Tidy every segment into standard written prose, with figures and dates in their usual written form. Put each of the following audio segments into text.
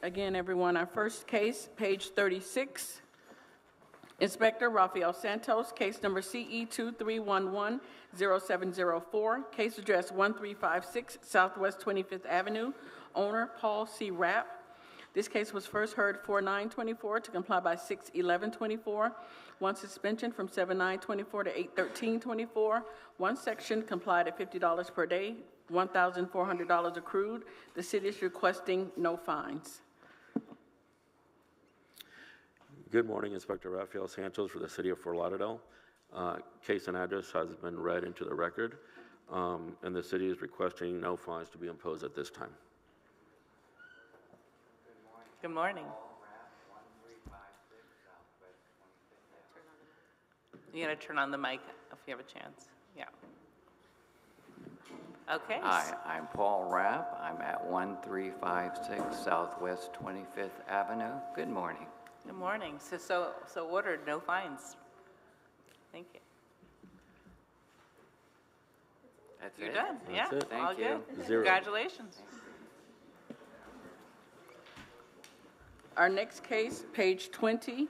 Again, everyone, our first case, page 36. Inspector Rafael Santos, case number CE 2311-0704, case address 1356 Southwest 25th Avenue, owner Paul C. Rapp. This case was first heard 4/9/24 to comply by 6/11/24, one suspension from 7/9/24 to 8/13/24, one section complied at $50 per day, $1,400 accrued. The city is requesting no fines. Good morning, Inspector Rafael Santos for the City of Fort Lauderdale. Case and address has been read into the record, and the city is requesting no fines to be imposed at this time. Good morning. You gotta turn on the mic if you have a chance. Yeah. Okay. Hi, I'm Paul Rapp. I'm at 1356 Southwest 25th Avenue. Good morning. Good morning. So ordered, no fines. Thank you. That's You're it? done. Yeah, That's it. all Thank you. good. Zero. Congratulations. Our next case, page 20,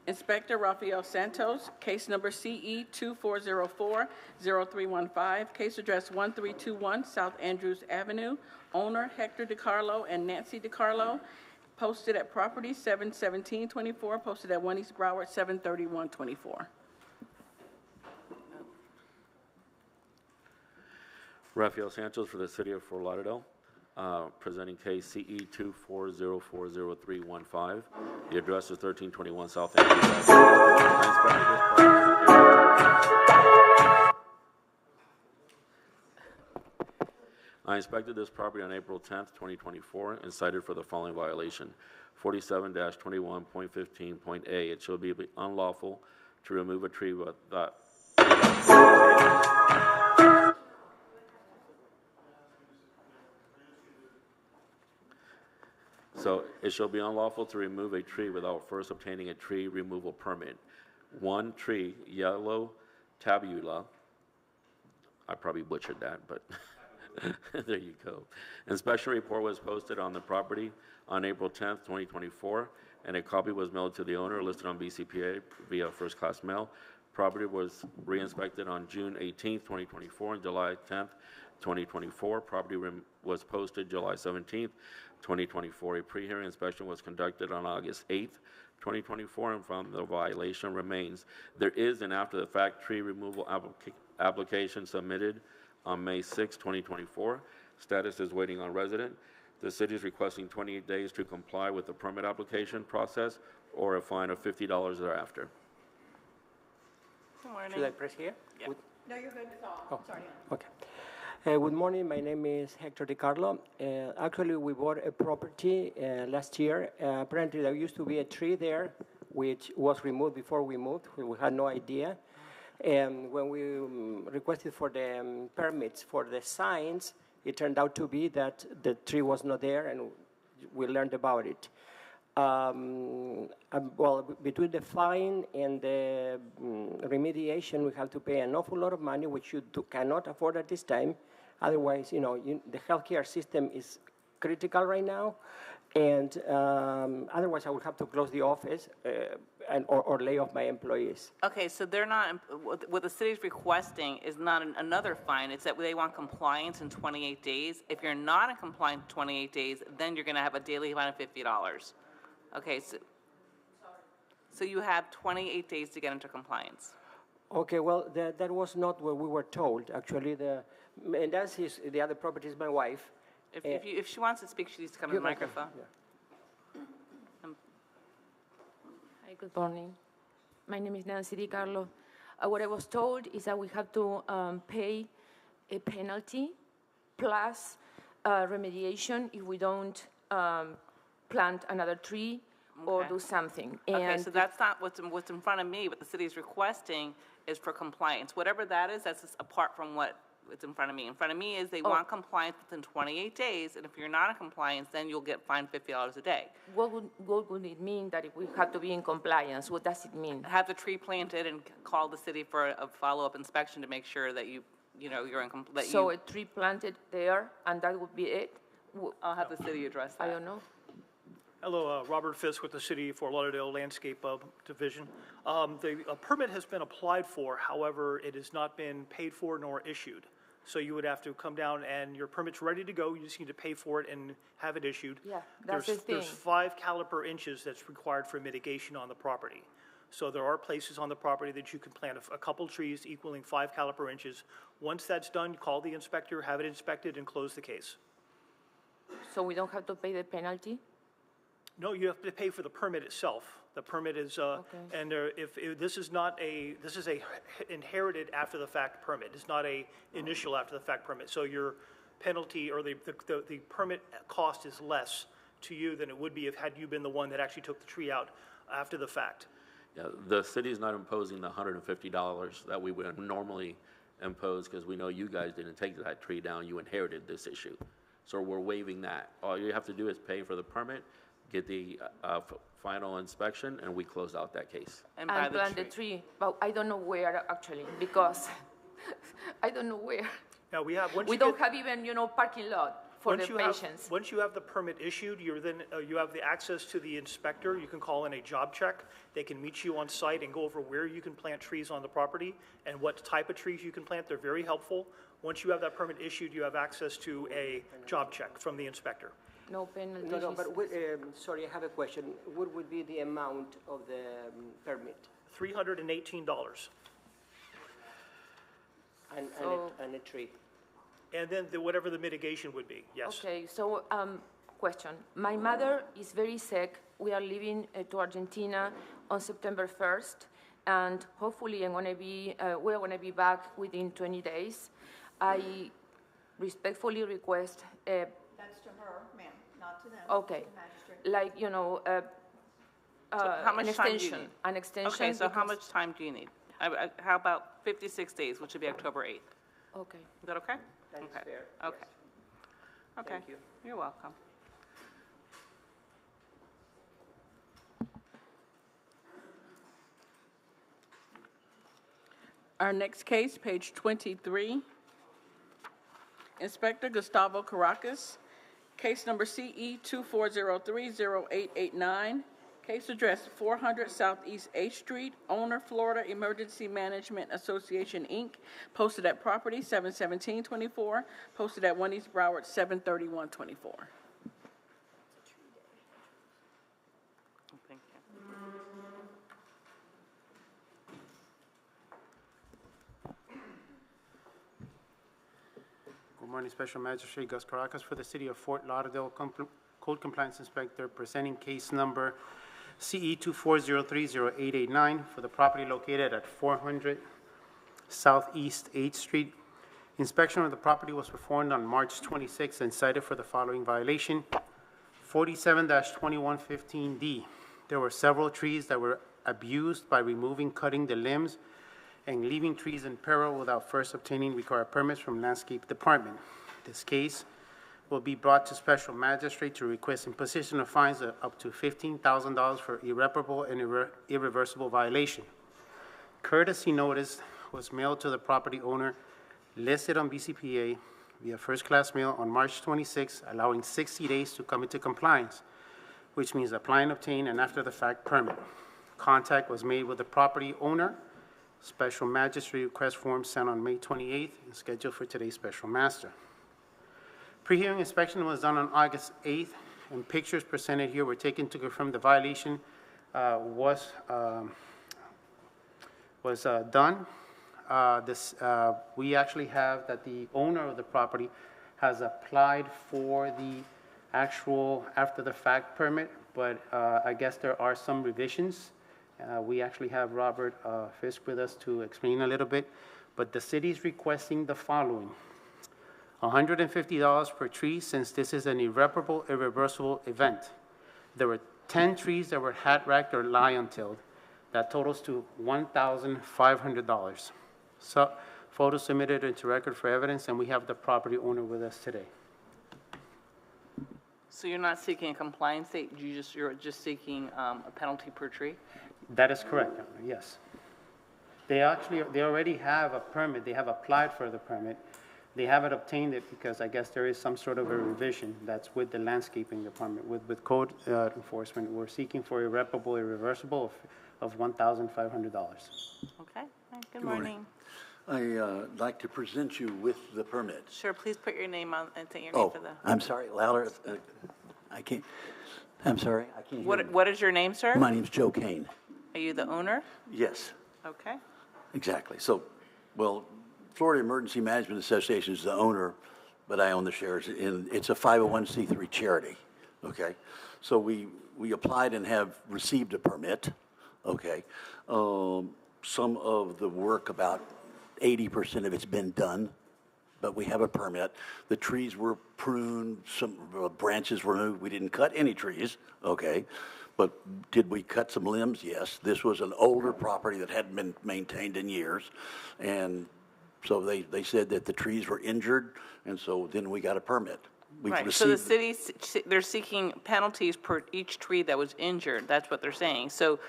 Inspector Rafael Santos, case number CE 2404-0315, case address 1321 South Andrews Avenue, owner Hector DiCarlo and Nancy DiCarlo, posted at property 7/17/24, posted at 1 East Broward 7/31/24. Rafael Santos for the City of Fort Lauderdale, presenting case CE 24040315. The address is 1321 South Andrews I inspected this property on April 10th, 2024, and cited for the following violation: 47-21.15.a. It shall be unlawful to remove a tree without So it shall be unlawful to remove a tree without first obtaining a tree removal permit. One tree, yellow tabula, I probably butchered that, but there you go. Inspection report was posted on the property on April 10th, 2024, and a copy was mailed to the owner listed on BCPA via first-class mail. Property was re-inspected on June 18th, 2024, and July 10th, 2024. Property was posted July 17th, 2024. A pre-hearing inspection was conducted on August 8th, 2024, and found the violation remains. There is an after-the-fact tree removal application submitted on May 6, 2024. Status is waiting on resident. The city is requesting 28 days to comply with the permit application process or a fine of $50 thereafter. Good morning. Should I press here? Yeah. No, you're good. Sorry. Okay. Good morning. My name is Hector DiCarlo. Actually, we bought a property last year. Apparently, there used to be a tree there, which was removed before we moved. We had no idea. And when we requested for the permits for the signs, it turned out to be that the tree was not there, and we learned about it. Well, between the fine and the remediation, we have to pay an awful lot of money, which you cannot afford at this time. Otherwise, the healthcare system is critical right now, and otherwise I would have to close the office or lay off my employees. Okay, so they're not, what the city's requesting is not another fine. It's that they want compliance in 28 days. If you're not in compliance in 28 days, then you're going to have a daily fine of $50. Okay, so you have 28 days to get into compliance. Okay, well, that was not what we were told. Actually, and that's the other property is my wife. If she wants to speak, she needs to come to the microphone. Yeah. Hi, good morning. My name is Nancy DiCarlo. What I was told is that we have to pay a penalty plus remediation if we don't plant another tree or do something. Okay, so that's not what's in front of me. What the city is requesting is for compliance. Whatever that is, that's just apart from what it's in front of me. In front of me is they want compliance within 28 days, and if you're not in compliance, then you'll get fined $50 a day. What would it mean that if we have to be in compliance? What does it mean? Have the tree planted and call the city for a follow-up inspection to make sure that you're in compliance. So a tree planted there, and that would be it? I'll have the city address that. I don't know. Hello, Robert Fisk with the City of Fort Lauderdale Landscape Division. The permit has been applied for, however, it has not been paid for nor issued. So you would have to come down and your permit's ready to go, you just need to pay for it and have it issued. Yeah, that's the There's thing. 5 caliper inches that's required for mitigation on the property. So there are places on the property that you can plant a couple trees equaling 5 caliper inches. Once that's done, call the inspector, have it inspected, and close the case. So we don't have to pay the penalty? No, you have to pay for the permit itself. The permit is, and if this is not this is a inherited after-the-fact permit. It's not a initial after-the-fact permit. So your penalty or the permit cost is less to you than it would be if had you been the one that actually took the tree out after the fact. Yeah, the city is not imposing the $150 that we would normally impose because we know you guys didn't take that tree down. You inherited this issue. So we're waiving that. All you have to do is pay for the permit, get the final inspection, and we close out that case. And buy the plant tree. the tree, but I don't know where actually, because I don't know where. Now, we have, We don't have even, parking lot for the patients. Once you have the permit issued, you have the access to the inspector. You can call in a job check. They can meet you on site and go over where you can plant trees on the property and what type of trees you can plant. They're very helpful. Once you have that permit issued, you have access to a job check from the inspector. No penalty. No, but, sorry, I have a question. What would be the amount of the permit? $318. And a tree? And then whatever the mitigation would be, yes. Okay, so, question. My mother is very sick. We are leaving to Argentina on September 1st, and hopefully we're gonna be back within 20 days. I respectfully request, That's to her, ma'am, not to them. okay, Magistrate. like, So how much an time do you extension, need? an extension. Okay, so how because- much time do you need? How about 56 days, which would be October 8th? Okay. Is that okay? That is Okay. fair, Okay. yes. Okay. Thank you. You're welcome. Our next case, page 23. Inspector Gustavo Caracas, case number CE 24030889. Case address 400 Southeast 8th Street, owner Florida Emergency Management Association, Inc., posted at property 7/17/24, posted at 1 East Broward 7/31/24. Thank you. Good morning, Special Magistrate Gus Caracas for the City of Fort Lauderdale Code Compliance Inspector, presenting case number CE 24030889 for the property located at 400 Southeast 8th Street. Inspection of the property was performed on March 26th and cited for the following violation: 47-2115D. There were several trees that were abused by cutting the limbs, and leaving trees in peril without first obtaining required permits from Landscape Department. This case will be brought to Special Magistrate to request imposition of fines of up to $15,000 for irreparable and irreversible violation. Courtesy notice was mailed to the property owner listed on BCPA via first-class mail on March 26, allowing 60 days to come into compliance, which means apply and obtain an after-the-fact permit. Contact was made with the property owner. Special Magistrate request form sent on May 28th and scheduled for today's Special Master. Pre-hearing inspection was done on August 8th, and pictures presented here were taken to confirm the violation was done. We actually have that the owner of the property has applied for the actual after-the-fact permit, but I guess there are some revisions. We actually have Robert Fisk with us to explain a little bit, but the city is requesting the following: $150 per tree, since this is an irreversible event. There were 10 trees that were hat-racked or lion-tailed. That totals to $1,500. So, photos submitted into record for evidence, and we have the property owner with us today. So you're not seeking a compliance date, you're just seeking a penalty per tree? That is correct, Your Honor, yes. They already have a permit, they have applied for the permit. They haven't obtained it because I guess there is some sort of a revision that's with the landscaping department. With code enforcement, we're seeking for irreparable, irreversible of $1,500. Okay, all right, good morning. I'd like to present you with the permit. Sure, please put your name on, and say your name Oh, for the. I'm sorry, louder. I can't, I'm sorry, I can't hear you. What is your name, sir? My name's Joe Kane. Are you the owner? Yes, Okay. exactly. So, well, Florida Emergency Management Association is the owner, but I own the shares, and it's a 501c3 charity, okay? So we applied and have received a permit, okay? Some of the work, about 80% of it's been done, but we have a permit. The trees were pruned, some branches were removed. We didn't cut any trees, okay? But did we cut some limbs? Yes. This was an older property that hadn't been maintained in years. And so they said that the trees were injured, and so then we got a permit. We've Right, so the received- city, they're seeking penalties per each tree that was injured, that's what they're saying. So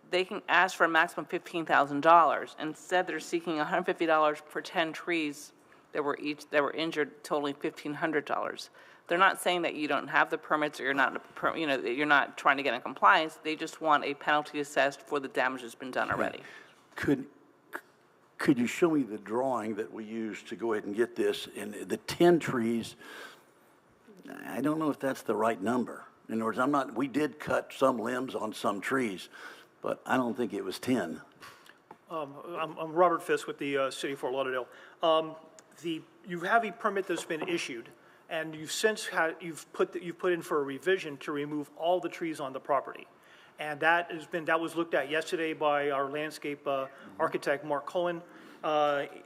they can ask for a maximum $15,000. Instead, they're seeking $150 per 10 trees that were injured, totaling $1,500. They're not saying that you don't have the permits or you're not, you're not trying to get in compliance. They just want a penalty assessed for the damage that's been done already. Could you show me the drawing that we used to go ahead and get this? And the 10 trees, I don't know if that's the right number. In other words, we did cut some limbs on some trees, but I don't think it was 10. I'm Robert Fisk with the City of Fort Lauderdale. You have a permit that's been issued, and you've put in for a revision to remove all the trees on the property. And that was looked at yesterday by our landscape architect, Mark Cohen.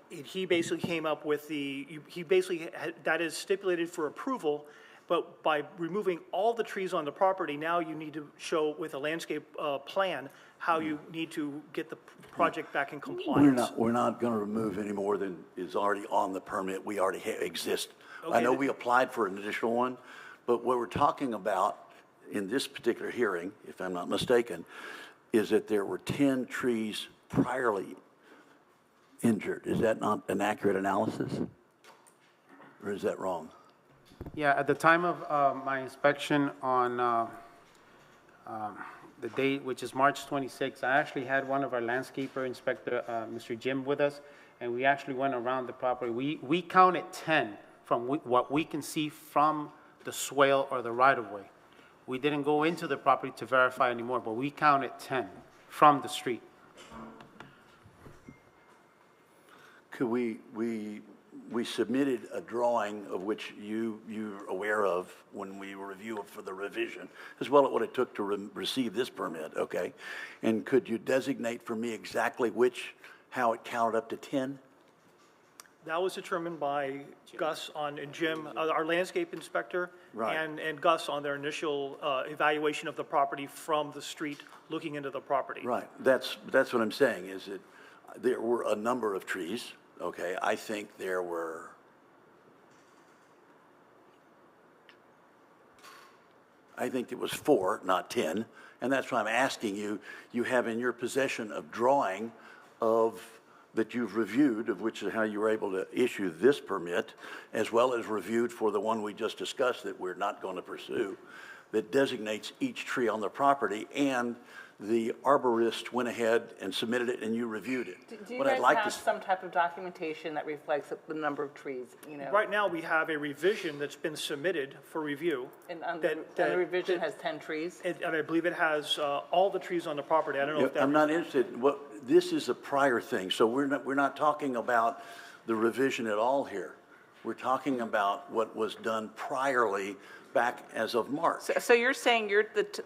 He basically came up with that is stipulated for approval, but by removing all the trees on the property, now you need to show with a landscape plan how you need to get the project back in compliance. We're not going to remove any more than is already on the permit. We already exist. Okay. I know we applied for an additional one, but what we're talking about in this particular hearing, if I'm not mistaken, is that there were 10 trees priorly injured. Is that not an accurate analysis? Or is that wrong? Yeah, at the time of my inspection on the date, which is March 26th, I actually had one of our landscaper inspector, Mr. Jim, with us, and we actually went around the property. We counted 10 from what we can see from the swale or the right-of-way. We didn't go into the property to verify anymore, but we counted 10 from the street. Could we submitted a drawing of which you're aware of when we review it for the revision, as well as what it took to receive this permit, okay? And could you designate for me exactly how it counted up to 10? That was determined by Gus and Jim, our landscape inspector, Right. and Gus on their initial evaluation of the property from the street, looking into the property. Right, that's what I'm saying, is that there were a number of trees, okay? I think there were, I think it was 4, not 10, and that's why I'm asking you, you have in your possession a drawing that you've reviewed, of which is how you were able to issue this permit, as well as reviewed for the one we just discussed that we're not going to pursue, that designates each tree on the property, and the arborist went ahead and submitted it, and you reviewed it. Do you What I'd guys like to have some type of documentation that reflects the number of trees, Right now, we have a revision that's been submitted for review. And the revision has 10 trees? And I believe it has all the trees on the property. I don't know if that. I'm not interested. This is a prior thing, so we're not talking about the revision at all here. We're talking about what was done priorly back as of March. So you're saying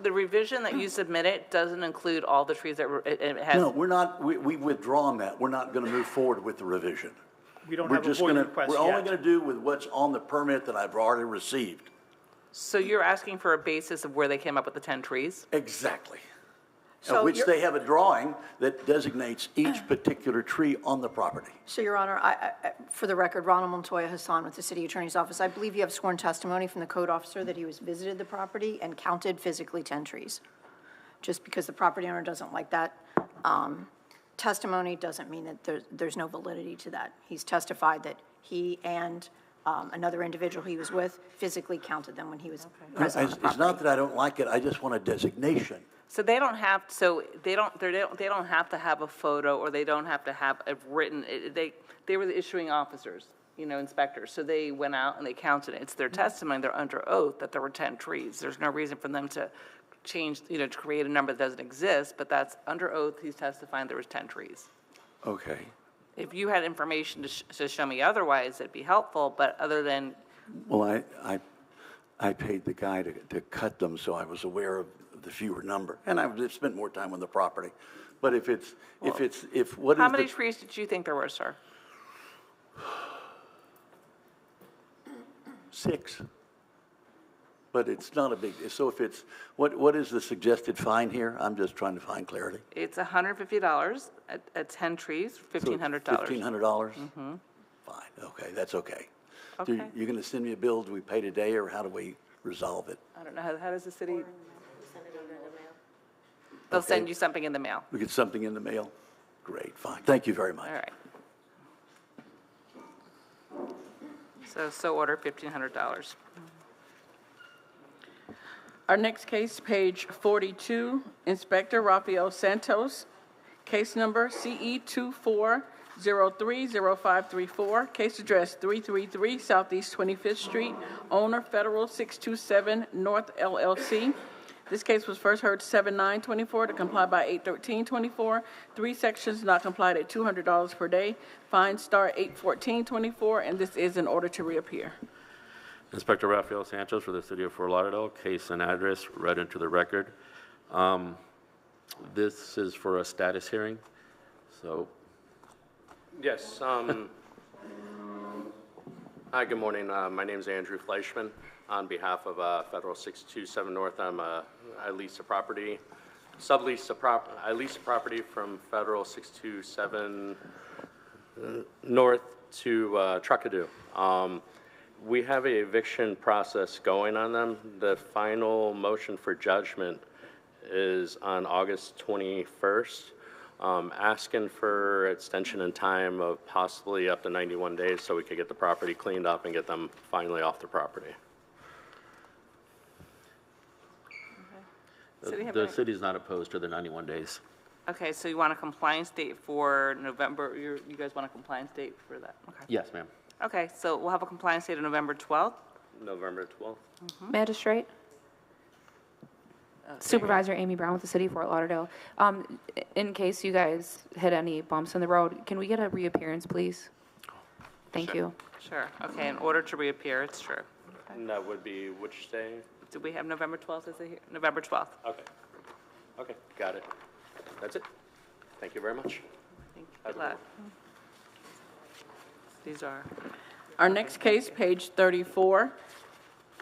the revision that you submitted doesn't include all the trees that were, it has? No, we're not. We've withdrawn that. We're not going to move forward with the revision. We don't have a void request We're yet. only going to do with what's on the permit that I've already received. So you're asking for a basis of where they came up with the 10 trees? Exactly. So Of which you're- they have a drawing that designates each particular tree on the property. So, Your Honor, for the record, Ronald Montoya Hassan with the City Attorney's Office. I believe you have sworn testimony from the code officer that he visited the property and counted physically 10 trees. Just because the property owner doesn't like that, testimony doesn't mean that there's no validity to that. He's testified that he and another individual he was with physically counted them when he was present on the property. It's not that I don't like it, I just want a designation. So they don't have, they don't have to have a photo, or they don't have to have a written, they were the issuing officers, inspectors. So they went out and they counted it. It's their testimony, they're under oath that there were 10 trees. There's no reason for them to change, to create a number that doesn't exist, but that's under oath, he's testifying there was 10 trees. Okay. If you had information to show me otherwise, it'd be helpful, but other than, Well, I paid the guy to cut them, so I was aware of the fewer number, and I've spent more time on the property. But how many trees did you think there were, sir? 6. But it's not a big, so if it's, what is the suggested fine here? I'm just trying to find clarity. It's $150 at 10 trees, $1,500. $1,500? Mm-hmm. Fine, okay, that's okay. So Okay. you're going to send me a bill, do we pay today, or how do we resolve it? I don't know, how does the city? They'll send you something in the mail. We get something in the mail? Great, fine, thank you very much. All right. So order $1,500. Our next case, page 42, Inspector Rafael Santos, case number CE 24030534, case address 333 Southeast 25th Street, owner Federal 627 North LLC. This case was first heard 7/9/24 to comply by 8/13/24. 3 sections not complied at $200 per day. Fine start 8/14/24, and this is in order to reappear. Inspector Rafael Sanchez for the City of Fort Lauderdale, case and address read into the record. This is for a status hearing, so. Yes. Hi, good morning. My name is Andrew Fleischman. On behalf of Federal 627 North, I lease a property, I lease a property from Federal 627 North to Truckadoo. We have a eviction process going on them. The final motion for judgment is on August 21st, asking for extension in time of possibly up to 91 days so we could get the property cleaned up and get them finally off the property. The city's not opposed to the 91 days. Okay, so you want a compliance date for November, you guys want a compliance date for that? Okay. Yes, ma'am. Okay, so we'll have a compliance date of November 12th. November 12th. Magistrate. Supervisor Amy Brown with the City of Fort Lauderdale. In case you guys hit any bumps in the road, can we get a reappearance, please? Thank you. Sure, okay, in order to reappear, it's true. Okay. And that would be which day? Do we have November 12th as a, November 12th? Okay. Okay, got it. That's it. Thank you very much. Thank you. Good luck. These are. Our next case, page 34,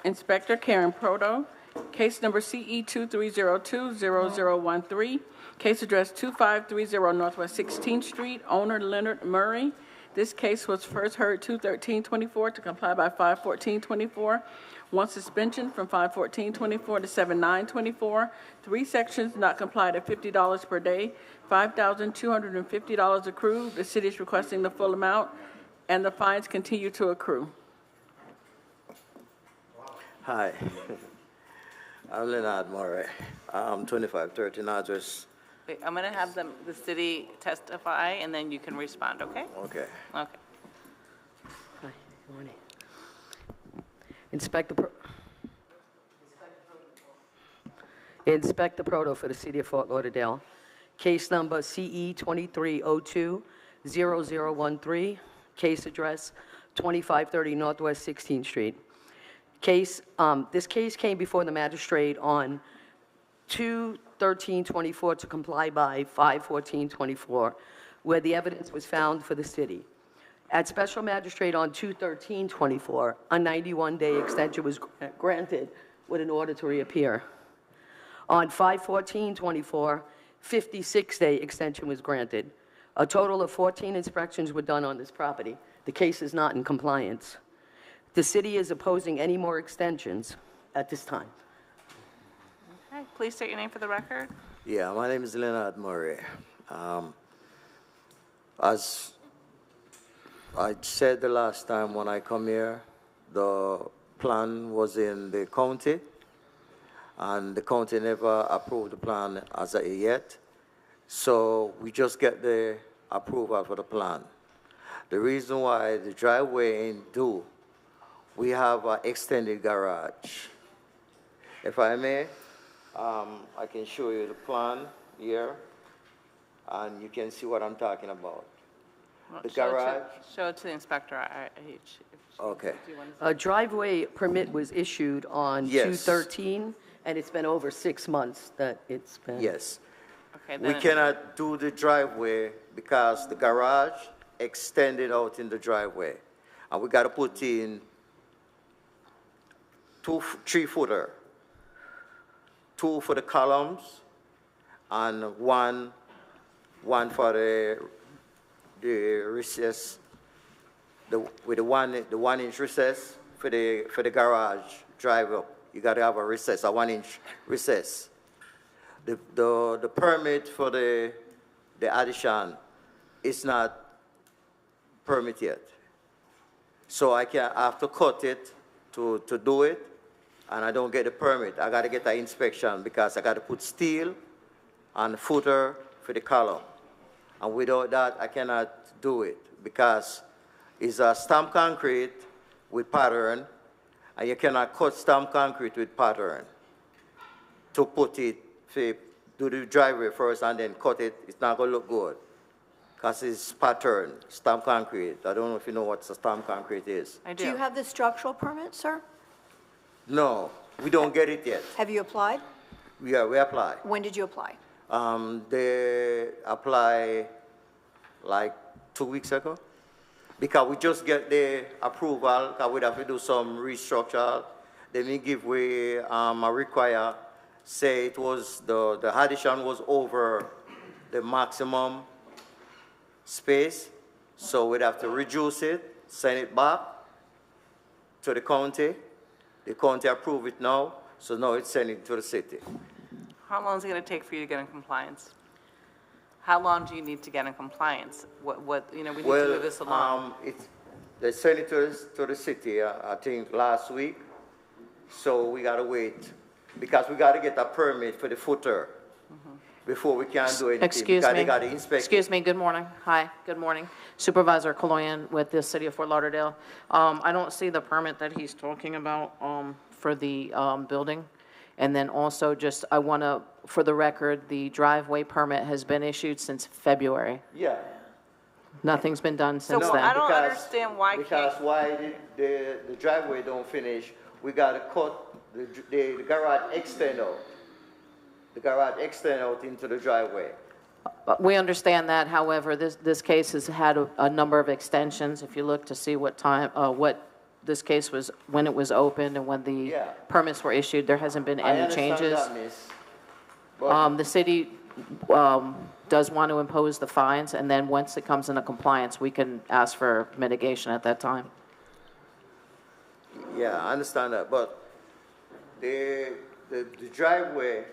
Inspector Karen Proto, case number CE 23020013, case address 2530 Northwest 16th Street, owner Leonard Murray. This case was first heard 2/13/24 to comply by 5/14/24. One suspension from 5/14/24 to 7/9/24. 3 sections not complied at $50 per day. $5,250 accrued. The city is requesting the full amount, and the fines continue to accrue. Hi, I'm Leonard Murray. I'm 2513 address. Wait, I'm going to have the city testify, and then you can respond, okay? Okay. Okay. Hi, good morning. Inspector Proto for the City of Fort Lauderdale. Case number CE 23020013, case address 2530 Northwest 16th Street. This case came before the magistrate on 2/13/24 to comply by 5/14/24, where the evidence was found for the city. At special magistrate on 2/13/24, a 91-day extension was granted with an order to reappear. On 5/14/24, 56-day extension was granted. A total of 14 inspections were done on this property. The case is not in compliance. The city is opposing any more extensions at this time. Okay, please state your name for the record. Yeah, my name is Leonard Murray. As I said the last time when I come here, the plan was in the county, and the county never approved the plan as of yet. So we just get the approval for the plan. The reason why the driveway ain't due, we have an extended garage. If I may, I can show you the plan here, and you can see what I'm talking about. The garage. Show it to the inspector. Okay. A driveway permit was issued on Yes. 2/13, and it's been over 6 months that it's been. Yes. Okay, We cannot do the driveway because the garage extended out in the driveway. And we got to put in 3-footer, 2 for the columns and one for the recess, with the 1-inch recess for the garage drive up. You got to have a recess, a 1-inch recess. The permit for the addition is not permit yet. So I have to cut it to do it, and I don't get the permit. I got to get an inspection because I got to put steel and footer for the column. And without that, I cannot do it because it's a stamped concrete with pattern, and you cannot cut stamped concrete with pattern to put it, do the driveway first and then cut it. It's not going to look good because it's pattern, stamped concrete. I don't know if you know what stamped concrete is. I Do you have the structural permit, sir? No, we don't get it yet. Have you applied? Yeah, we apply. When did you apply? They apply like 2 weeks ago because we just get the approval because we'd have to do some restructure. Then we give we a require, say it was the addition was over the maximum space, so we'd have to reduce it, send it back to the county. The county approve it now, so now it's sending to the city. How long is it going to take for you to get in compliance? How long do you need to get in compliance? We need to move this along. They sent it to the city, I think, last week. So we got to wait because we got to get a permit for the footer before we can do anything. Excuse because me. They got to inspect Excuse me, good morning. Hi, good morning. Supervisor Kaloyan with the City of Fort Lauderdale. I don't see the permit that he's talking about for the building. And then also just, I want to, for the record, the driveway permit has been issued since February. Yeah. Nothing's been done since So then. I don't understand why Because why the driveway don't finish, we got to cut the garage extend out. The garage extend out into the driveway. We understand that, however, this case has had a number of extensions. If you look to see what time, what this case was, when it was opened and when the permits were issued, there hasn't been any changes. I understand that, miss. The city does want to impose the fines, and then once it comes into compliance, we can ask for mitigation at that time. Yeah, I understand that, but the driveway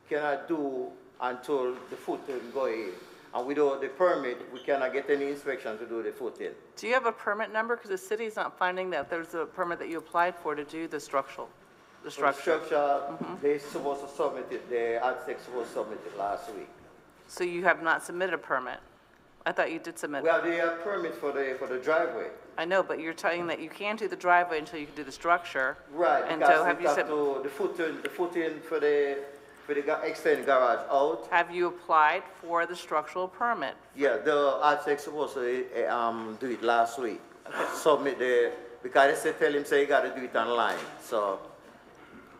cannot do until the footing go in. And without the permit, we cannot get any inspection to do the footing. Do you have a permit number? Because the city's not finding that there's a permit that you applied for to do the structure. The structure, they supposed to submit it, the architect supposed to submit it last week. So you have not submitted a permit? I thought you did submit. We have the permit for the driveway. I know, but you're telling that you can't do the driveway until you can do the structure. Right, And because so have you said, the footing for the extended garage out. have you applied for the structural permit? Yeah, the architect supposed to do it last week. Submit because they tell him, say you got to do it online, so.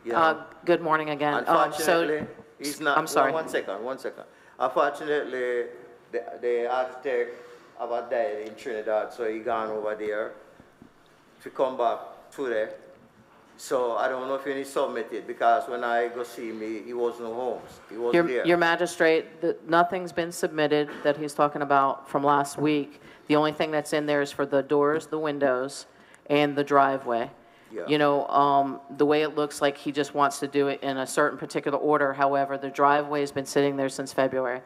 You know. Good morning again. Unfortunately, he's not. I'm sorry. One second. Unfortunately, the architect about died in Trinidad, so he gone over there to come back today. So I don't know if he submitted because when I go see him, he wasn't home. He wasn't there. Your magistrate, nothing's been submitted that he's talking about from last week. The only thing that's in there is for the doors, the windows, and the driveway. Yeah. You know, the way it looks like he just wants to do it in a certain particular order. However, the driveway's been sitting there since February.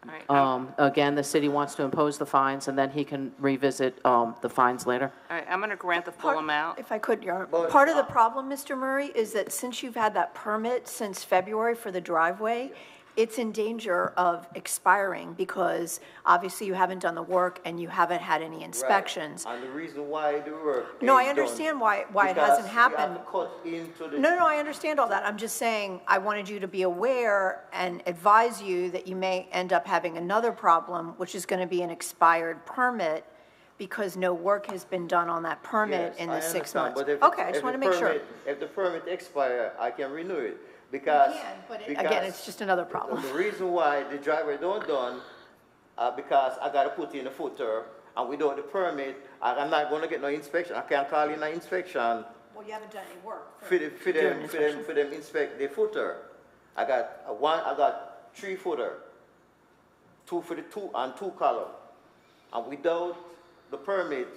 right, Again, the city wants to impose the fines, and then he can revisit the fines later. all right, I'm going to grant the full amount. If I could, Your Honor. Part of the problem, Mr. Murray, is that since you've had that permit since February for the driveway, it's in danger of expiring because obviously you haven't done the work and you haven't had any inspections. And the reason why the work. No, I ain't done, understand why it hasn't because you have happened. to cut into the. No, I understand all that. I'm just saying, I wanted you to be aware and advise you that you may end up having another problem, which is going to be an expired permit because no work has been done on that permit Yes, in I the 6 understand, months. but if Okay, I if just want to the make sure. permit- If the permit expire, I can renew it, because. But because again, it's just another problem. The reason why the driveway don't done, because I gotta put in a footer, and without the permit, I'm not gonna get no inspection, I can't call in an inspection Well, you haven't done any work. for them inspect the footer. I got 3 footer, 2 for the 2 column, and without the permit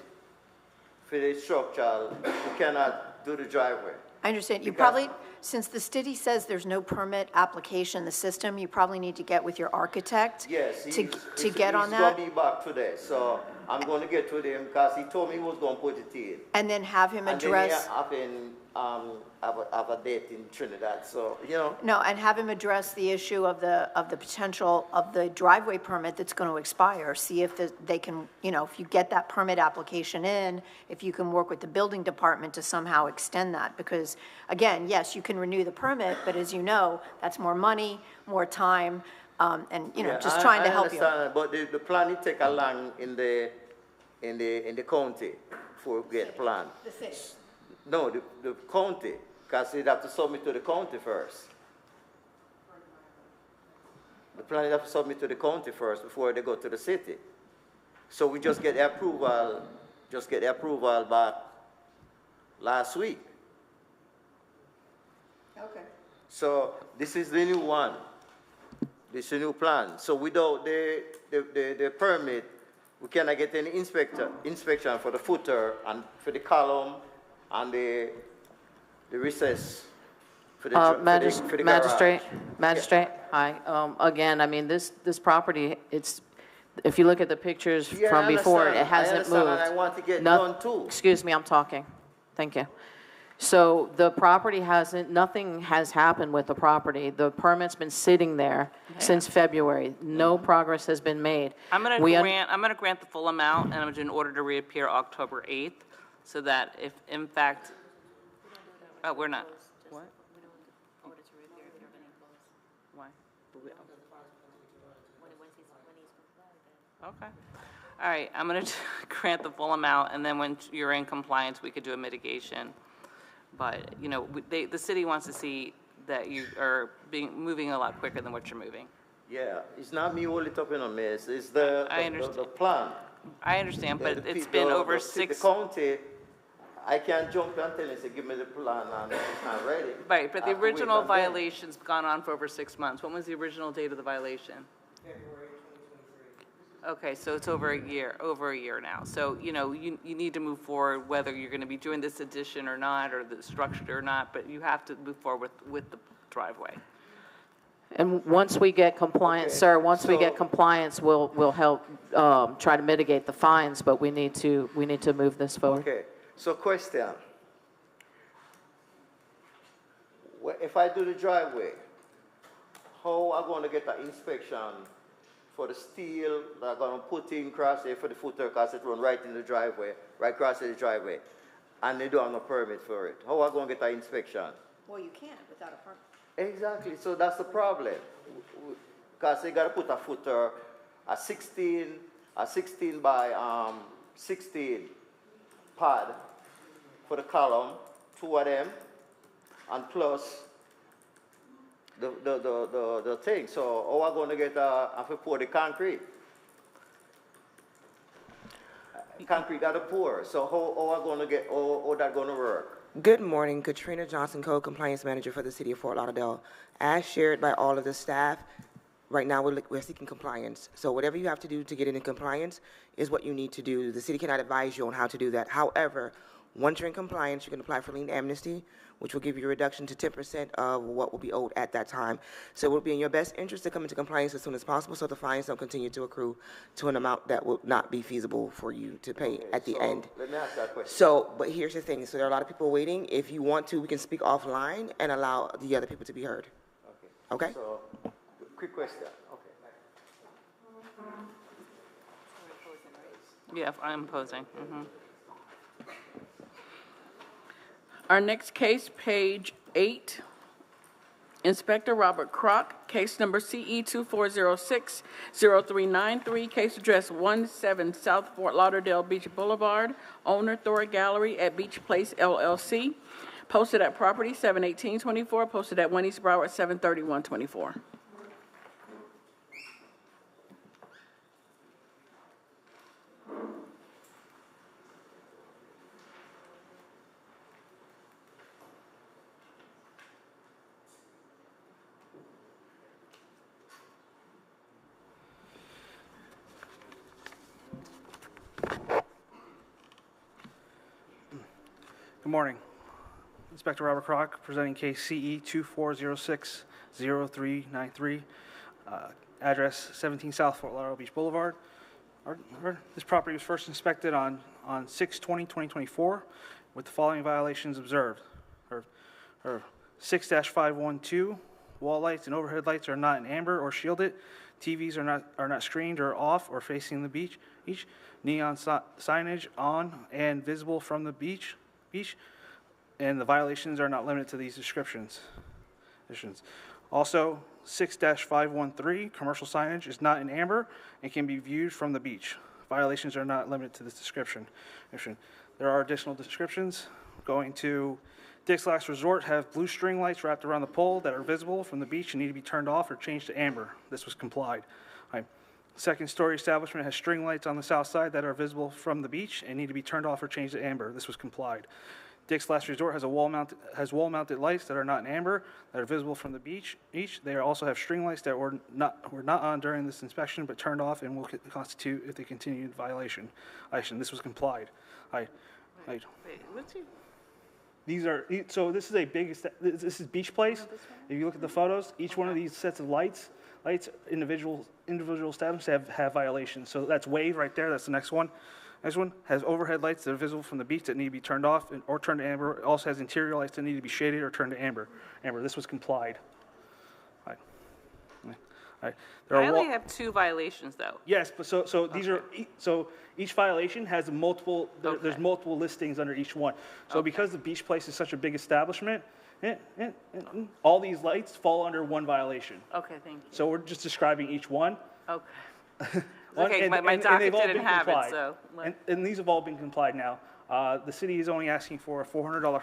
for the structure, you cannot do the driveway. I understand. You Because- probably, since the city says there's no permit application in the system, you probably need to get with your architect Yes, to get on that, he's gonna be back today, so I'm gonna get to him, because he told me he was gonna put it in. and then have him And then address, have a date in Trinidad, so, no, and have him address the issue of the potential of the driveway permit that's going to expire. See if they can, if you get that permit application in, if you can work with the building department to somehow extend that. Because, again, yes, you can renew the permit, but as you know, that's more money, more time, and, just trying to help you. I understand, but the plan, it take a long in the county before we get the plan. The city. No, the county, because they'd have to submit to the county first. The plan, they have to submit to the county first before they go to the city. So we just get the approval back last week. Okay. So this is the new one. This is the new plan. So without the permit, we cannot get any inspection for the footer and for the column and the recess for the Magistrate, garage. Magistrate, hi. Again, I mean, this property, if you look at the pictures Yeah, from I before, understand. it hasn't I understand, moved. and I want to get No- done too. Excuse me, I'm talking. Thank you. So the property nothing has happened with the property. The permit's been sitting there since February. No progress has been made. I'm going We to un- grant the full amount, and I'm going to, in order to reappear October 8th, so that if, in fact, we're not. What? Why? Okay. All right, I'm going to grant the full amount, and then when you're in compliance, we could do a mitigation. But, the city wants to see that you are moving a lot quicker than what you're moving. Yeah, it's not me hold it up in a mess, it's the plan. I understand, Yeah, but the it's pe- been the- over the- 6. The county, I can't jump and tell you, say, give me the plan, and it's not ready. Right, but I the have to wait original on them. violation's gone on for over 6 months. When was the original date of the violation? February 2023. Okay, so it's over a year now. So, you need to move forward, whether you're going to be doing this addition or not, or the structure or not, but you have to move forward with the driveway. And once we get compliance, Okay, sir, once we so- get compliance, we'll help try to mitigate the fines, but we need to move this forward. Okay, so question. If I do the driveway, how am I going to get an inspection for the steel that I'm going to put in cross there for the footer, because it run right in the driveway, right across the driveway, and they don't have no permit for it? How am I going to get an inspection? Well, you can't without a permit. Exactly, so that's the problem. Because they got to put a footer, a 16 by 16 pad for the column, 2 of them, and plus the thing. So how are we going to get, have to pour the concrete? Concrete got to pour, so how are we going to get, how that going to work? Good morning, Katrina Johnson, Code Compliance Manager for the City of Fort Lauderdale. As shared by all of the staff, right now we're seeking compliance. So whatever you have to do to get into compliance is what you need to do. The city cannot advise you on how to do that. However, Once you're in compliance, you can apply for lien amnesty, which will give you a reduction to 10% of what will be owed at that time. So it will be in your best interest to come into compliance as soon as possible so the fines don't continue to accrue to an amount that will not be feasible for you to pay at the end. Let me ask that question. So, but here's the thing. So there are a lot of people waiting. If you want to, we can speak offline and allow the other people to be heard. Okay? So, quick question. Okay. Yeah, I'm opposing. Our next case, page 8, Inspector Robert Kroc, case number CE 2406-0393, case address 17 South Fort Lauderdale Beach Boulevard, owner Thora Gallery at Beach Place LLC, posted at property 7/18/24, posted at 1 East Broward 7/31/24. Good morning. Inspector Robert Kroc, presenting case CE 2406-0393, address 17 South Fort Lauderdale Beach Boulevard. This property was first inspected on 6/20/2024 with the following violations observed. 6-512, wall lights and overhead lights are not in amber or shielded. TVs are not screened or off or facing the beach. Neon signage on and visible from the beach, and the violations are not limited to these descriptions. Also, 6-513, commercial signage is not in amber and can be viewed from the beach. Violations are not limited to this description. There are additional descriptions. Going to Dick's Last Resort have blue string lights wrapped around the pole that are visible from the beach and need to be turned off or changed to amber. This was complied. Second-story establishment has string lights on the south side that are visible from the beach and need to be turned off or changed to amber. This was complied. Dick's Last Resort has wall-mounted lights that are not in amber that are visible from the beach. They also have string lights that were not on during this inspection but turned off and will constitute if they continue in violation. This was complied. Wait, what's he? These are this is a big. This is Beach Place. If you look at the photos, each one of these sets of lights, individual establishments have violations. So that's Wave right there. That's the next one. Next one has overhead lights that are visible from the beach that need to be turned off or turned to amber. It also has interior lights that need to be shaded or turned to amber. This was complied. I only have 2 violations, though. Yes, but so these are each violation has multiple. There's multiple listings under each one. So because the Beach Place is such a big establishment, all these lights fall under one violation. Okay, thank you. So we're just describing each one. Okay. Okay, my docket didn't have it, so. And these have all been complied now. The city is only asking for a $400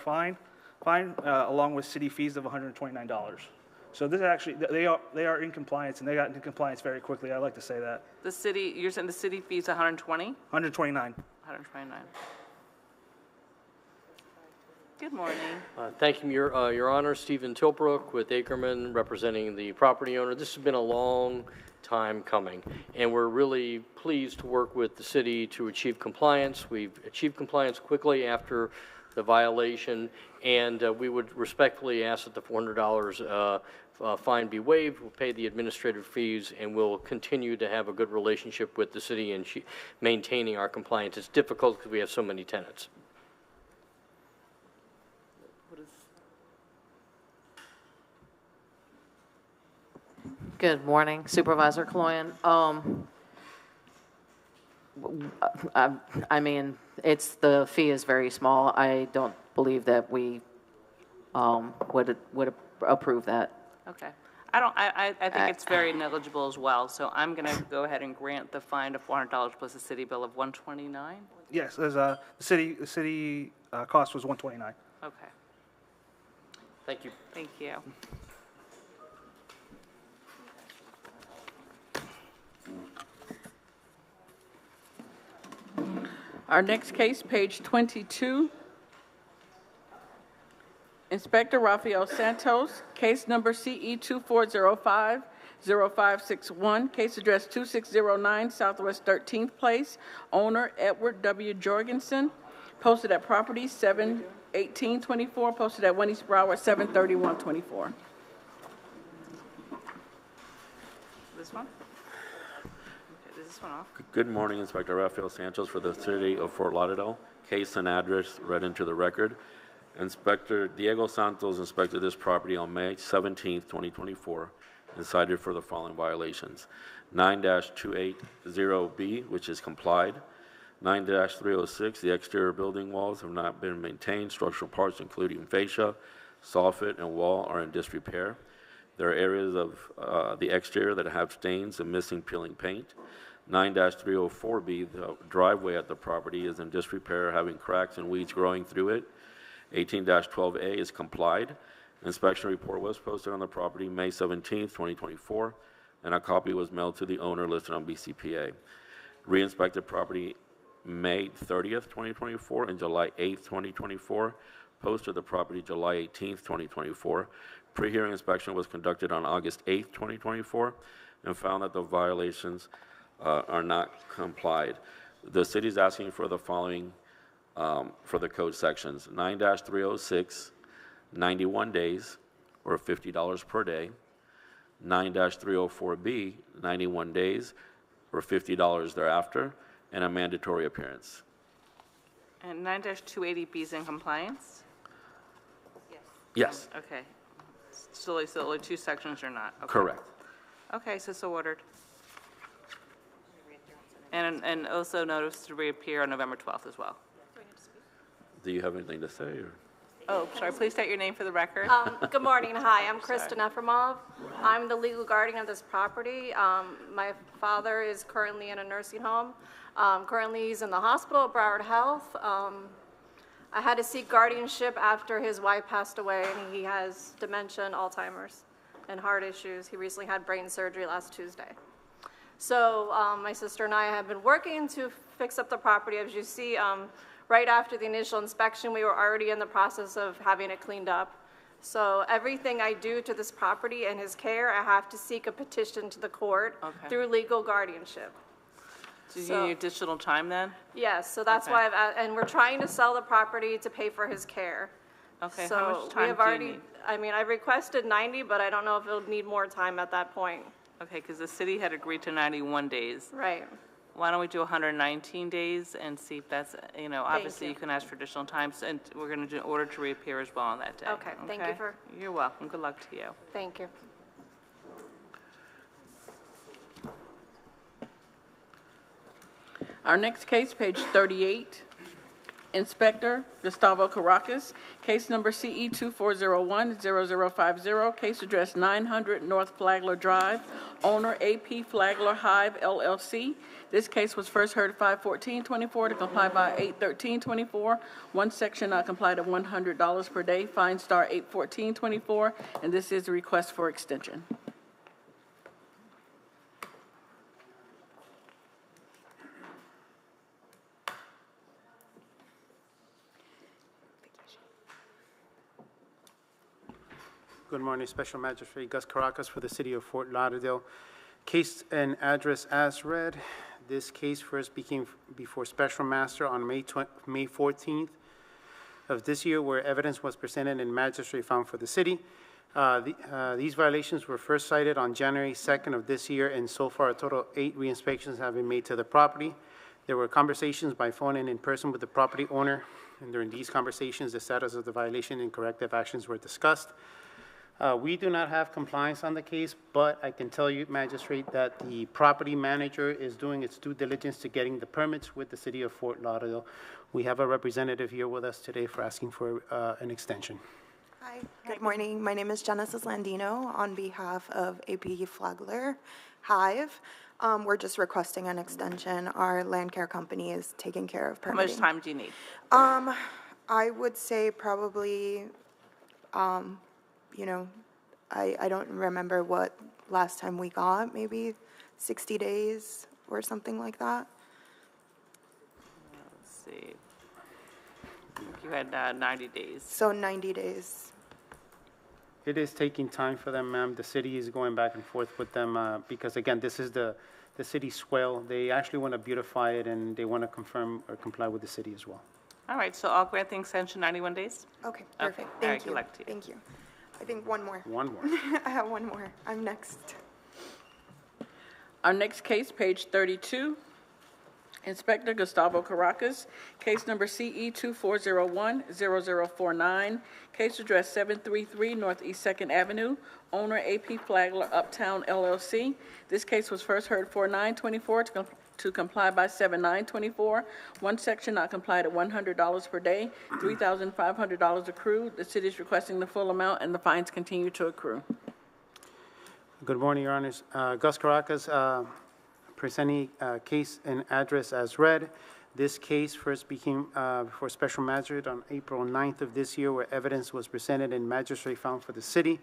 fine, along with city fees of $129. So this actually, they are in compliance, and they got into compliance very quickly. I'd like to say that. The city, you're saying the city fees 120? 129. 129. Good morning. Thank you, Your Honor. Stephen Tilbrook with Ackerman, representing the property owner. This has been a long time coming, and we're really pleased to work with the city to achieve compliance. We've achieved compliance quickly after the violation, and we would respectfully ask that the $400 fine be waived. We'll pay the administrative fees, and we'll continue to have a good relationship with the city and maintaining our compliance. It's difficult because we have so many tenants. Good morning, Supervisor Kaloyan. I mean, the fee is very small. I don't believe that we would approve that. Okay. I think it's very negligible as well, so I'm going to go ahead and grant the fine of $400 plus a city bill of $129. Yes, as the city cost was $129. Okay. Thank you. Thank you. Our next case, page 22. Inspector Rafael Santos, case number CE 2405-0561, case address 2609 Southwest 13th Place, owner Edward W. Jorgensen, posted at property 7/18/24, posted at 1 East Broward 7/31/24. This one? Okay, is this one off? Good morning, Inspector Rafael Sanchez for the City of Fort Lauderdale. Case and address read into the record. Inspector Diego Santos inspected this property on May 17th, 2024, and cited for the following violations. 9-280B, which is complied. 9-306, the exterior building walls have not been maintained. Structural parts, including fascia, soffit, and wall, are in disrepair. There are areas of the exterior that have stains and missing peeling paint. 9-304B, the driveway at the property is in disrepair, having cracks and weeds growing through it. 18-12A is complied. Inspection report was posted on the property May 17th, 2024, and a copy was mailed to the owner listed on BCPA. Re-inspected property May 30th, 2024, and July 8th, 2024. Posted the property July 18th, 2024. Pre-hearing inspection was conducted on August 8th, 2024, and found that the violations are not complied. The city is asking for the following for the code sections: 9-306, 91 days, or $50 per day. 9-304B, 91 days, or $50 thereafter, and a mandatory appearance. And 9-280B is in compliance? Yes, Okay. So only two sections are not? Okay. correct. Okay, so ordered. And also notice to reappear on November 12th as well. Do you have anything to say? Or? Oh, sorry, please state your name for the record. Good morning. Hi, I'm Kristen Efremov. I'm the legal guardian of this property. My father is currently in a nursing home. Currently, he's in the hospital at Broward Health. I had to seek guardianship after his wife passed away, and he has dementia and Alzheimer's and heart issues. He recently had brain surgery last Tuesday. So my sister and I have been working to fix up the property. As you see, right after the initial inspection, we were already in the process of having it cleaned up. So everything I do to this property and his care, I have to seek a petition to the court through legal guardianship. Do you need additional time then? Yes, so that's why and we're trying to sell the property to pay for his care. Okay, So how much time we have do you already, need? I mean, I requested 90, but I don't know if it'll need more time at that point. Okay, because the city had agreed to 91 days. Right. Why don't we do 119 days and see if that's, obviously you can ask for additional time, and we're going to do order to reappear as well on that day. Okay, thank you for. You're welcome. Good luck to you. Thank you. Our next case, page 38, Inspector Gustavo Caracas, case number CE 2401-0050, case address 900 North Flagler Drive, owner AP Flagler Hive LLC. This case was first heard at 5/14/24 to comply by 8/13/24. One section not complied at $100 per day, fine star 8/14/24, and this is a request for extension. Good morning, Special Magistrate Gus Caracas for the City of Fort Lauderdale. Case and address as read. This case first became before Special Master on May 14th of this year, where evidence was presented and magistrate found for the city. These violations were first cited on January 2nd of this year, and so far a total of 8 re-inspections have been made to the property. There were conversations by phone and in person with the property owner, and during these conversations, the status of the violation and corrective actions were discussed. We do not have compliance on the case, but I can tell you, Magistrate, that the property manager is doing its due diligence to getting the permits with the City of Fort Lauderdale. We have a representative here with us today for asking for an extension. Hi, good morning. My name is Genesis Landino on behalf of AP Flagler Hive. We're just requesting an extension. Our land care company is taking care of permitting. How much time do you need? I would say probably, I don't remember what last time we got, maybe 60 days or something like that. Let's see. You had 90 days. So 90 days. It is taking time for them, ma'am. The city is going back and forth with them because, again, this is the city swale. They actually want to beautify it, and they want to confirm or comply with the city as well. All right, so I'll grant the extension 91 days? Okay, perfect. All right, Thank good you. luck to you. Thank you. I think one more. One more. I have one more. I'm next. Our next case, page 32, Inspector Gustavo Caracas, case number CE 2401-0049, case address 733 Northeast 2nd Avenue, owner AP Flagler Uptown LLC. This case was first heard 4/9/24 to comply by 7/9/24. One section not complied at $100 per day, $3,500 accrued. The city is requesting the full amount, and the fines continue to accrue. Good morning, Your Honors. Gus Caracas, presenting case and address as read. This case first became before Special Magistrate on April 9th of this year, where evidence was presented and magistrate found for the city.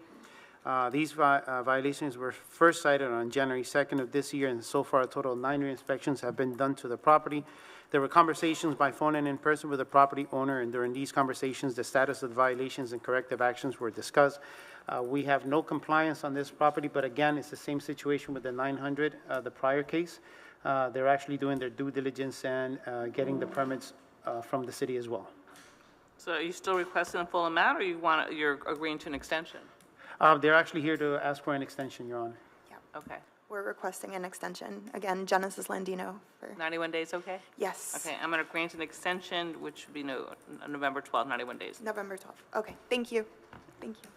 These violations were first cited on January 2nd of this year, and so far a total of 9 re-inspections have been done to the property. There were conversations by phone and in person with the property owner, and during these conversations, the status of the violations and corrective actions were discussed. We have no compliance on this property, but again, it's the same situation with the 900, the prior case. They're actually doing their due diligence and getting the permits from the city as well. So are you still requesting the full amount, or you're agreeing to an extension? They're actually here to ask for an extension, Your Honor. Okay. We're requesting an extension. Again, Genesis Landino. 91 days, okay? Yes. Okay, I'm going to grant an extension, which would be November 12th, 91 days. November 12th. Okay, thank you. Thank you.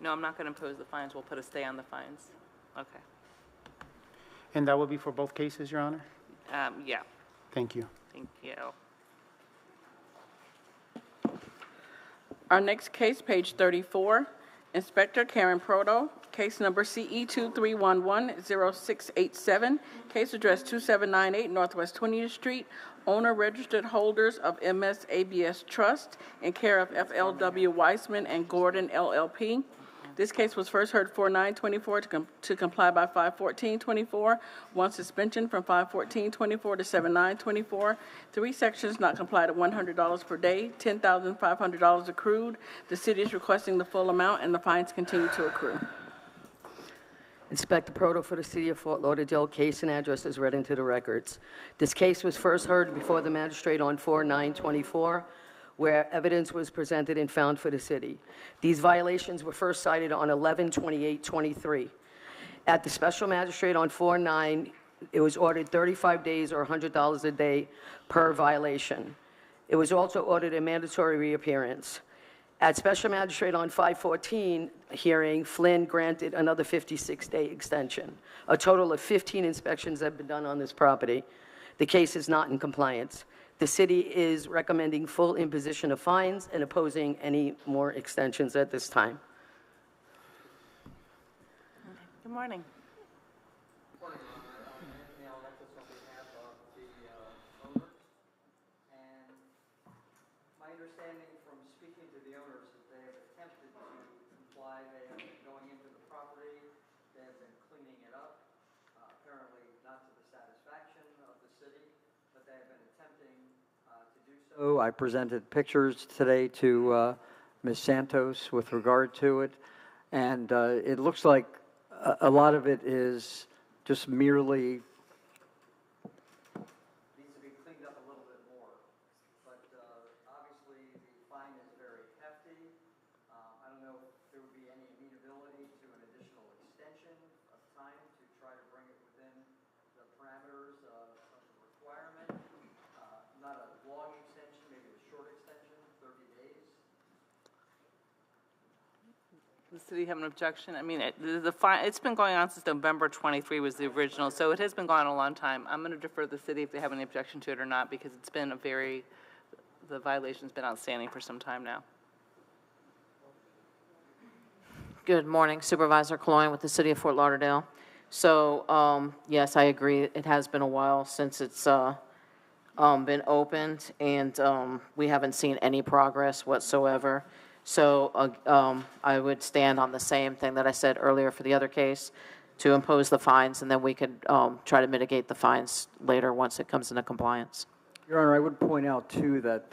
No, I'm not going to impose the fines. We'll put a stay on the fines. Okay. And that will be for both cases, Your Honor? Yeah, Thank you. thank you. Our next case, page 34, Inspector Karen Proto, case number CE 2311-0687, case address 2798 Northwest 20th Street, owner registered holders of MS ABS Trust, in care of FLW Weissman and Gordon LLP. This case was first heard 4/9/24 to comply by 5/14/24. One suspension from 5/14/24 to 7/9/24. 3 sections not complied at $100 per day, $10,500 accrued. The city is requesting the full amount, and the fines continue to accrue. Inspector Proto for the City of Fort Lauderdale, case and address is read into the records. This case was first heard before the magistrate on 4/9/24, where evidence was presented and found for the city. These violations were first cited on 11/28/23. At the special magistrate on 4/9, it was ordered 35 days or $100 a day per violation. It was also ordered a mandatory reappearance. At special magistrate on 5/14 hearing, Flynn granted another 56-day extension. A total of 15 inspections have been done on this property. The case is not in compliance. The city is recommending full imposition of fines and opposing any more extensions at this time. Good morning. My understanding from speaking to the owners is they have attempted to comply. They have been going into the property. They have been cleaning it up, apparently not to the satisfaction of the city, but they have been attempting to do so. I presented pictures today to Ms. Santos with regard to it, and it looks like a lot of it is just merely needs to be cleaned up a little bit more. But obviously, the fine is very hefty. I don't know if there would be any amenability to an additional extension of time to try to bring it within the parameters of the requirement. Not a long extension, maybe a short extension, 30 days. Does the city have an objection? I mean, the fine, it's been going on since November 23 was the original, so it has been going on a long time. I'm going to defer to the city if they have any objection to it or not, because it's been the violation's been outstanding for some time now. Good morning, Supervisor Cologne with the City of Fort Lauderdale. So, yes, I agree. It has been a while since it's been opened, and we haven't seen any progress whatsoever. So I would stand on the same thing that I said earlier for the other case, to impose the fines, and then we could try to mitigate the fines later once it comes into compliance. Your Honor, I would point out, too, that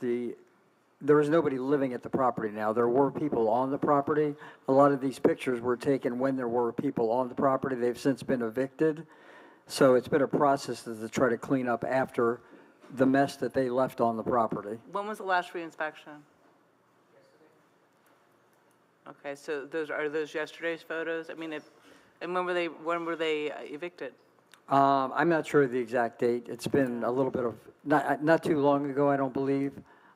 there is nobody living at the property now. There were people on the property. A lot of these pictures were taken when there were people on the property. They've since been evicted. So it's been a process to try to clean up after the mess that they left on the property. When was the last reinspection? Okay, so are those yesterday's photos? I mean, and when were they evicted? I'm not sure of the exact date. It's been a little bit of, not too long ago, I don't believe.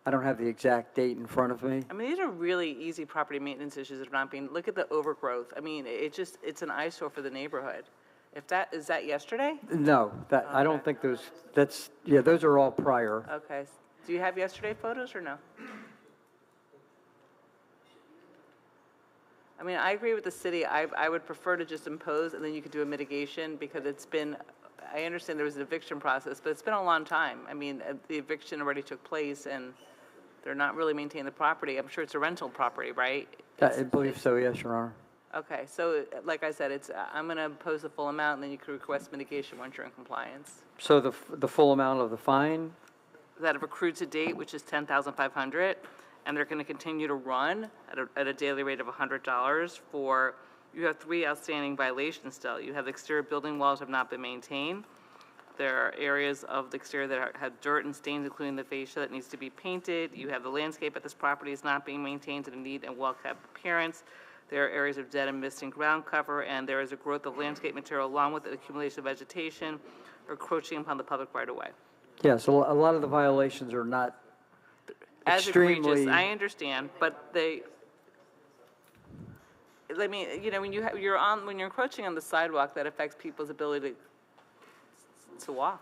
I don't have the exact date in front of me. I mean, these are really easy property maintenance issues that are not being, look at the overgrowth. I mean, it's an eyesore for the neighborhood. Is that yesterday? No, I don't think those are all prior. Okay. Do you have yesterday photos or no? I mean, I agree with the city. I would prefer to just impose, and then you could do a mitigation, because I understand there was an eviction process, but it's been a long time. I mean, the eviction already took place, and they're not really maintaining the property. I'm sure it's a rental property, right? I believe so, yes, Your Honor. Okay, so like I said, I'm going to impose the full amount, and then you can request mitigation once you're in compliance. So the full amount of the fine? That have accrued to date, which is $10,500, and they're going to continue to run at a daily rate of $100 for, you have 3 outstanding violations still. You have the exterior building walls have not been maintained. There are areas of the exterior that have dirt and stains, including the fascia, that needs to be painted. You have the landscape at this property is not being maintained in a neat and well-kept appearance. There are areas of dead and missing ground cover, and there is a growth of landscape material along with the accumulation of vegetation encroaching upon the public right-of-way. Yeah, so a lot of the violations are not As extremely... egregious, I understand, but when you're encroaching on the sidewalk, that affects people's ability to walk,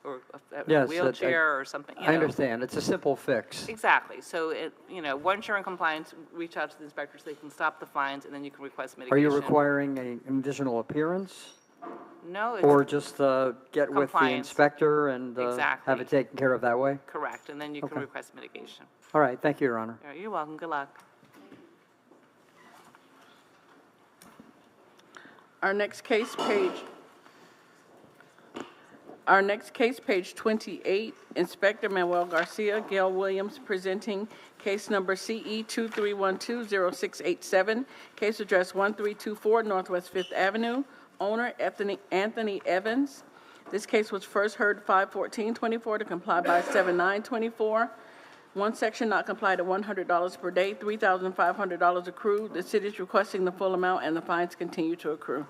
or a Yes, wheelchair or something. I understand. It's a simple fix. Exactly. So, once you're in compliance, reach out to the inspectors. They can stop the fines, and then you can request mitigation. Are you requiring an additional appearance? No. Or just get with the Compliance. inspector and Exactly. have it taken care of that way? Correct, and then you can Okay. request mitigation. All right. Thank you, Your Honor. All right, you're welcome. Good luck. Our next case, page 28, Inspector Manuel Garcia, Gail Williams, presenting case number CE 23120687, case address 1324 Northwest 5th Avenue, owner Anthony Evans. This case was first heard 5/14/24 to comply by 7/9/24. One section not complied at $100 per day, $3,500 accrued. The city is requesting the full amount, and the fines continue to accrue.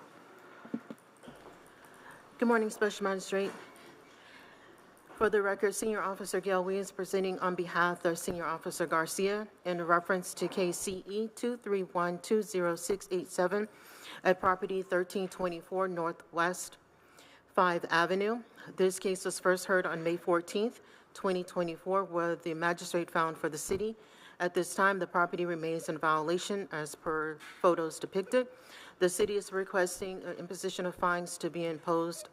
Good morning, Special Magistrate. For the record, Senior Officer Gail Williams presenting on behalf of Senior Officer Garcia in reference to case CE 231200687 at property 1324 Northwest 5th Avenue. This case was first heard on May 14th, 2024, where the magistrate found for the city. At this time, the property remains in violation as per photos depicted. The city is requesting an imposition of fines to be imposed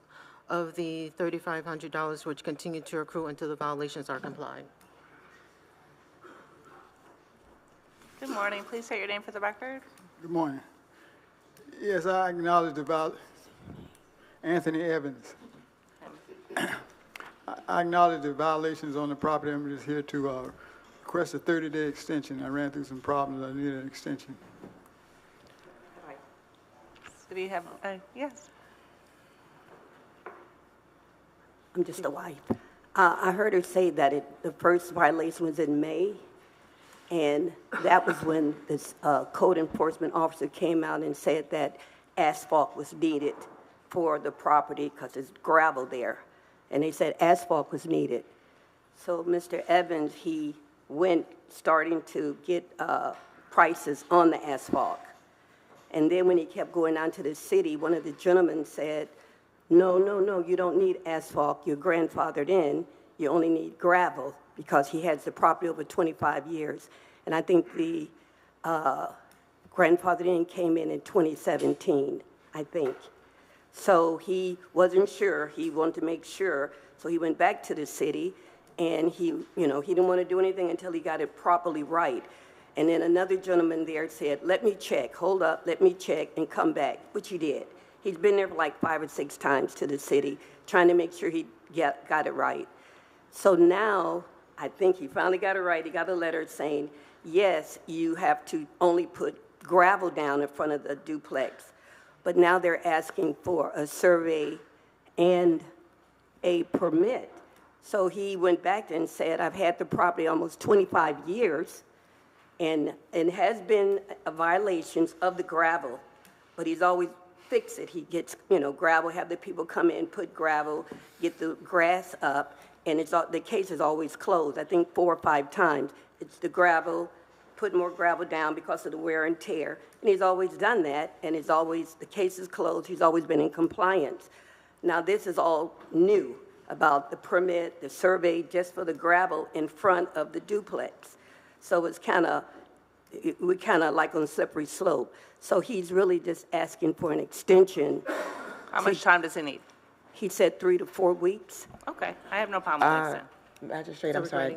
of the $3,500, which continue to accrue until the violations are complied. Good morning. Please state your name for the record. Good morning. Yes, I acknowledge about Anthony Evans. I acknowledge the violations on the property. I'm just here to request a 30-day extension. I ran through some problems. I needed an extension. Do we have, yes. I'm just a wife. I heard her say that the first violation was in May, and that was when this code enforcement officer came out and said that asphalt was needed for the property because there's gravel there. And they said asphalt was needed. So Mr. Evans, he went starting to get prices on the asphalt. And then when he kept going on to the city, one of the gentlemen said, no, you don't need asphalt. You're grandfathered in. You only need gravel because he has the property over 25 years. And I think the grandfathered in came in 2017, I think. So he wasn't sure. He wanted to make sure. So he went back to the city, and he didn't want to do anything until he got it properly right. And then another gentleman there said, let me check, hold up, let me check, and come back, which he did. He's been there like 5 or 6 times to the city, trying to make sure he got it right. So now, I think he finally got it right. He got a letter saying, yes, you have to only put gravel down in front of the duplex. But now they're asking for a survey and a permit So he went back and said, I've had the property almost 25 years, and has been violations of the gravel, but he's always fixed it. He gets, gravel, have the people come in, put gravel, get the grass up, and the case is always closed, I think 4 or 5 times. It's the gravel, put more gravel down because of the wear and tear, and he's always done that, and the case is closed, he's always been in compliance. Now, this is all new about the permit, the survey, just for the gravel in front of the duplex. So we're kind of like on a slippery slope. So he's really just asking for an extension. How much time does he need? He said 3 to 4 weeks. Okay, I have no problem with that. Magistrate, I'm sorry.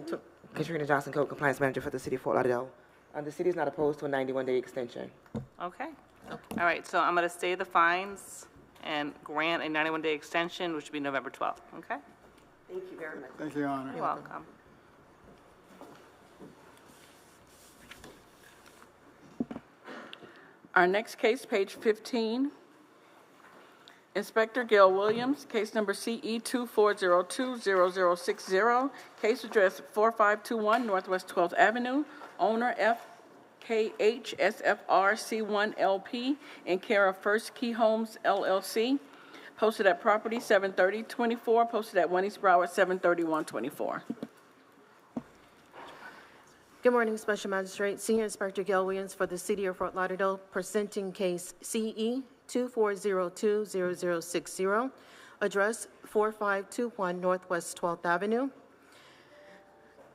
Katrina Johnson, Code Compliance Manager for the City of Fort Lauderdale. The city is not opposed to a 91-day extension. Okay. All right, so I'm going to stay the fines and grant a 91-day extension, which would be November 12th, okay? Thank you very much. Thank you, Your Honor. You're welcome. Our next case, page 15. Inspector Gail Williams, case number CE 24020060, case address 4521 Northwest 12th Avenue, owner FKH SFR C1LP, in care of First Key Homes LLC, posted at property 73024, posted at 1 East Broward 73124. Good morning, Special Magistrate. Senior Inspector Gail Williams for the City of Fort Lauderdale, presenting case CE 24020060, address 4521 Northwest 12th Avenue.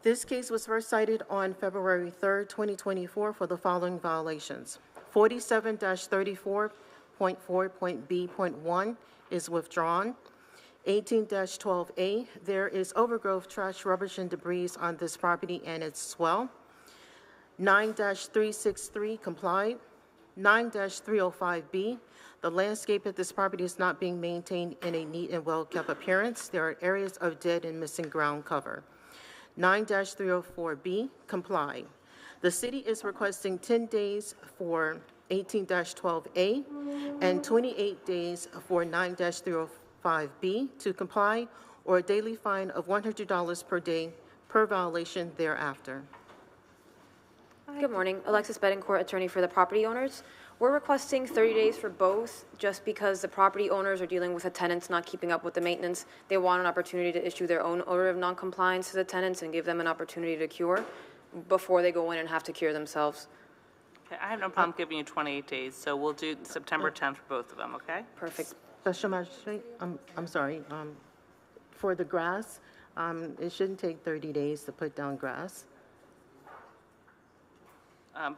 This case was first cited on February 3rd, 2024 for the following violations. 47-34.4.B.1 is withdrawn. 18-12A, there is overgrowth, trash, rubbish, and debris on this property and its swell. 9-363, complied. 9-305B, the landscape at this property is not being maintained in a neat and well-kept appearance. There are areas of dead and missing ground cover. 9-304B, comply. The city is requesting 10 days for 18-12A and 28 days for 9-305B to comply, or a daily fine of $100 per day per violation thereafter. Good morning. Alexis Betancourt, attorney for the property owners. We're requesting 30 days for both just because the property owners are dealing with the tenants not keeping up with the maintenance. They want an opportunity to issue their own order of noncompliance to the tenants and give them an opportunity to cure before they go in and have to cure themselves. Okay, I have no problem giving you 28 days, so we'll do September 10th for both of them, okay? Perfect. Special Magistrate, I'm sorry, for the grass, it shouldn't take 30 days to put down grass.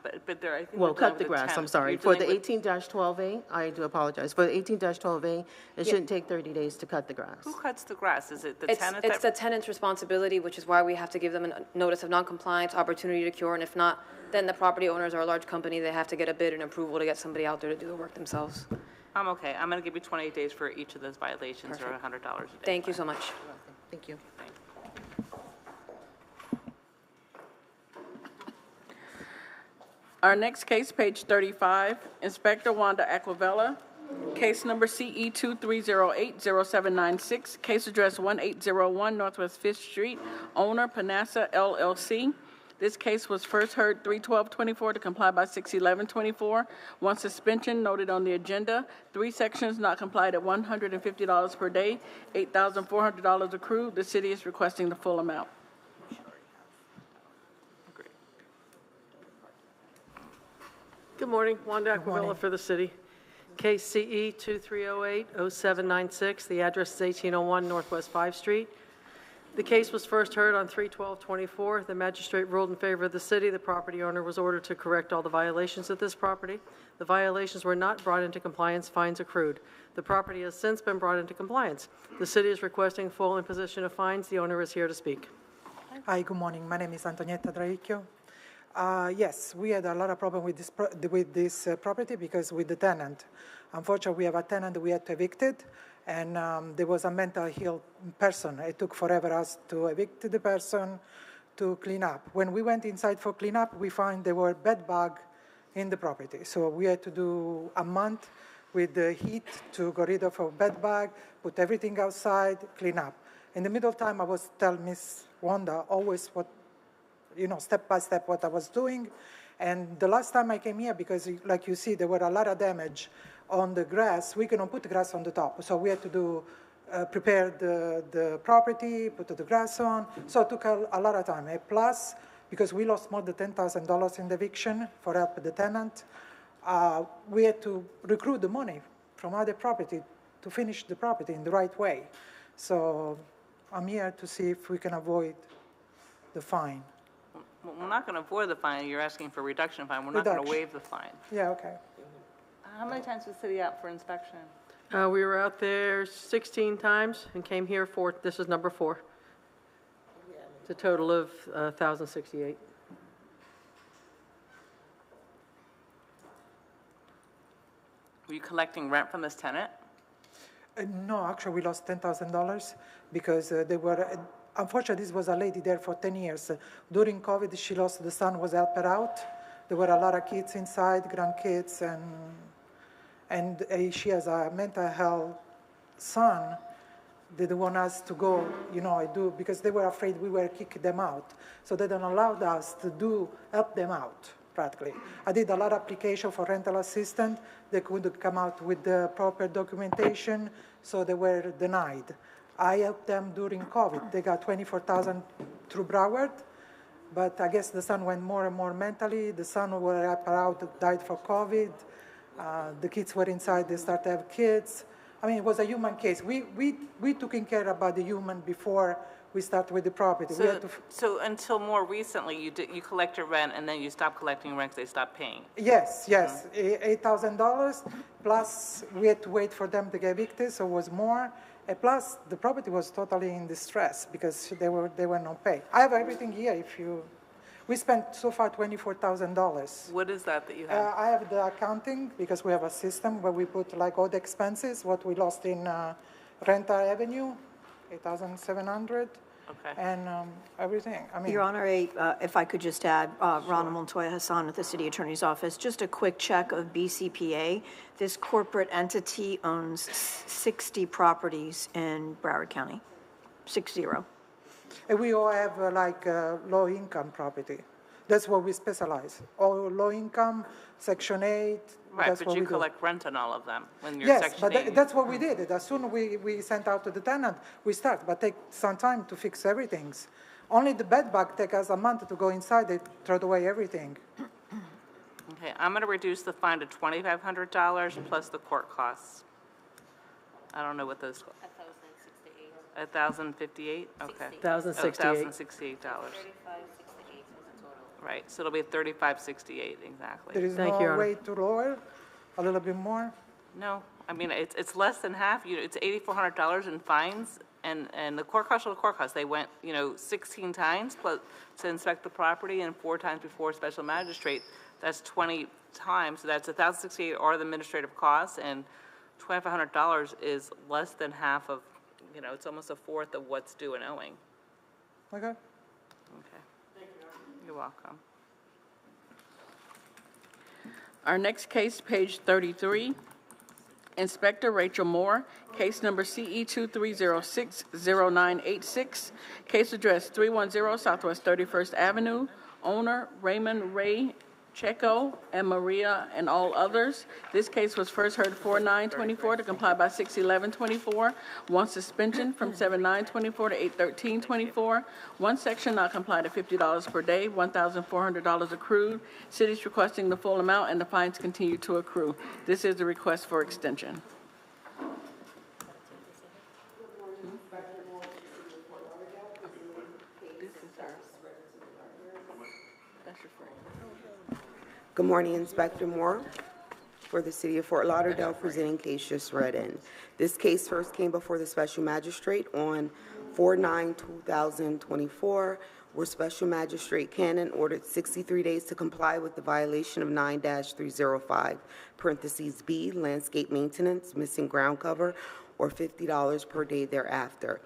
But there, I think Well, we're dealing cut the with grass, I'm tenants. sorry. You're For the dealing with- 18-12A, I do apologize. For the 18-12A, it shouldn't take 30 days to cut the grass. Who cuts the grass? Is it the It's tenant? the tenant's responsibility, which is why we have to give them a notice of noncompliance, opportunity to cure, and if not, then the property owners are a large company. They have to get a bid and approval to get somebody out there to do the work themselves. I'm okay. I'm going to give you 28 days for each of those violations, or $100 a day. Thank you so much. Thank you. Our next case, page 35, Inspector Wanda Aquavella, case number CE 23080796, case address 1801 Northwest 5th Street, owner Panassa LLC. This case was first heard 3/12/24 to comply by 6/11/24. One suspension noted on the agenda. 3 sections not complied at $150 per day, $8,400 accrued. The city is requesting the full amount. Good morning, Wanda Aquavilla for the city. Case CE 23080796, the address is 1801 Northwest 5th Street. The case was first heard on 3/12/24. The magistrate ruled in favor of the city. The property owner was ordered to correct all the violations at this property. The violations were not brought into compliance, fines accrued. The property has since been brought into compliance. The city is requesting full imposition of fines. The owner is here to speak. Hi, good morning. My name is Antonietta Draicchio. Yes, we had a lot of problem with this property because with the tenant. Unfortunately, we have a tenant we had to evict it, and there was a mental ill person. It took forever us to evict the person, to clean up. When we went inside for clean up, we found there were bed bugs in the property. So we had to do a month with the heat to get rid of a bed bug, put everything outside, clean up. In the middle time, I was telling Miss Wanda always what, step by step what I was doing. And the last time I came here, because like you see, there were a lot of damage on the grass, we cannot put the grass on the top. So we had to do, prepare the property, put the grass on. So it took a lot of time. And plus, because we lost more than $10,000 in the eviction for help the tenant, we had to recruit the money from other property to finish the property in the right way. So I'm here to see if we can avoid the fine. Well, we're not going to avoid the fine. You're asking for reduction of fine. We're not going to waive the fine. Yeah, okay. How many times was the city out for inspection? We were out there 16 times and came here this is number 4. It's a total of 1,068. Were you collecting rent from this tenant? No, actually, we lost $10,000 because they were, unfortunately, this was a lady there for 10 years. During COVID, she lost the son, was helped her out. There were a lot of kids inside, grandkids, and she has a mental health son. They don't want us to go, because they were afraid we were kicking them out. So they don't allow us to help them out, practically. I did a lot of application for rental assistance. They couldn't come out with the proper documentation, so they were denied. I helped them during COVID. They got $24,000 through Broward, but I guess the son went more and more mentally. The son who were helped out died for COVID. The kids were inside, they started to have kids. I mean, it was a human case. We took care about the human before we started with the property. So until more recently, you collected rent and then you stopped collecting rent because they stopped paying? Yes, $8,000, plus we had to wait for them to get evicted, so it was more. And plus, the property was totally in distress because they were not paid. I have everything here we spent so far $24,000. What is that you have? I have the accounting because we have a system where we put like all the expenses, what we lost in Rental Avenue, $8,700. Okay. And everything. I mean, Your Honor, if I could just add, Ronald Montoya Hassan with the City Attorney's Office, just a quick check of BCPA. This corporate entity owns 60 properties in Broward County, 60. And we all have low-income property. That's what we specialize. All low-income, Section 8. Right, but you collect rent on all of them when you're Yes, Section 8. but that's what we did. As soon as we sent out to the tenant, we start, but take some time to fix everything. Only the bed bug take us a month to go inside. They throw away everything. Okay, I'm going to reduce the fine to $2,500 plus the court costs. I don't know what those. 1,058. Okay. $1,068. $1,068. Right, so it'll be $3,568 exactly. There is no way to lower a little bit more? No, I mean, it's less than half. It's $8,400 in fines, and the court costs are the court costs. They went, 16 times plus to inspect the property and 4 times before special magistrate. That's 20 times, so that's $1,068 are the administrative costs, and $2,500 is less than half of, it's almost a fourth of what's due and owing. Okay. Okay. You're welcome. Our next case, page 33, Inspector Rachel Moore, case number CE 23060986, case address 310 Southwest 31st Avenue, owner Raymond Ray Checo and Maria and all others. This case was first heard 4/9/24 to comply by 6/11/24. 1 suspension from 7/9/24 to 8/13/24. 1 section not comply to $50 per day, $1,400 accrued. City's requesting the full amount and the fines continue to accrue. This is a request for extension. Good morning, Inspector Moore for the City of Fort Lauderdale, presenting case just read in. This case first came before the Special Magistrate on 4/9/2024, where Special Magistrate Cannon ordered 63 days to comply with the violation of 9-305, parentheses B, landscape maintenance, missing ground cover, or $50 per day thereafter.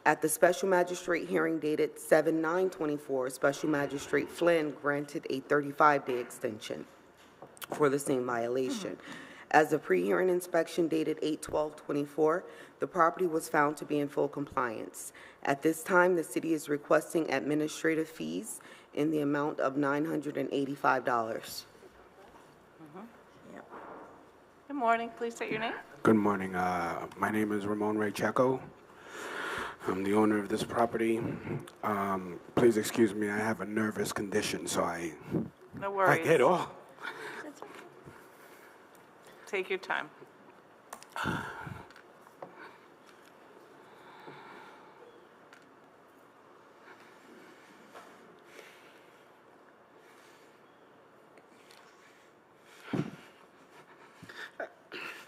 At the Special Magistrate hearing dated 7/9/24, Special Magistrate Flynn granted a 35-day extension for the same violation. As the pre-hearing inspection dated 8/12/24, the property was found to be in full compliance. At this time, the city is requesting administrative fees in the amount of $985. Good morning. Please state your name. Good morning. My name is Ramon Ray Checo. I'm the owner of this property. Please excuse me, I have a nervous condition, so No worries. I get all. Take your time.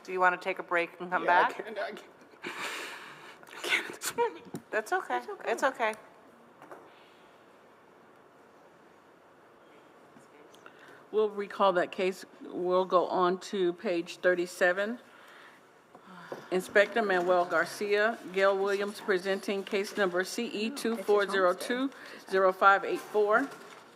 Do you want to take a break and come back? I can't at this moment. That's okay. It's okay. We'll recall that case. We'll go on to page 37. Inspector Manuel Garcia, Gail Williams presenting case number CE 2402-0584.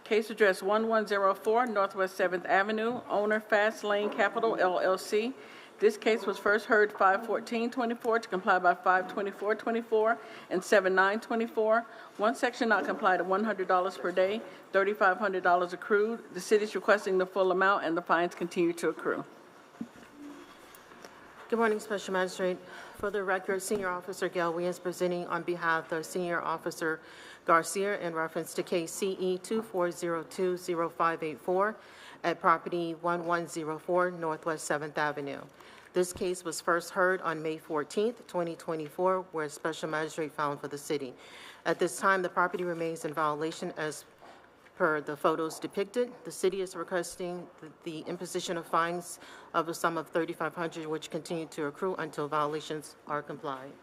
Case address 1104 Northwest 7th Avenue, owner Fast Lane Capital LLC. This case was first heard 5/14/24 to comply by 5/24/24 and 7/9/24. One section not complied at $100 per day, $3,500 accrued. The city is requesting the full amount, and the fines continue to accrue. Good morning, Special Magistrate. For the record, Senior Officer Gail Williams presenting on behalf of Senior Officer Garcia in reference to case CE 2402-0584 at property 1104 Northwest 7th Avenue. This case was first heard on May 14th, 2024, where a Special Magistrate found for the city. At this time, the property remains in violation as per the photos depicted. The city is requesting the imposition of fines of a sum of $3,500, which continue to accrue until violations are complied.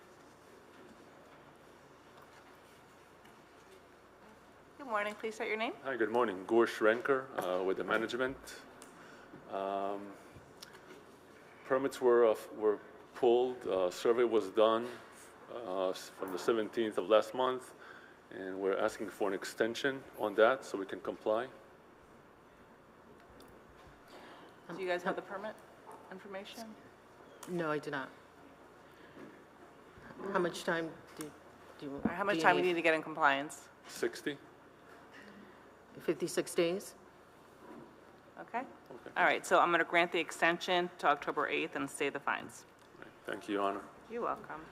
Good morning. Please state your name. Hi, good morning. Gorsh Renker with the management. Permits were pulled. Survey was done from the 17th of last month, and we're asking for an extension on that so we can comply. Do you guys have the permit information? No, I do not. How much time do you? How much time do you need to get in compliance? 60. 56 days? Okay. All right, so I'm going to grant the extension to October 8th and stay the fines. Thank you, Your Honor. You're welcome.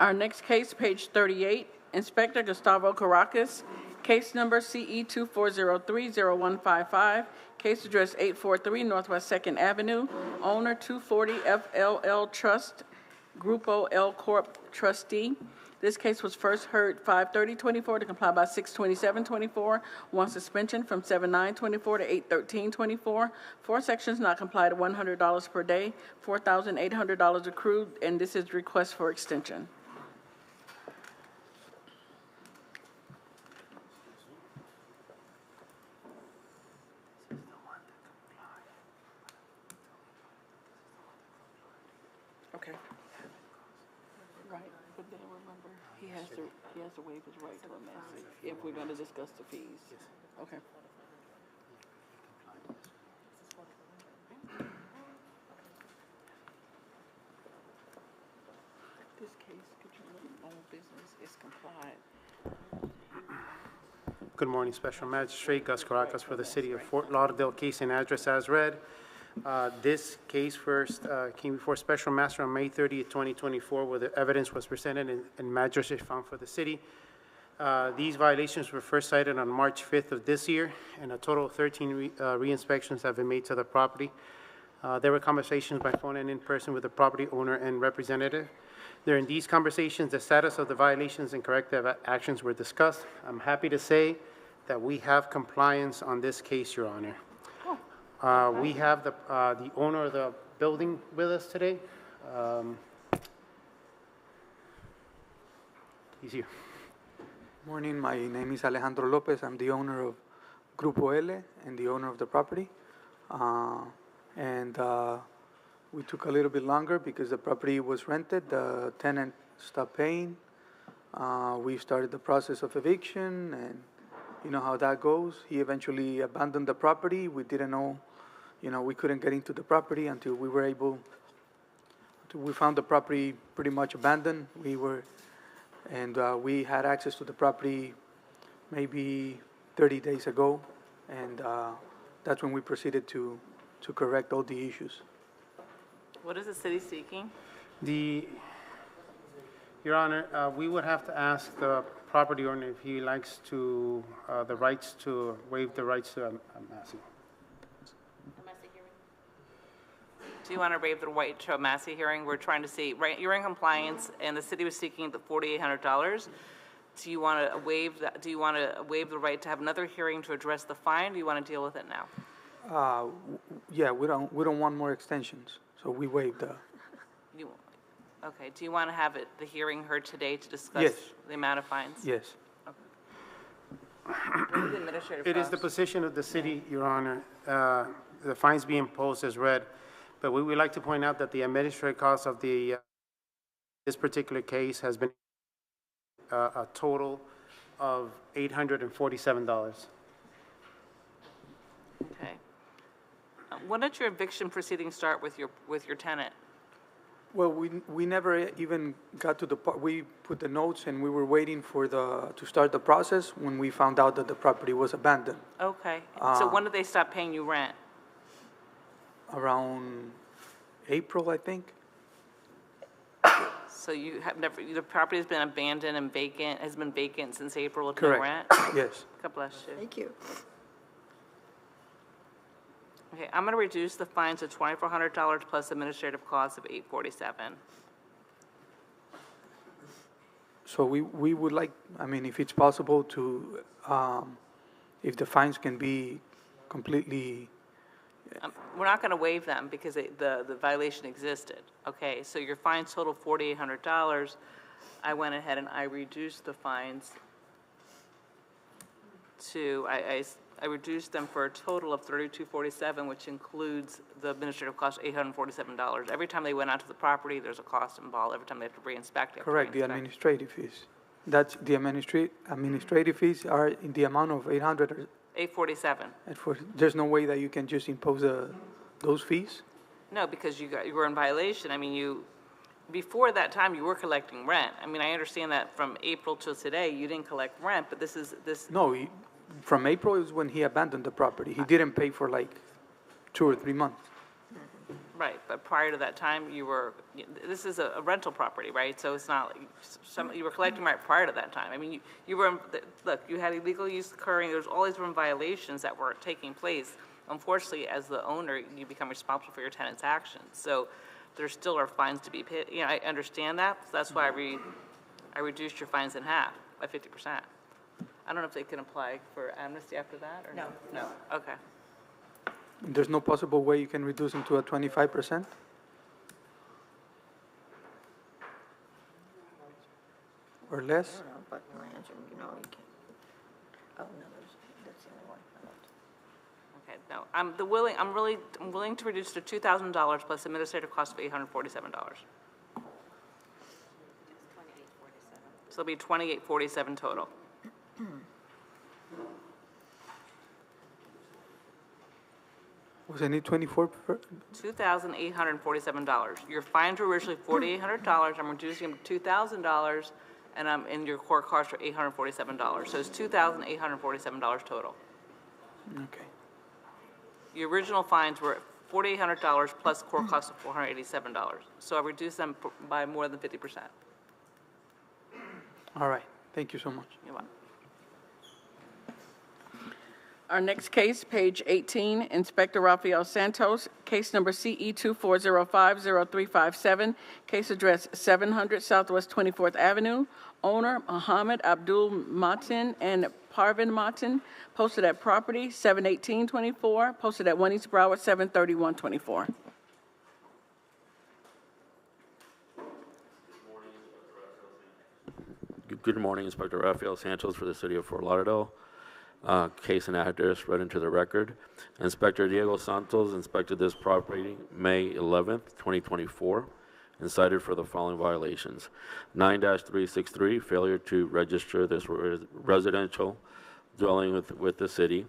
Our next case, page 38, Inspector Gustavo Caracas, case number CE 2403-0155, case address 843 Northwest 2nd Avenue, owner 240 FLL Trust, Grupo L Corp trustee. This case was first heard 5/30/24 to comply by 6/27/24. One suspension from 7/9/24 to 8/13/24. Four sections not complied at $100 per day, $4,800 accrued, and this is request for extension. Okay. Right, but then remember, he has to waive his right to a message if we're going to discuss the fees. Okay. This case, own business is compliant. Good morning, Special Magistrate Gus Caracas for the City of Fort Lauderdale. Case and address as read. This case first came before Special Master on May 30th, 2024, where the evidence was presented and magistrate found for the city. These violations were first cited on March 5th of this year, and a total of 13 re-inspections have been made to the property. There were conversations by phone and in person with the property owner and representative. During these conversations, the status of the violations and corrective actions were discussed. I'm happy to say that we have compliance on this case, Your Honor. We have the owner of the building with us today. He's here. Morning, my name is Alejandro Lopez. I'm the owner of Grupo L and the owner of the property. We took a little bit longer because the property was rented. The tenant stopped paying. We started the process of eviction, and You know how that goes. He eventually abandoned the property. We didn't know, we couldn't get into the property until we found the property pretty much abandoned. We had access to the property maybe 30 days ago, and that's when we proceeded to correct all the issues. What is the city seeking? Your Honor, we would have to ask the property owner if he likes to, waive the rights to a Massey. Do you want to waive the right to a Massey hearing? We're trying to see, right, you're in compliance, and the city was seeking the $4,800. Do you want to waive that? Do you want to waive the right to have another hearing to address the fine? Do you want to deal with it now? Yeah, we don't want more extensions, so we waived the. Okay. Do you want to have the hearing heard today to discuss Yes. the amount of fines? Yes. What is the administrative It is the cost? position of the city, Your Honor, the fines be imposed as read, but we would like to point out that the administrative cost of this particular case has been a total of $847. Okay. When did your eviction proceedings start with your tenant? Well, we never even got to the part. We put the notes and we were waiting for to start the process when we found out that the property was abandoned. Okay. So when did they stop paying you rent? Around April, I think. So you have never, the property has been abandoned and vacant, has been vacant since April with Correct. no rent? Yes. God bless you. Thank you. Okay, I'm going to reduce the fine to $2,400 plus administrative costs of $847. So we would like, if it's possible to, if the fines can be completely. We're not going to waive them because the violation existed. Okay, so your fines total $4,800. I went ahead and I reduced the fines to, I reduced them for a total of $3247, which includes the administrative cost of $847. Every time they went out to the property, there's a cost involved. Every time they have to re-inspect it. Correct, the administrative fees. That's the administrative fees are in the amount of 800. $847. There's no way that you can just impose those fees? No, because you were in violation. Before that time, you were collecting rent. I understand that from April till today, you didn't collect rent, but this. No, from April is when he abandoned the property. He didn't pay for like 2 or 3 months. Right, but prior to that time, this is a rental property, right? So it's not like, you were collecting right prior to that time. You were, look, you had illegal use occurring, there's all these violations that were taking place. Unfortunately, as the owner, you become responsible for your tenant's actions. So there still are fines to be paid. I understand that, so that's why I reduced your fines in half, by 50%. I don't know if they can apply for amnesty after that, or no? No, okay. There's no possible way you can reduce them to a 25%? Or less? I don't know, but my answer, you can. Oh, no, that's the only one. Okay, no, I'm willing to reduce to $2,000 plus administrative cost of $847. So it'll be $2,847 total. Was any 24? $2,847. Your fines were originally $4,800. I'm reducing them to $2,000, and your court costs are $847. So it's $2,847 total. Okay. The original fines were $4,800 plus court costs of $487. So I reduced them by more than 50%. All right. Thank you so much. You're welcome. Our next case, page 18, Inspector Rafael Santos, case number CE 24050357, case address 700 Southwest 24th Avenue, owner Mohammed Abdul Matin and Parvin Matin, posted at property 71824, posted at 1 East Broward 73124. Good morning, Inspector Rafael Santos for the City of Fort Lauderdale. Case and address read into the record. Inspector Diego Santos inspected this property May 11th, 2024, and cited for the following violations. 9-363, failure to register this residential dwelling with the city.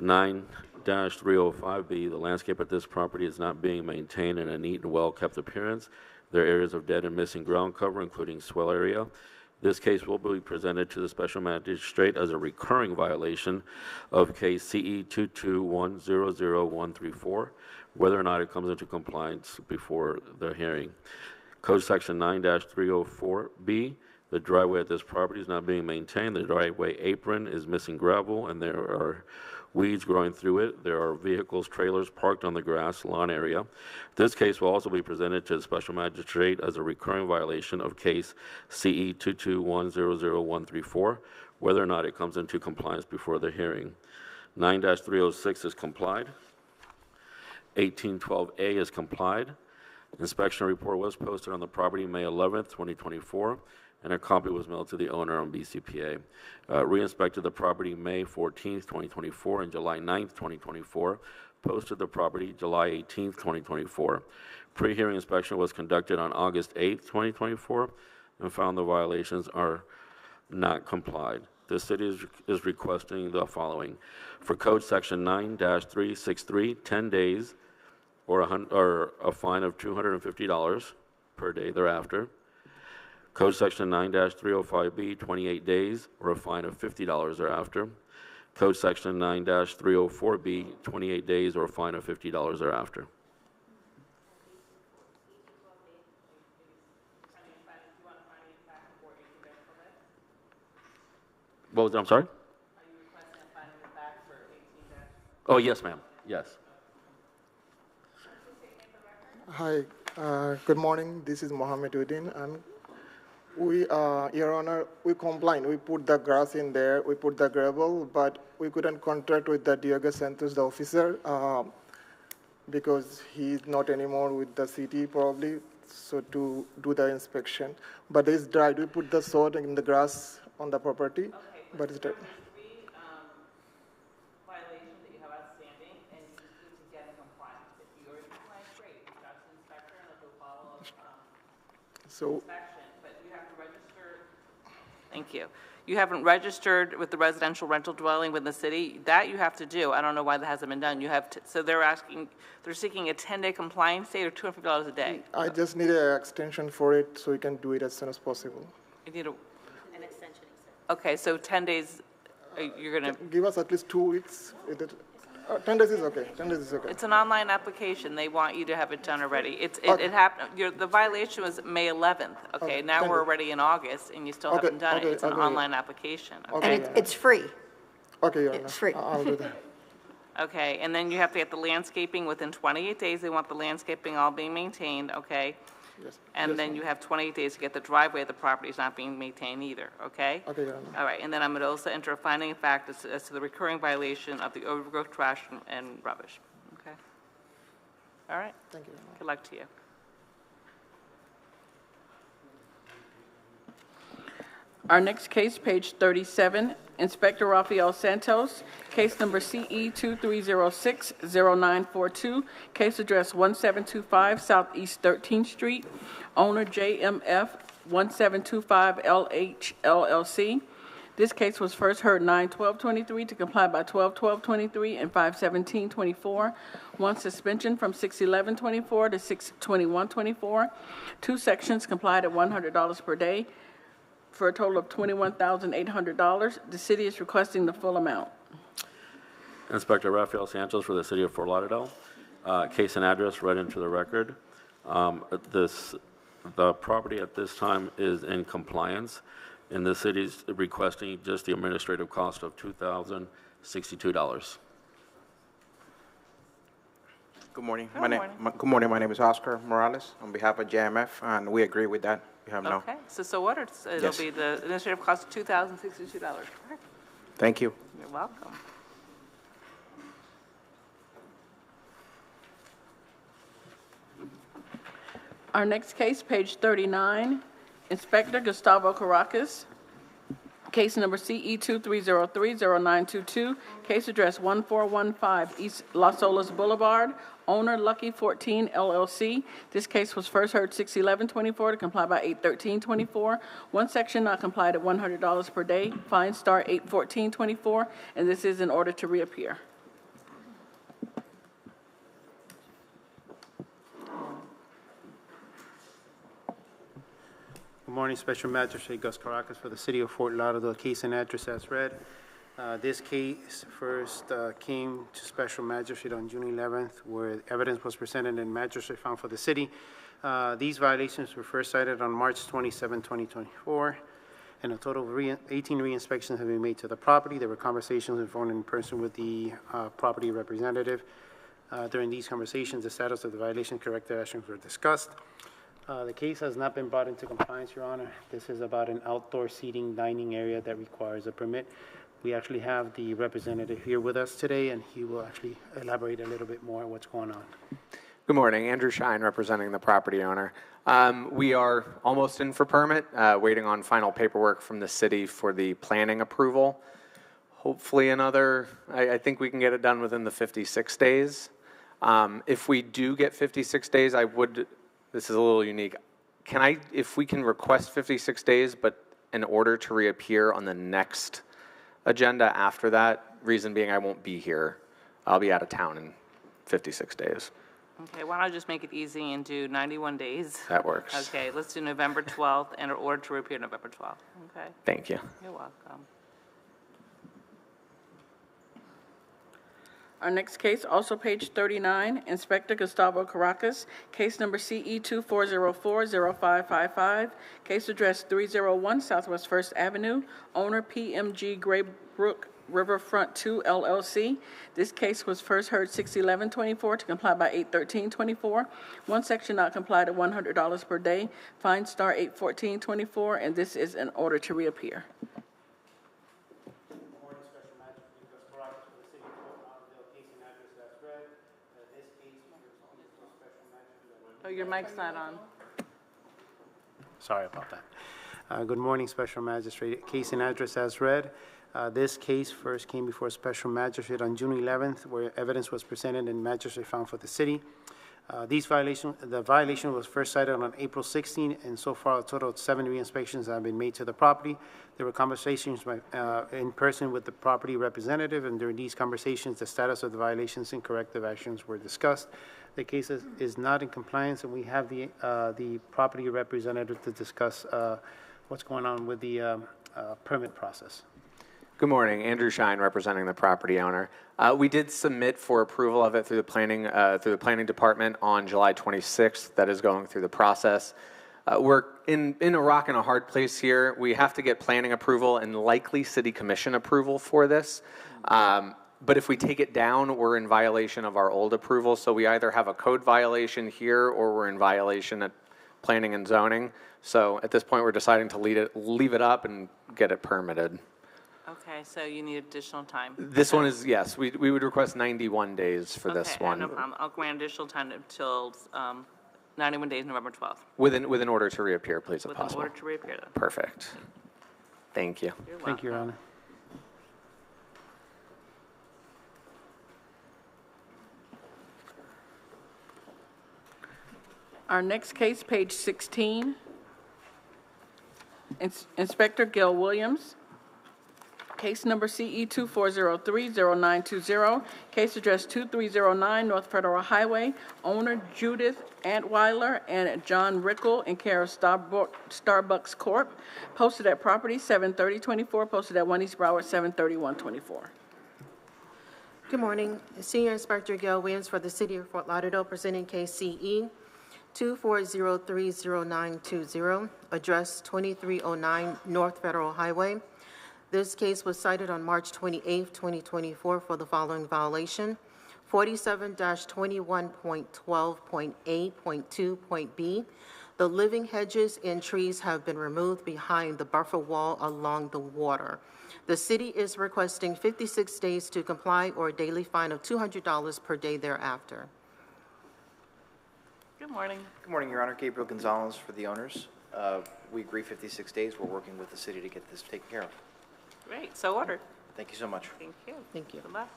9-305B, the landscape at this property is not being maintained in a neat and well-kept appearance. There are areas of dead and missing ground cover, including swell area. This case will be presented to the special magistrate as a recurring violation of case CE 221000134, whether or not it comes into compliance before the hearing. Code section 9-304B, the driveway at this property is not being maintained. The driveway apron is missing gravel, and there are weeds growing through it. There are vehicles, trailers parked on the grass lawn area. This case will also be presented to the special magistrate as a recurring violation of case CE 221000134, whether or not it comes into compliance before the hearing. 9-306 is complied. 1812A is complied. Inspection report was posted on the property May 11th, 2024, and a copy was mailed to the owner on BCPA. Re-inspected the property May 14th, 2024, and July 9th, 2024. Posted the property July 18th, 2024. Pre-hearing inspection was conducted on August 8th, 2024, and found the violations are not complied. The city is requesting the following. For code section 9-363, 10 days or a fine of $250 per day thereafter. Code section 9-305B, 28 days or a fine of $50 thereafter. Code section 9-304B, 28 days or a fine of $50 thereafter. What was it? I'm sorry? Oh, yes, ma'am. Yes. Hi, good morning. This is Mohammed Uddin. Your Honor, we complained. We put the grass in there, we put the gravel, but we couldn't contract with the Diego Santos, the officer, because he's not anymore with the city probably, so to do the inspection. But it's dried. We put the sod in the grass on the property, but it's dried. So, but you have to register. Thank you. You haven't registered with the residential rental dwelling with the city. That you have to do. I don't know why that hasn't been done. You have to, so they're seeking a 10-day compliance date or $250 a day. I just need an extension for it so we can do it as soon as possible. You need an extension. Okay, so 10 days, you're going to. Give us at least 2 weeks. 10 days is okay. 10 days is okay. It's an online application. They want you to have it done already. It happened. The violation was May 11th. Okay, now we're already in August, and you still haven't done it. It's an online application. Okay? And it's free. Okay, Your It's free. I'll do that. Okay, and then you have to get the landscaping within 28 days. They want the landscaping all being maintained. Okay. Yes. And then you have 28 days to get the driveway of the property is not being maintained either, okay? Okay, Your Honor. All right, and then I'm going to also enter a finding of fact as to the recurring violation of the overgrowth, trash, and rubbish, okay? All right? Thank you, Your Honor. Good luck to you. Our next case, page 37, Inspector Rafael Santos, case number CE 2306-0942, case address 1725 Southeast 13th Street, owner JMF 1725LH LLC. This case was first heard 9/12/23 to comply by 12/12/23 and 5/17/24. One suspension from 6/11/24 to 6/21/24. Two sections complied at $100 per day, for a total of $21,800. The city is requesting the full amount. Inspector Rafael Santos for the city of Fort Lauderdale. Case and address read into the record. The property at this time is in compliance, and the city is requesting just the administrative cost of $2,062. Good morning. Good morning. My name is Oscar Morales on behalf of JMF, and we agree with that. We have no. Okay, so ordered. It'll be the administrative cost of $2,062, correct? Thank you. You're welcome. Our next case, page 39, Inspector Gustavo Caracas, Case number CE 23030922, case address 1415 East Las Olas Boulevard, owner Lucky 14 LLC. This case was first heard 6/11/24 to comply by 8/13/24. One section not complied at $100 per day, fine start 8/14/24, and this is in order to reappear. Good morning, Special Magistrate Gus Caracas for the City of Fort Lauderdale. Case and address as read. This case first came to Special Magistrate on June 11th, where evidence was presented and magistrate found for the city. These violations were first cited on March 27, 2024, and a total of 18 re-inspections have been made to the property. There were conversations and phone in person with the property representative. During these conversations, the status of the violation corrective actions were discussed. The case has not been brought into compliance, Your Honor. This is about an outdoor seating dining area that requires a permit. We actually have the representative here with us today, and he will actually elaborate a little bit more on what's going on. Good morning. Andrew Shine, representing the property owner. We are almost in for permit, waiting on final paperwork from the city for the planning approval. Hopefully another, I think we can get it done within the 56 days. If we do get 56 days, this is a little unique. If we can request 56 days, but in order to reappear on the next agenda after that, reason being I won't be here. I'll be out of town in 56 days. Okay, why don't I just make it easy and do 91 days? That works. Okay, let's do November 12th and in order to reappear November 12th. Okay? Thank you. You're welcome. Our next case, also page 39, Inspector Gustavo Caracas, case number CE 24040555, case address 301 Southwest 1st Avenue, owner PMG Graybrook Riverfront 2 LLC. This case was first heard 6/11/24 to comply by 8/13/24. One section not complied at $100 per day, fine star 8/14/24, and this is in order to reappear. Oh, your mic's not on. Sorry about that. Good morning, Special Magistrate. Case and address as read. This case first came before Special Magistrate on June 11th, where evidence was presented and magistrate found for the city. The violation was first cited on April 16, and so far a total of 7 re-inspections have been made to the property. There were conversations in person with the property representative, and during these conversations, the status of the violations and corrective actions were discussed. The case is not in compliance, and we have the property representative to discuss what's going on with the permit process. Good morning. Andrew Shine, representing the property owner. We did submit for approval of it through the planning department on July 26th. That is going through the process. We're in a rock and a hard place here. We have to get planning approval and likely city commission approval for this. But if we take it down, we're in violation of our old approval. So we either have a code violation here or we're in violation at planning and zoning. So at this point, we're deciding to leave it up and get it permitted. Okay, so you need additional time. This one is, yes, we would request 91 days for this one. No problem. I'll grant additional time until 91 days, November 12th. With an order to reappear, please, if With possible. an order to reappear, then. Perfect. Thank you. You're Thank you, Your Honor. Our next case, page 16, Inspector Gil Williams, case number CE 24030920, case address 2309 North Federal Highway, owner Judith Antweiler and John Rickle in care of Starbucks Corp., posted at property 7/30/24, posted at 1 East Broward 7/31/24. Good morning. Senior Inspector Gail Williams for the City of Fort Lauderdale, presenting case CE 24030920, address 2309 North Federal Highway. This case was cited on March 28, 2024 for the following violation: 47-21.12.8.2.b. The living hedges and trees have been removed behind the buffer wall along the water. The city is requesting 56 days to comply or a daily fine of $200 per day thereafter. Good morning. Good morning, Your Honor. Gabriel Gonzalez for the owners. We agree 56 days. We're working with the city to get this taken care of. Great, so ordered. Thank you so much. Thank you. Thank you. Good luck.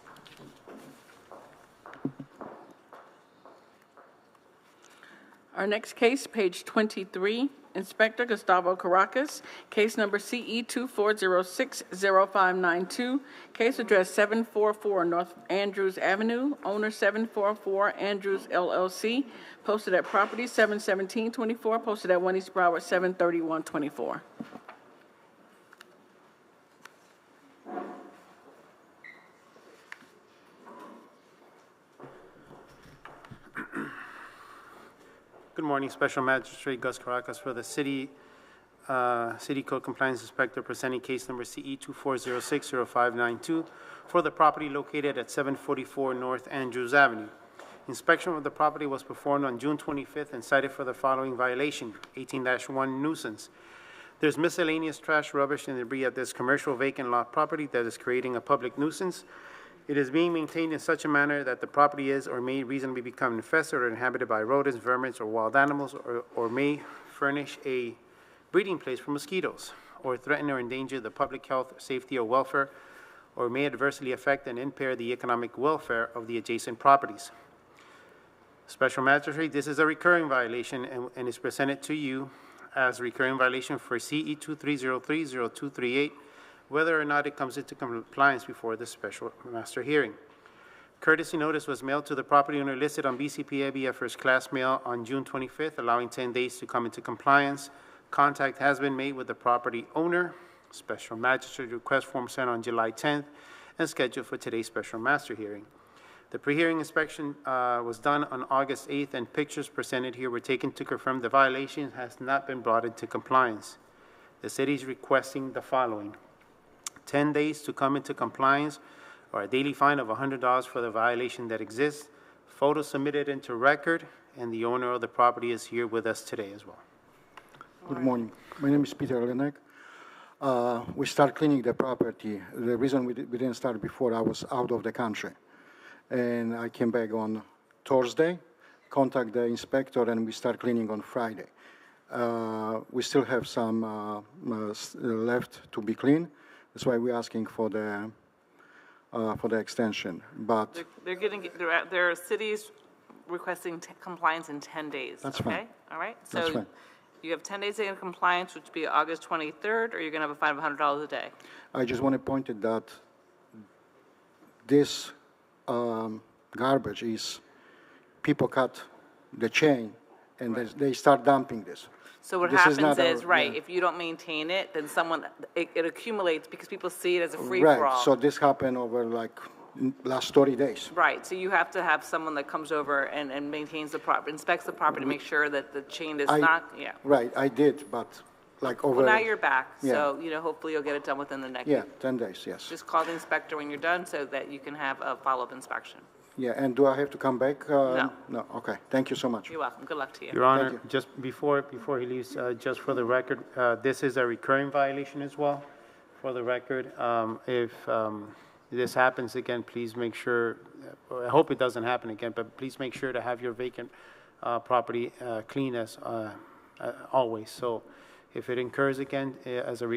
Our next case, page 23, Inspector Gustavo Caracas, case number CE 24060592, case address 744 North Andrews Avenue, owner 744 Andrews LLC, posted at property 71724, posted at 1 East Broward 73124. Good morning, Special Magistrate Gus Caracas for the City Code Compliance Inspector presenting case number CE 24060592 for the property located at 744 North Andrews Avenue. Inspection of the property was performed on June 25th and cited for the following violation, 18-1 nuisance. There's miscellaneous trash, rubbish, and debris at this commercial vacant lot property that is creating a public nuisance. It is being maintained in such a manner that the property is or may reasonably become infested or inhabited by rodents, vermin, or wild animals, or may furnish a breeding place for mosquitoes, or threaten or endanger the public health, safety, or welfare, or may adversely affect and impair the economic welfare of the adjacent properties. Special Magistrate, this is a recurring violation and is presented to you as recurring violation for CE 23030238, whether or not it comes into compliance before the special master hearing. Courtesy notice was mailed to the property owner listed on BCPA via first class mail on June 25th, allowing 10 days to come into compliance. Contact has been made with the property owner. Special magistrate request form sent on July 10th and scheduled for today's special master hearing. The pre-hearing inspection was done on August 8th, and pictures presented here were taken to confirm the violation has not been brought into compliance. The city is requesting the following: 10 days to come into compliance, or a daily fine of $100 for the violation that exists, photos submitted into record, and the owner of the property is here with us today as well. Good morning. My name is Peter Lenek. We start cleaning the property. The reason we didn't start before, I was out of the country. And I came back on Thursday, contact the inspector, and we start cleaning on Friday. We still have some left to be cleaned. That's why we're asking for the extension. But there are cities requesting compliance in 10 days. That's okay? fine. All right. That's So fine. you have 10 days to get in compliance, which would be August 23rd, or you're going to have a fine of $100 a day. I just want to point out that this garbage is, people cut the chain and they start dumping this. So what This happens not is, our- right, yeah. if you don't maintain it, then it accumulates because people see it as a Right, free-for-all. so this happened over like last 30 days. Right, so you have to have someone that comes over and maintains the property, inspects the property to make sure that the chain is yeah. Right, I did, but like over. Well, now you're back, Yeah. so, hopefully you'll get it done within the next. Yeah, 10 days, yes. Just call the inspector when you're done so that you can have a follow-up inspection. Yeah, and do I have to come back? No. No, okay, thank you so much. You're welcome, good luck to you. Your Honor, just before he leaves, just for the record, this is a recurring violation as well. For the record, if this happens again, please make sure, I hope it doesn't happen again, but please make sure to have your vacant property clean as always. So if it incurs again as a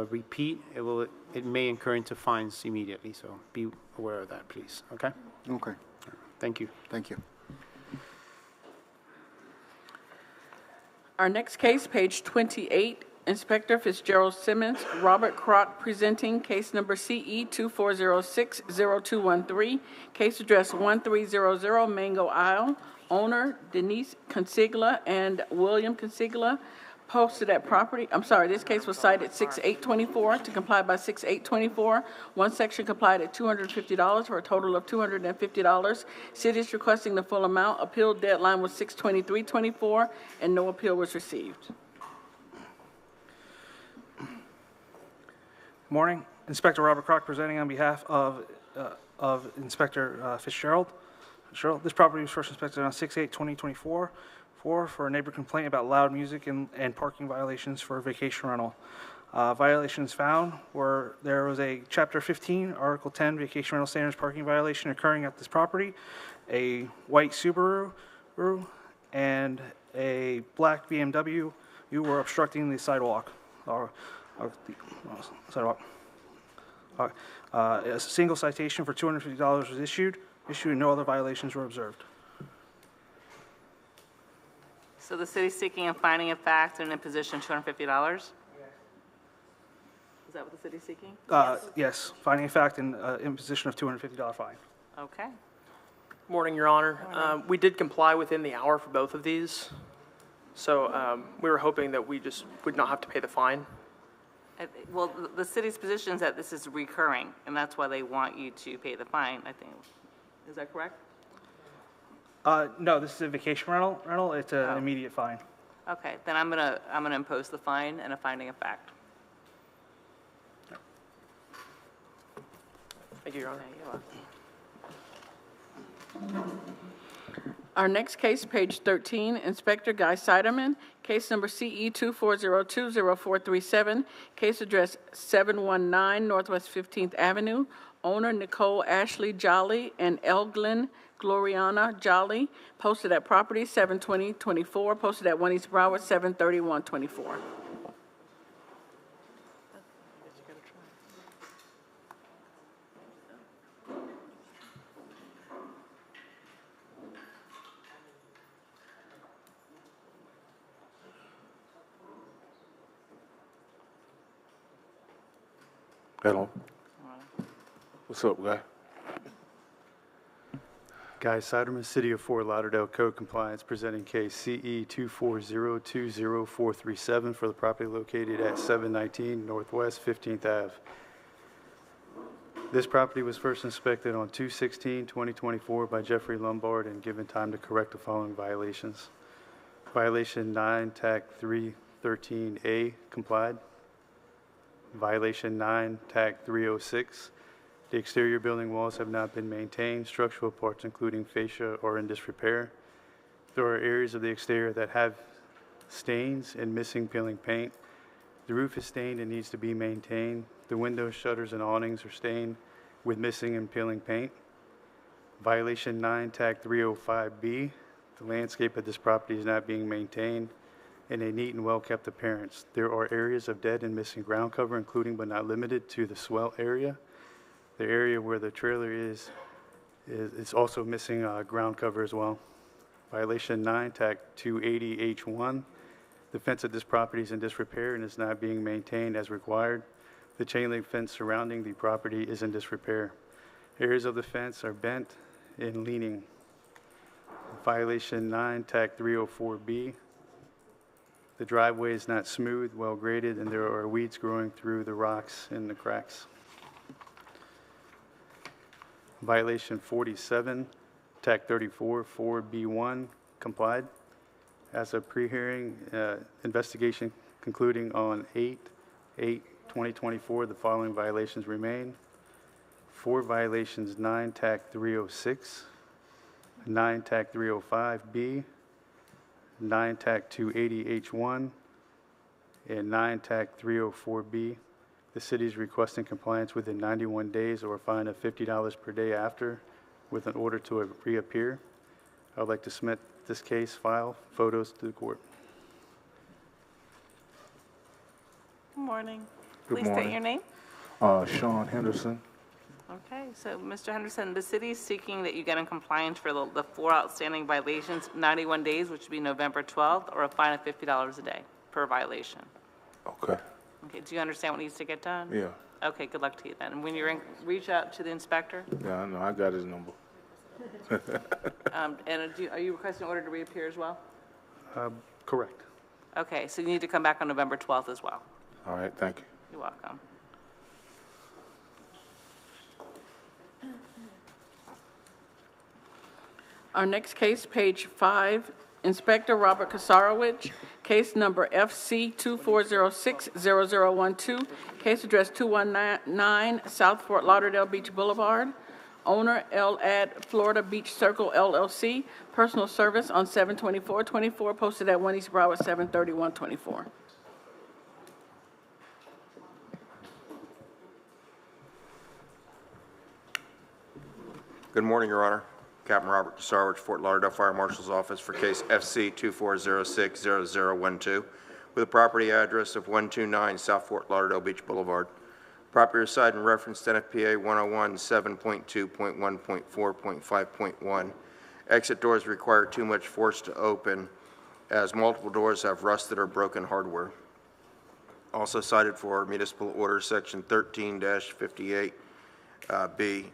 repeat, it may incur into fines immediately. So be aware of that, please. Okay? Okay. Thank you. Thank you. Our next case, page 28, Inspector Fitzgerald Simmons, Robert Kroc presenting case number CE 24060213, case address 1300 Mango Isle, owner Denise Consigla and William Consigla, posted at property, this case was cited 6824 to comply by 6824. One section complied at $250 for a total of $250. City is requesting the full amount. Appeal deadline was 6/23/24 and no appeal was received. Morning, Inspector Robert Kroc presenting on behalf of Inspector Fitzgerald. This property was first inspected on 6/8/2024 for a neighbor complaint about loud music and parking violations for a vacation rental. Violations found were there was a Chapter 15, Article 10 vacation rental standards parking violation occurring at this property, a white Subaru and a black BMW. You were obstructing the sidewalk. A single citation for $250 was issued, and no other violations were observed. So the city's seeking a finding of fact and an imposition of $250? Is that what the city's seeking? Yes, finding of fact and imposition of $250 fine. Okay. Morning, Your Honor. We did comply within the hour for both of these, so we were hoping that we just would not have to pay the fine. Well, the city's position is that this is recurring, and that's why they want you to pay the fine, I think. Is that correct? No, this is a vacation rental. It's an immediate fine. Okay, then I'm gonna impose the fine and a finding of fact. Thank you, Your Honor. You're welcome. Our next case, page 13, Inspector Guy Siderman, case number CE 240200437, case address 719 Northwest 15th Avenue, owner Nicole Ashley Jolly and Elglin Gloriana Jolly, posted at property 7/20/24, posted at 1 East Broward 7/31/24. Hello. What's up, guy? Guy Siderman, City of Fort Lauderdale Code Compliance, presenting case CE 240200437 for the property located at 719 Northwest 15th Ave. This property was first inspected on 2/16/2024 by Jeffrey Lombard and given time to correct the following violations. Violation 9, TAC 313A complied. Violation 9, TAC 306. The exterior building walls have not been maintained. Structural parts, including fascia, are in disrepair. There are areas of the exterior that have stains and missing peeling paint. The roof is stained and needs to be maintained. The windows, shutters, and awnings are stained with missing and peeling paint. Violation 9, TAC 305B. The landscape of this property is not being maintained in a neat and well-kept appearance. There are areas of dead and missing ground cover, including but not limited to the swell area. The area where the trailer is also missing ground cover as well. Violation 9, TAC 280H1. The fence of this property is in disrepair and is not being maintained as required. The chain link fence surrounding the property is in disrepair. Areas of the fence are bent and leaning. Violation 9, TAC 304B. The driveway is not smooth, well graded, and there are weeds growing through the rocks and the cracks. Violation 47, TAC 34, 4B1, complied. As a pre-hearing investigation concluding on 8/8/2024, the following violations remain. 4 violations, 9 TAC 306, 9 TAC 305B, 9 TAC 280H1, and 9 TAC 304B. The city is requesting compliance within 91 days or a fine of $50 per day after, with an order to reappear. I would like to submit this case file, photos to the court. Good morning. Good Please morning. state your name. Sean Henderson. Okay, so Mr. Henderson, the city is seeking that you get in compliance for the 4 outstanding violations, 91 days, which would be November 12th, or a fine of $50 a day per violation. Okay. Okay, do you understand what needs to get done? Yeah. Okay, good luck to you then. And when you're in, reach out to the inspector. Yeah, I know. I got his number. And are you requesting an order to reappear as well? Correct. Okay, so you need to come back on November 12th as well. All right, thank you. You're welcome. Our next case, page 5, Inspector Robert Kasarowicz, case number FC 24060012, case address 219 South Fort Lauderdale Beach Boulevard, owner El-Ad Florida Beach Circle LLC, personal service on 7/24/24, posted at 1 East Broward 7/31/24. Good morning, Your Honor. Captain Robert Kasarowicz, Fort Lauderdale Fire Marshal's Office for case FC 24060012 with a property address of 129 South Fort Lauderdale Beach Boulevard. Property reside in reference to NFPA 101-7.2.1.4.5.1. Exit doors require too much force to open, as multiple doors have rusted or broken hardware. Also cited for Municipal Order Section 13-58B.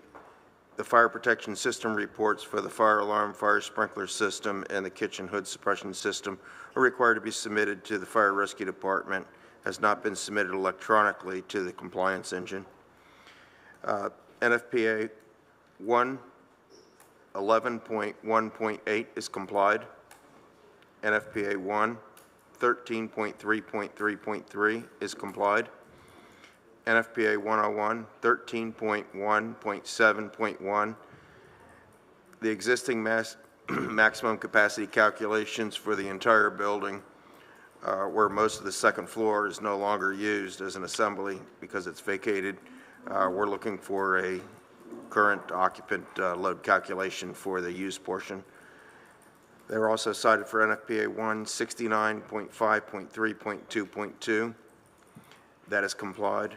The fire protection system reports for the fire alarm, fire sprinkler system, and the kitchen hood suppression system are required to be submitted to the Fire Rescue Department, has not been submitted electronically to the compliance engine. NFPA 111.1.8 is complied. NFPA 113.3.3.3 is complied. NFPA 101, 13.1.7.1. The existing maximum capacity calculations for the entire building, where most of the second floor is no longer used as an assembly because it's vacated. We're looking for a current occupant load calculation for the used portion. They're also cited for NFPA 169.5.3.2.2. That is complied.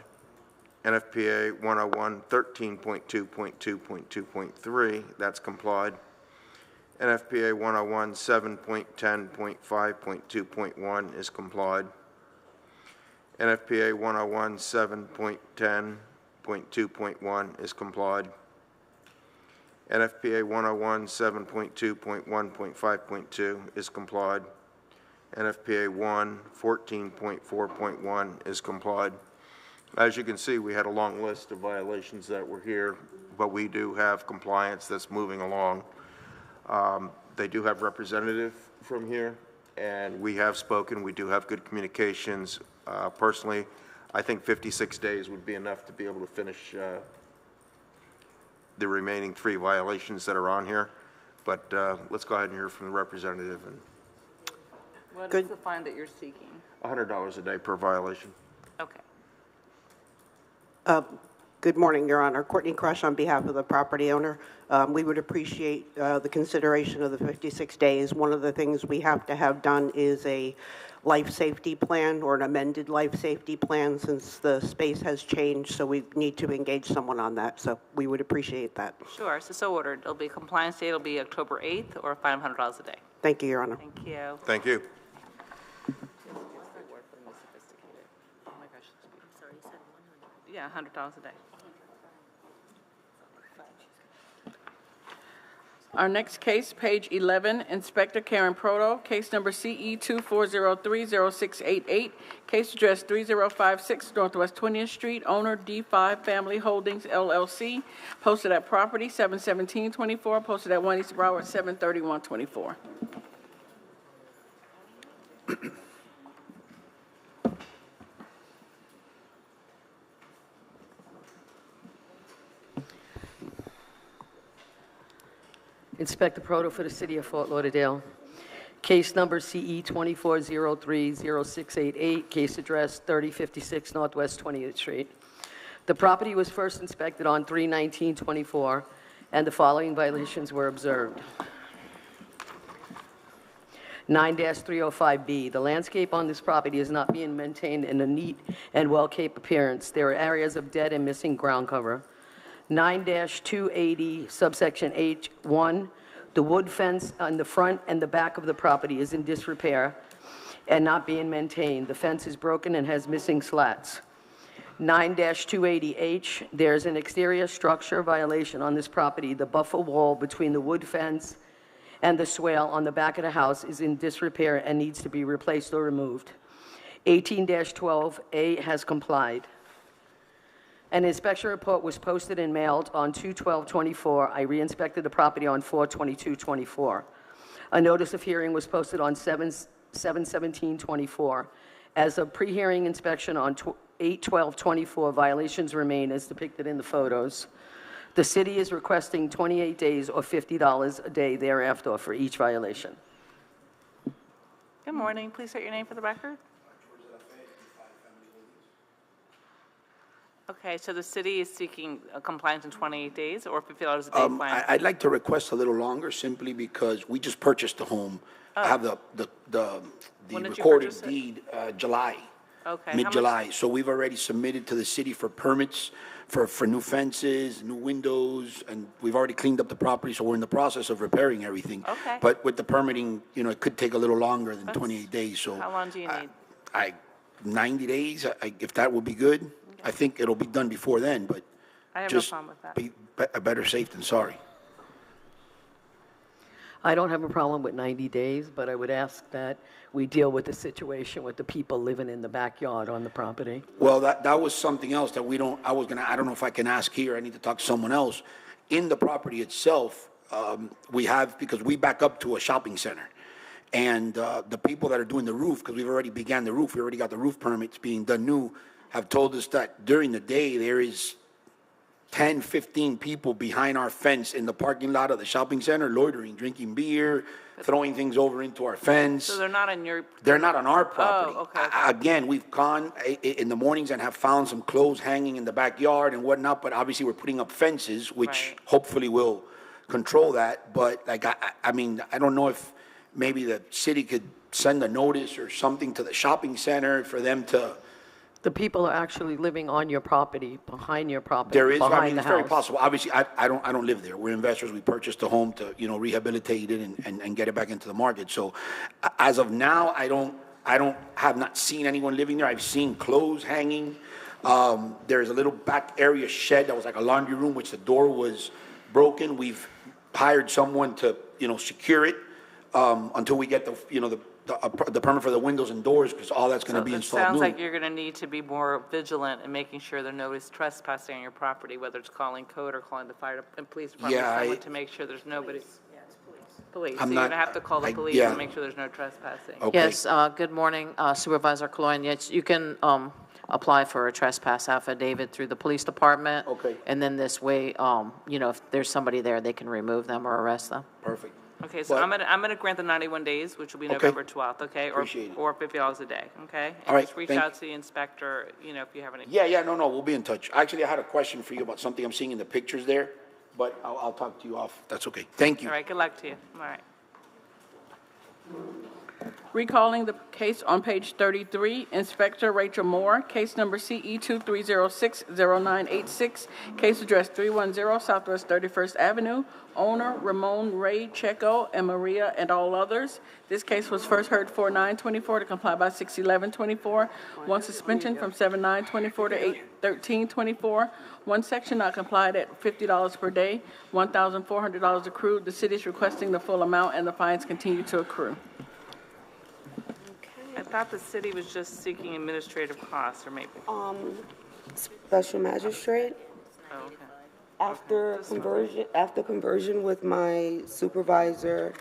NFPA 101, 13.2.2.2.3, that's complied. NFPA 101, 7.10.5.2.1 is complied. NFPA 101, 7.10.2.1 is complied. NFPA 101, 7.2.1.5.2 is complied. NFPA 1, 14.4.1 is complied. As you can see, we had a long list of violations that were here, but we do have compliance that's moving along. They do have representative from here, and we have spoken. We do have good communications. Personally, I think 56 days would be enough to be able to finish the remaining 3 violations that are on here. But let's go ahead and hear from the representative. And What is the fine that you're seeking? $100 a day per violation. Okay. Good morning, Your Honor. Courtney Crush on behalf of the property owner. We would appreciate the consideration of the 56 days. One of the things we have to have done is a life safety plan or an amended life safety plan since the space has changed, so we need to engage someone on that. So we would appreciate that. Sure, so ordered. It'll be compliance date, it'll be October 8th or $500 a day. Thank you, Your Honor. Thank you. Thank you. Yeah, $100 a day. Our next case, page 11, Inspector Karen Proto, case number CE 24030688, case address 3056 Northwest 20th Street, owner D5 Family Holdings LLC, posted at property 71724, posted at 1 East Broward 73124. Inspector Proto for the City of Fort Lauderdale. Case number CE 24030688, case address 3056 Northwest 20th Street. The property was first inspected on 3/19/24, and the following violations were observed. 9-305B, the landscape on this property is not being maintained in a neat and well-kept appearance. There are areas of dead and missing ground cover. 9-280, subsection H1, the wood fence on the front and the back of the property is in disrepair and not being maintained. The fence is broken and has missing slats. 9-280H, there's an exterior structure violation on this property. The buffer wall between the wood fence and the swale on the back of the house is in disrepair and needs to be replaced or removed. 18-12A has complied. An inspection report was posted and mailed on 2/12/24. I re-inspected the property on 4/22/24. A notice of hearing was posted on 7/17/24. As of pre-hearing inspection on 8/12/24, violations remain as depicted in the photos. The city is requesting 28 days or $50 a day thereafter for each violation. Good morning. Please state your name for the record. Okay, so the city is seeking compliance in 28 days or $50 a day fine? I'd like to request a little longer simply because we just purchased the home. I have the When did you recorded purchase it? deed, July. Okay, how much- mid-July. So we've already submitted to the city for permits for new fences, new windows, and we've already cleaned up the property, so we're in the process of repairing everything. Okay. But with the permitting, it could take a little longer than 28 days, so. How long do you need? 90 days, if that would be good. I think it'll be done before then, but I have no just problem with that. be better safe than sorry. I don't have a problem with 90 days, but I would ask that we deal with the situation with the people living in the backyard on the property. Well, that was something else that I don't know if I can ask here, I need to talk to someone else. In the property itself, we have, because we back up to a shopping center. And the people that are doing the roof, because we've already began the roof, we already got the roof permits being done new, have told us that during the day, there is 10, 15 people behind our fence in the parking lot of the shopping center, loitering, drinking beer, throwing things over into our fence. So they're not on your... They're not on our property. Oh, okay. Again, we've gone in the mornings and have found some clothes hanging in the backyard and whatnot, but obviously we're putting up fences, which hopefully will control that. But like, I mean, I don't know if maybe the city could send a notice or something to the shopping center for them to... The people are actually living on your property, behind your property, There is, I behind mean, the it's very house. possible. Obviously, I don't live there. We're investors. We purchased a home to, rehabilitate it and get it back into the market. So as of now, I have not seen anyone living there. I've seen clothes hanging. There's a little back area shed that was like a laundry room, which the door was broken. We've hired someone to, secure it until we get the permit for the windows and doors, because all that's going to be installed new. It sounds like you're going to need to be more vigilant in making sure there no is trespassing on your property, whether it's calling code or calling the fire and police department, Yeah, someone to make sure there's nobody. Police. So I'm you're not- going to have to call the police yeah. and make sure there's no trespassing. Okay. Yes, good morning, Supervisor Cloyne. Yes, you can apply for a trespass affidavit through the police department. Okay. And then this way, if there's somebody there, they can remove them or arrest them. Perfect. Okay, so I'm gonna grant the 91 days, which will be Okay. November 12th, okay? Appreciate it. Or $50 a day, okay? All And right, just reach thank- out to the inspector, if you have any. Yeah, no, we'll be in touch. Actually, I had a question for you about something I'm seeing in the pictures there, but I'll talk to you off. That's okay. Thank you. All right, good luck to you. All right. Recalling the case on page 33, Inspector Rachel Moore, case number CE 23060986, case address 310 Southwest 31st Avenue, owner Ramon Ray Checo and Maria and all others. This case was first heard 4/9/24 to comply by 6/11/24, one suspension from 7/9/24 to 8/13/24, one section not complied at $50 per day, $1,400 accrued. The city is requesting the full amount and the fines continue to accrue. I thought the city was just seeking administrative costs, or maybe. Special magistrate. Oh, okay. After conversion with my supervisor,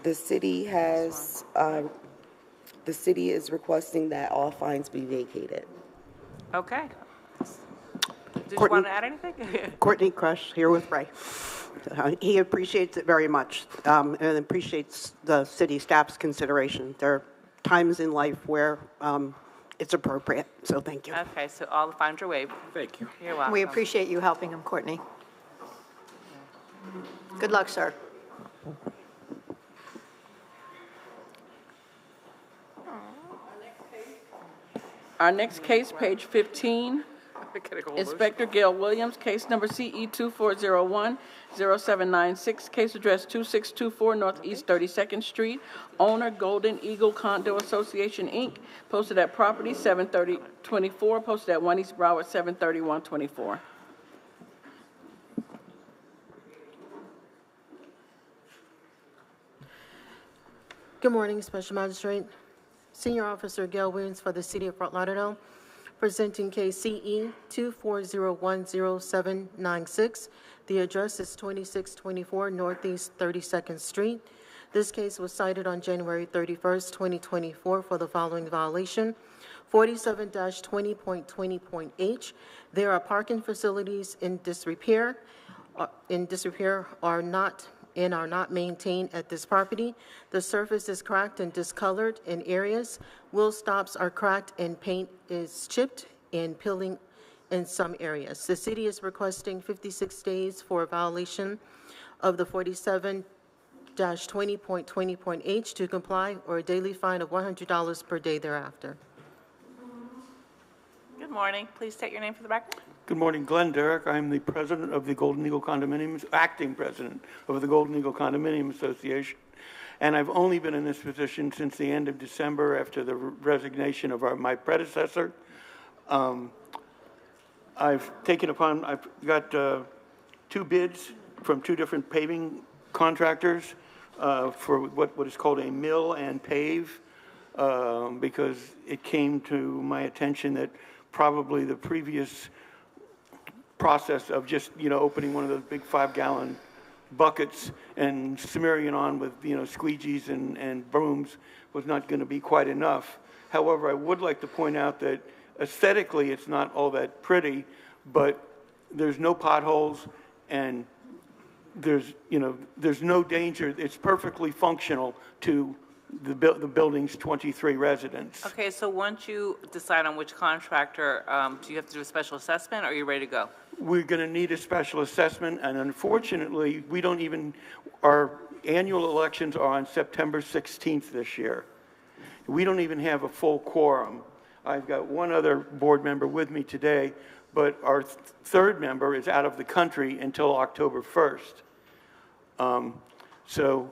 the city is requesting that all fines be vacated. Okay. Did you Courtney- want to add anything? Courtney Crush, here with Ray. He appreciates it very much, and appreciates the city staff's consideration. There are times in life where it's appropriate, so thank you. Okay, so all the fines are waived. Thank you. You're welcome. We appreciate you helping him, Courtney. Good luck, sir. Our next case, page 15, Inspector Gail Williams, case number CE 24010796, case address 2624 Northeast 32nd Street, owner Golden Eagle Condo Association, Inc., posted at property 73024, posted at 1 East Broward 73124. Good morning, Special Magistrate. Senior Officer Gail Williams for the City of Fort Lauderdale, presenting case CE 24010796. The address is 2624 Northeast 32nd Street. This case was cited on January 31st, 2024 for the following violation. 47-20.20.H. There are parking facilities in disrepair are not maintained at this property. The surface is cracked and discolored in areas. Wheel stops are cracked and paint is chipped and peeling in some areas. The city is requesting 56 days for a violation of the 47-20.20.H to comply, or a daily fine of $100 per day thereafter. morning. Please state your name for the record. Good morning, Glenn Derrick. I'm the president of the Golden Eagle Condominiums, acting president of the Golden Eagle Condominium Association. And I've only been in this position since the end of December after the resignation of my predecessor. I've got 2 bids from 2 different paving contractors for what is called a mill and pave, because it came to my attention that probably the previous process of just, opening one of those big 5-gallon buckets and smearing it on with, squeegees and brooms was not going to be quite enough. However, I would like to point out that aesthetically it's not all that pretty, but there's no potholes and there's no danger. It's perfectly functional to the building's 23 residents. Okay, so once you decide on which contractor, do you have to do a special assessment, or are you ready to go? We're going to need a special assessment, and unfortunately, our annual elections are on September 16th this year. We don't even have a full quorum. I've got one other board member with me today, but our third member is out of the country until October 1st. So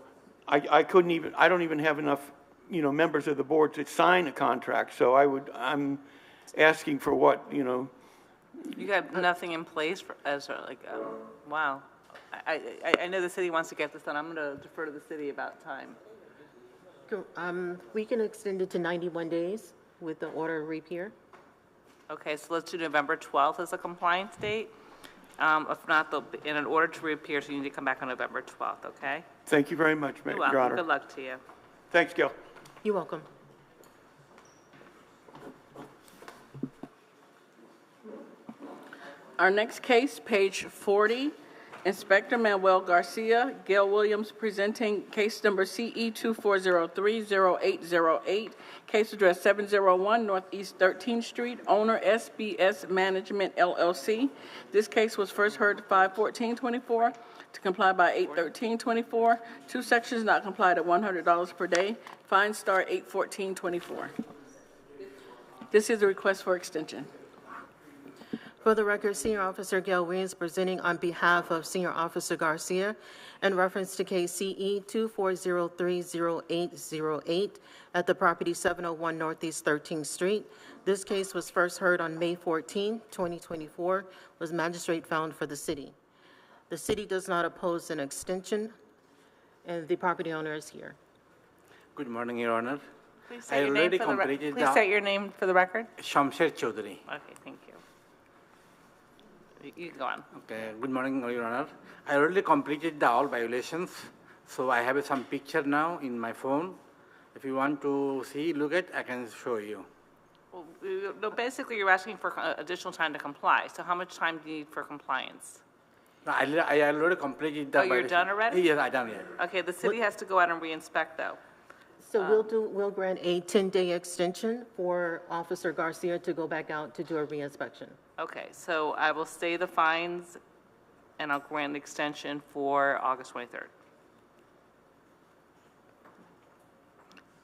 I don't even have enough, members of the board to sign a contract. So I'm asking for what, You got nothing in place wow. I know the city wants to get this done. I'm going to defer to the city about time. We can extend it to 91 days with the order of repair. Okay, so let's do November 12th as a compliance date. If not, in an order to reappear, so you need to come back on November 12th, okay? Thank you very much, You're Your welcome. Honor. Good luck to you. Thanks, Gil. You're welcome. Our next case, page 40, Inspector Manuel Garcia, Gail Williams, presenting case number CE 24030808, case address 701 Northeast 13th Street, owner SBS Management LLC. This case was first heard 5/14/24 to comply by 8/13/24. 2 sections not complied at $100 per day. Fine start 8/14/24. This is a request for extension. For the record, Senior Officer Gail Williams presenting on behalf of Senior Officer Garcia in reference to case CE 24030808 at the property 701 Northeast 13th Street. This case was first heard on May 14, 2024, was magistrate found for the city. The city does not oppose an extension, and the property owner is here. Good morning, Your Honor. Please state your name for the record. Shamsher Chaudhary. Okay, thank you. You can go on. Okay, good morning, Your Honor. I already completed all violations, so I have some picture now in my phone. If you want to look at, I can show you. Well, no, basically, you're asking for additional time to comply. So how much time do you need for compliance? No, I already completed the you're done already? Yes, I done it. Okay, the city has to go out and re-inspect, though. So we'll grant a 10-day extension for Officer Garcia to go back out to do a re-inspection. Okay, so I will stay the fines, and I'll grant an extension for August 23rd.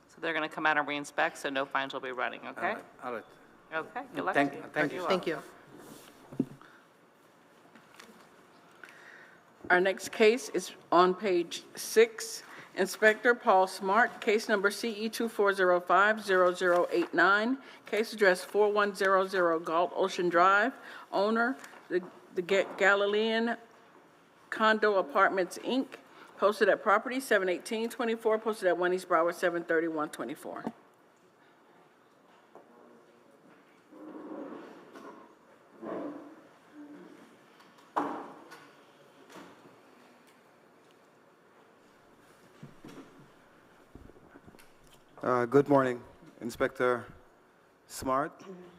So they're going to come out and re-inspect, so no fines will be running, okay? All right. Okay, good luck to you. Thank you. Thank you. Our next case is on page 6. Inspector Paul Smart, case number CE 24050089, case address 4100 Galt Ocean Drive, owner, the Galilean Condo Apartments, Inc., posted at property 71824, posted at 1 East Broward 73124. Good morning, Inspector Smart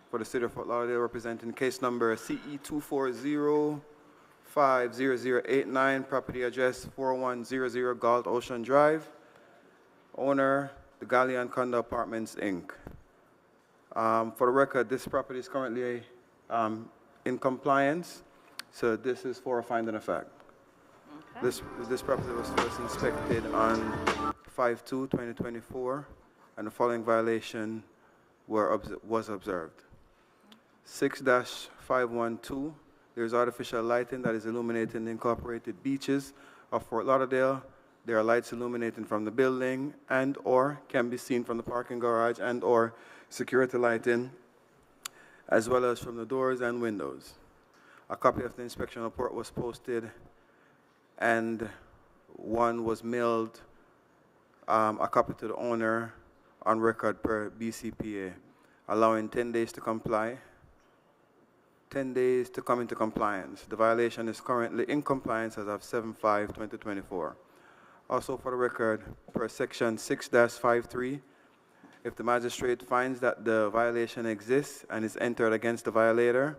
for the City of Fort Lauderdale, representing case number CE 24050089, property address 4100 Galt Ocean Drive, owner, the Galilean Condo Apartments, Inc. For the record, this property is currently in compliance, so this is for a finding of fact. Okay. This property was first inspected on 5/2/2024, and the following violation was observed. 6-512, there's artificial lighting that is illuminating the incorporated beaches of Fort Lauderdale. There are lights illuminating from the building and or can be seen from the parking garage and or security lighting, as well as from the doors and windows. A copy of the inspection report was posted and one was mailed, a copy to the owner on record per BCPA, allowing 10 days to comply, 10 days to come into compliance. The violation is currently in compliance as of 7/5/2024. Also for the record, per section 6-53, if the magistrate finds that the violation exists and is entered against the violator,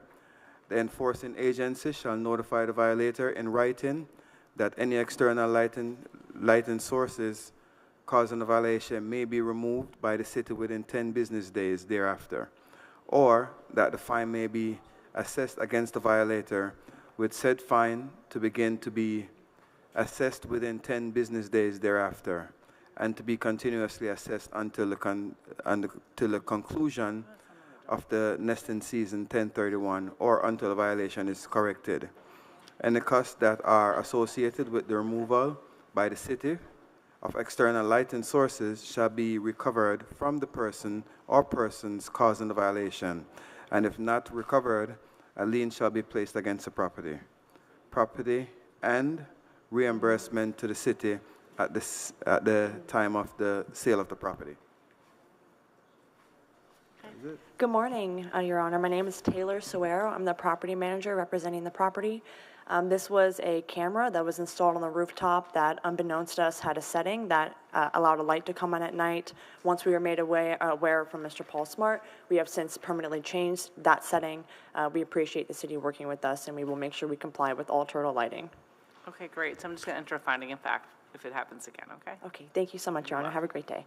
the enforcing agency shall notify the violator in writing that any external lighting sources causing the violation may be removed by the city within 10 business days thereafter, or that the fine may be assessed against the violator, with said fine to begin to be assessed within 10 business days thereafter, and to be continuously assessed until the conclusion of the nesting season 10/31, or until the violation is corrected. Any costs that are associated with the removal by the city of external lighting sources shall be recovered from the person or persons causing the violation, and if not recovered, a lien shall be placed against the property and reimbursement to the city at the time of the sale of the property. Good morning, Your Honor. My name is Taylor Suero. I'm the property manager representing the property. This was a camera that was installed on the rooftop that, unbeknownst to us, had a setting that allowed a light to come on at night. Once we were made aware from Mr. Paul Smart, we have since permanently changed that setting. We appreciate the city working with us, and we will make sure we comply with all turtle lighting. Okay, great. So I'm just going to enter a finding in fact if it happens again, okay? Okay, thank you so much, Your Honor. Have a great day.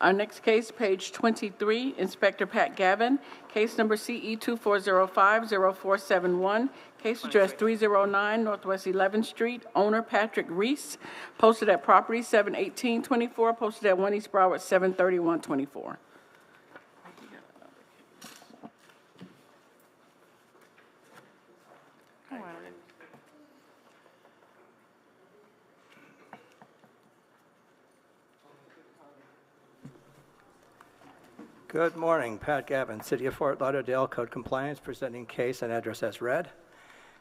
Our next case, page 23, Inspector Pat Gavin, case number CE 2405-0471, case address 309 Northwest 11th Street, owner Patrick Reese, posted at property 7/18/24, posted at 1 East Broward 7/31/24. Good morning, Pat Gavin, City of Fort Lauderdale, Code Compliance, presenting case and address as read.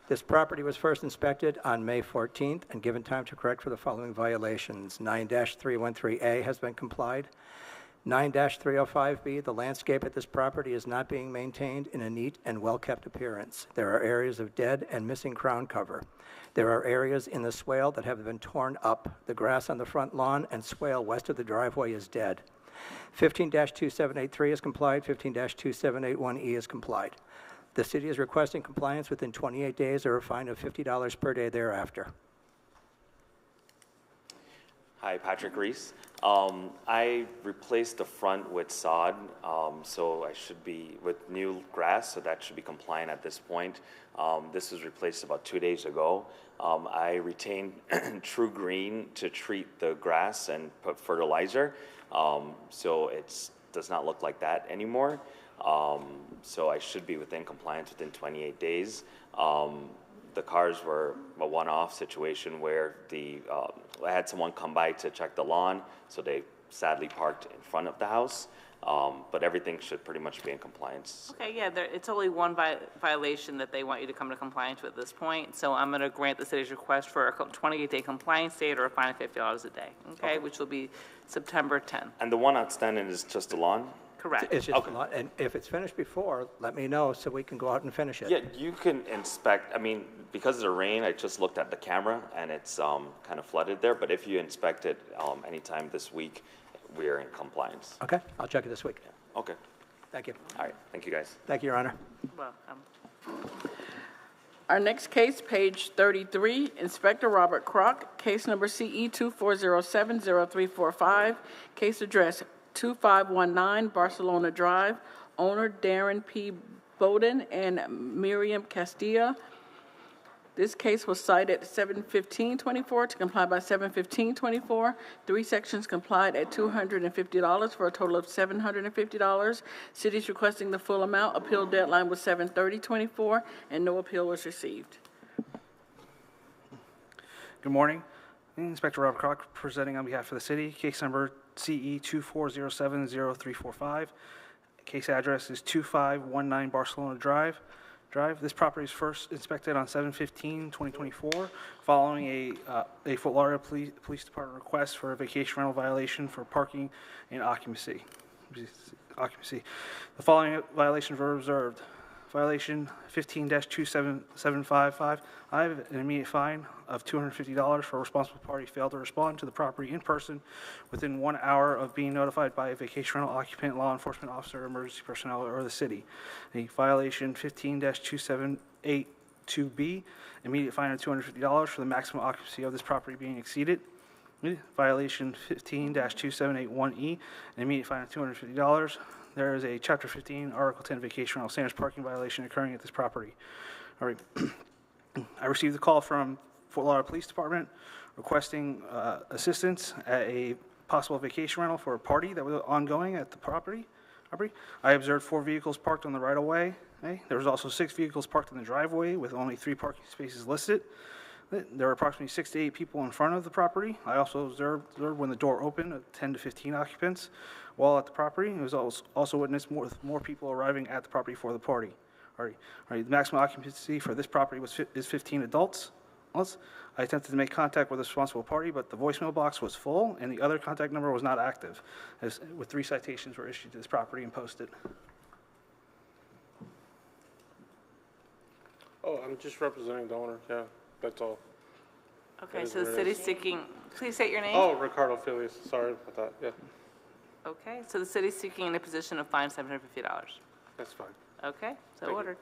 This property was first inspected on May 14th and given time to correct for the following violations. 9-313A has been complied. 9-305B, the landscape at this property is not being maintained in a neat and well-kept appearance. There are areas of dead and missing crown cover. There are areas in the swale that have been torn up. The grass on the front lawn and swale west of the driveway is dead. 15-2783 is complied. 15-2781E is complied. The city is requesting compliance within 28 days or a fine of $50 per day thereafter. Hi, Patrick Reese. I replaced the front with sod, so I should be with new grass, so that should be compliant at this point. This was replaced about 2 days ago. I retained True Green to treat the grass and put fertilizer, so it does not look like that anymore. So I should be within compliance within 28 days. The cars were a one-off situation where I had someone come by to check the lawn, so they sadly parked in front of the house. But everything should pretty much be in compliance. Okay, yeah, it's only one violation that they want you to come to compliance with at this point. So I'm going to grant the city's request for a 28-day compliance date or a fine of $50 a day, okay, which will be September 10th. And the one outstanding is just the lawn? Correct. It's just a lot, and if it's finished before, let me know so we can go out and finish it. Yeah, you can inspect. I mean, because of the rain, I just looked at the camera and it's kind of flooded there. But if you inspect it anytime this week, we are in compliance. Okay, I'll check it this week. Yeah. Okay. Thank you. All right. Thank you, guys. Thank you, Your Honor. Welcome. Our next case, page 33, Inspector Robert Kroc, case number CE 2407-0345, case address 2519 Barcelona Drive, owner Darren P. Bowden and Miriam Castilla, This case was cited 7/15/24 to comply by 7/15/24. 3 sections complied at $250 for a total of $750. City's requesting the full amount. Appeal deadline was 7/30/24, and no appeal was received. Good morning. Inspector Robert Kroc presenting on behalf of the city. Case number CE 24070345. Case address is 2519 Barcelona Drive. This property is first inspected on 7/15/2024, following a Fort Lauderdale Police Department request for a vacation rental violation for parking and occupancy. The following violations were observed. Violation 15-27755. I have an immediate fine of $250 for a responsible party failed to respond to the property in person within 1 hour of being notified by a vacation rental occupant, law enforcement officer, emergency personnel, or the city. A violation 15-2782B. Immediate fine of $250 for the maximum occupancy of this property being exceeded. Violation 15-2781E. An immediate fine of $250. There is a Chapter 15, Article 10 vacation rental standards parking violation occurring at this property. All right. I received a call from Fort Lauderdale Police Department requesting assistance at a possible vacation rental for a party that was ongoing at the property. I observed 4 vehicles parked on the right-of-way. Okay? There was also 6 vehicles parked in the driveway with only 3 parking spaces listed. There were approximately 6 to 8 people in front of the property. I also observed when the door opened, 10 to 15 occupants while at the property. It was also witnessed more people arriving at the property for the party. All right. The maximum occupancy for this property is 15 adults. I attempted to make contact with the responsible party, but the voicemail box was full and the other contact number was not active, with 3 citations were issued to this property and posted. Oh, I'm just representing the owner, yeah, that's all. Okay, so the city's seeking, please state your name. Oh, Ricardo Filius, sorry about that, yeah. Okay, so the city's seeking a position of fine $750. That's fine. Okay, so Thank you. ordered.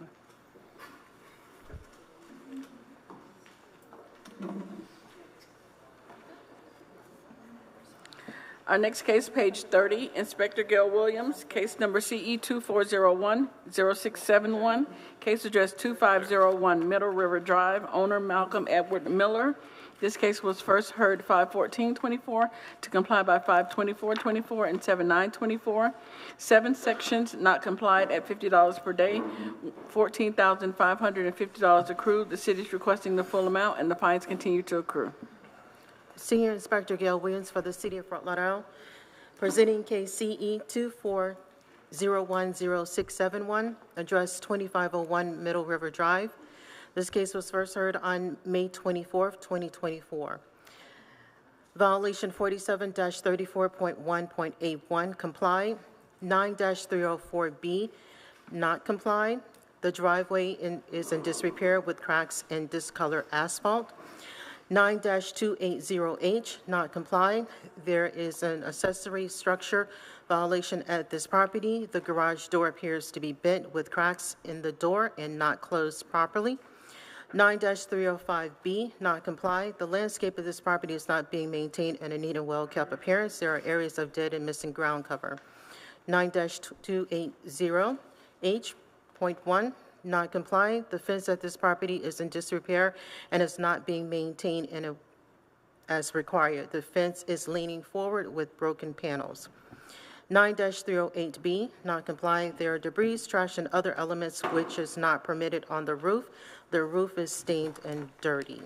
Our next case, page 30, Inspector Gail Williams, case number CE 2401-0671, case address 2501 Middle River Drive, owner Malcolm Edward Miller. This case was first heard 5/14/24 to comply by 5/24/24 and 7/9/24. 7 sections not complied at $50 per day, $14,550 accrued. The city is requesting the full amount, and the fines continue to accrue. Senior Inspector Gail Williams for the City of Fort Lauderdale, presenting case CE 24010671, address 2501 Middle River Drive. This case was first heard on May 24th, 2024. Violation 47-34.1.81, complied. 9-304B, not complied. The driveway is in disrepair with cracks and discolored asphalt. 9-280H, not complied. There is an accessory structure violation at this property. The garage door appears to be bent with cracks in the door and not closed properly. 9-305B, not complied. The landscape of this property is not being maintained in a neat and well-kept appearance. There are areas of dead and missing ground cover. 9-280H.1, not compliant. The fence at this property is in disrepair and is not being maintained as required. The fence is leaning forward with broken panels. 9-308B, not compliant. There are debris, trash, and other elements which is not permitted on the roof. The roof is stained and dirty.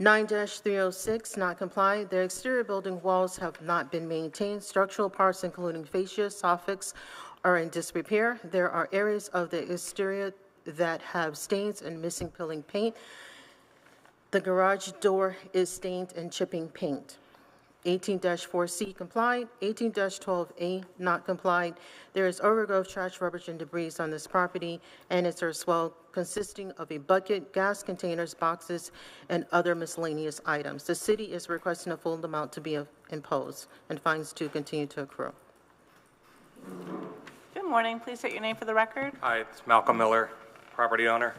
9-306, not compliant. The exterior building walls have not been maintained. Structural parts, including fascia, soffits, are in disrepair. There are areas of the exterior that have stains and missing peeling paint. The garage door is stained and chipping paint. 18-4C complied. 18-12A not complied. There is overgrowth, trash, rubbish, and debris on this property, and it's as well consisting of a bucket, gas containers, boxes, and other miscellaneous items. The city is requesting a full amount to be imposed and fines to continue to accrue. Good morning. Please state your name for the record. Hi, it's Malcolm Miller, property owner.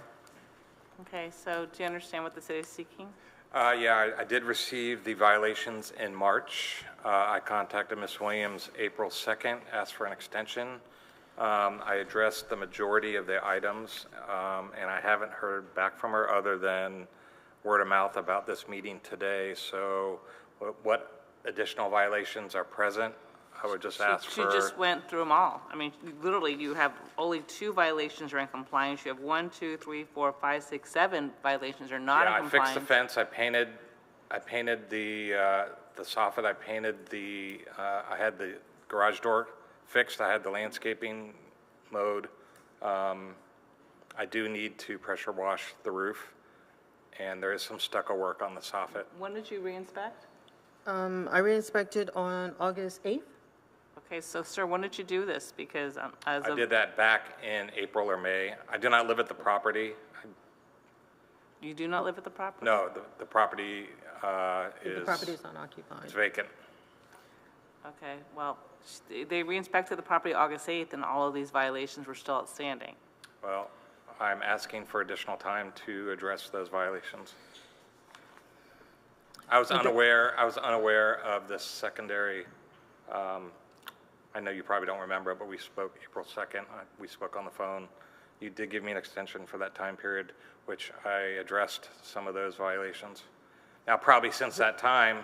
Okay, so do you understand what the city is seeking? Yeah, I did receive the violations in March. I contacted Ms. Williams April 2nd, asked for an extension. I addressed the majority of the items, and I haven't heard back from her other than word of mouth about this meeting today. So what additional violations are present? I would just ask She for... just went through them all. I mean, literally, you have only 2 violations are in compliance. You have 1, 2, 3, 4, 5, 6, 7 violations are not in Yeah, I compliance. fixed the fence, I painted the soffit, I painted I had the garage door fixed, I had the landscaping mowed. I do need to pressure wash the roof, and there is some stucco work on the soffit. When did you re-inspect? I re-inspected on August 8th. Okay, so sir, when did you do this? Because as I of... did that back in April or May. I do not live at the property. You do not live at the property? No, the property The is... property is unoccupied. It's vacant. Okay, well, they re-inspected the property August 8th, and all of these violations were still outstanding. Well, I'm asking for additional time to address those violations. I was unaware of this secondary, I know you probably don't remember it, but we spoke April 2nd. We spoke on the phone. You did give me an extension for that time period, which I addressed some of those violations. Now, probably since that time,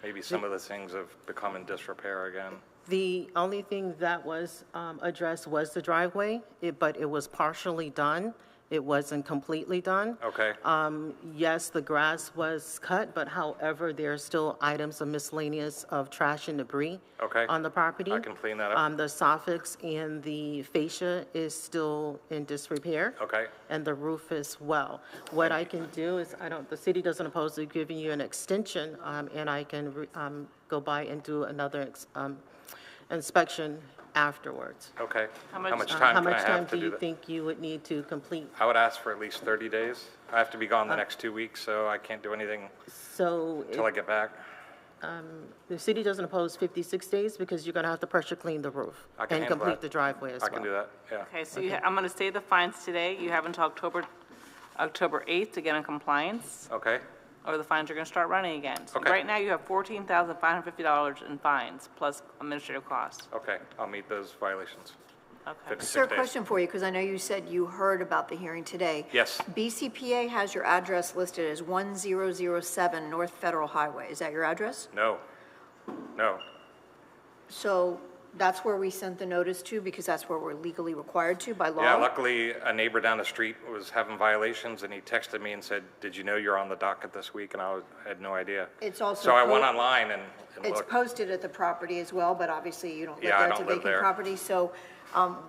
maybe some of the things have become in disrepair again. The only thing that was addressed was the driveway, but it was partially done. It wasn't completely done. Okay. Yes, the grass was cut, but however, there are still items of miscellaneous of trash and debris Okay. on the property. I can clean that up. The soffits and the fascia is still in disrepair. Okay. And the roof as well. What I can do is, the city doesn't oppose to giving you an extension, and I can go by and do another inspection afterwards. Okay. How much How time much can I time have to do do you that? think you would need to complete? I would ask for at least 30 days. I have to be gone the next 2 weeks, so I can't do anything So until I get back. the city doesn't oppose 56 days because you're going to have to pressure clean the roof I can and handle complete that. the driveway as well. I can do that, yeah. Okay, so I'm going to say the fines today. You have until October 8th to get in compliance, Okay. or the fines are going to start running again. So Okay. right now, you have $14,550 in fines, plus administrative costs. Okay, I'll meet those violations. Okay. 56 Sir, days. question for you, because I know you said you heard about the hearing today. Yes. BCPA has your address listed as 1007 North Federal Highway. Is that your address? No. No. So that's where we sent the notice to, because that's where we're legally required to by law? Yeah, luckily, a neighbor down the street was having violations, and he texted me and said, "Did you know you're on the docket this week?" And I had no idea. It's also So I went online and It's looked. posted at the property as well, but obviously you don't live Yeah, I there. It's a don't live vacant there. property. So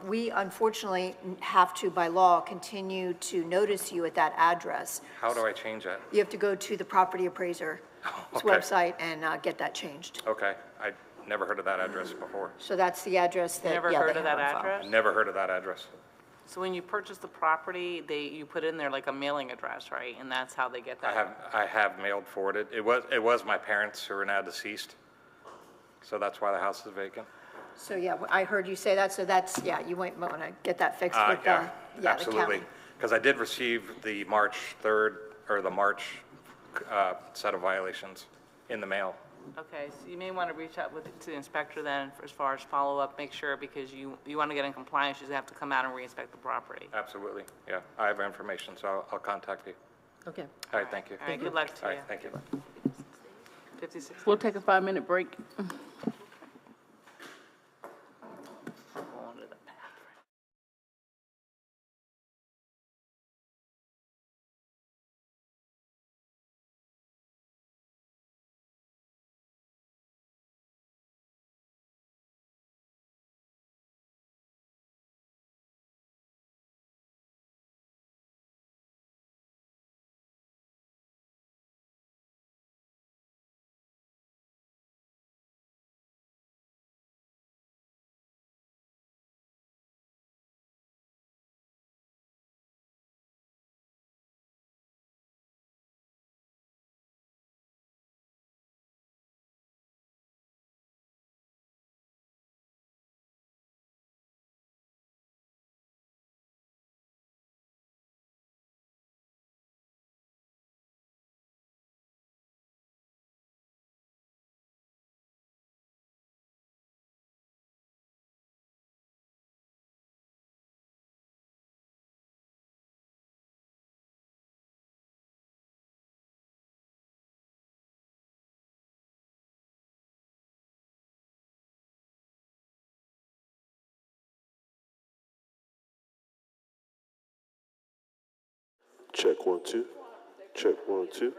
we unfortunately have to, by law, continue to notice you at that address. How do I change that? You have to go to the property appraiser's Okay. website and get that changed. Okay, I never heard of that address before. So that's the address that, Never yeah, heard they of have that on file. address? I never heard of that address. So when you purchase the property, you put in there like a mailing address, right? And that's how they get that? I have mailed forwarded. It was my parents who are now deceased, so that's why the house is vacant. So, yeah, I heard you say that, so that's, yeah, you might want to get that fixed with Yeah, the absolutely. county. Because I did receive the March 3rd, or the March set of violations in the mail. Okay, so you may want to reach out to the inspector then as far as follow-up, make sure, because you want to get in compliance, you have to come out and re-inspect the property. Absolutely, yeah. I have information, so I'll contact you. Okay. All right, thank you. All right, good luck to All you. right, thank you. 56. We'll take a 5-minute break. Check 1 2. Check 1 2.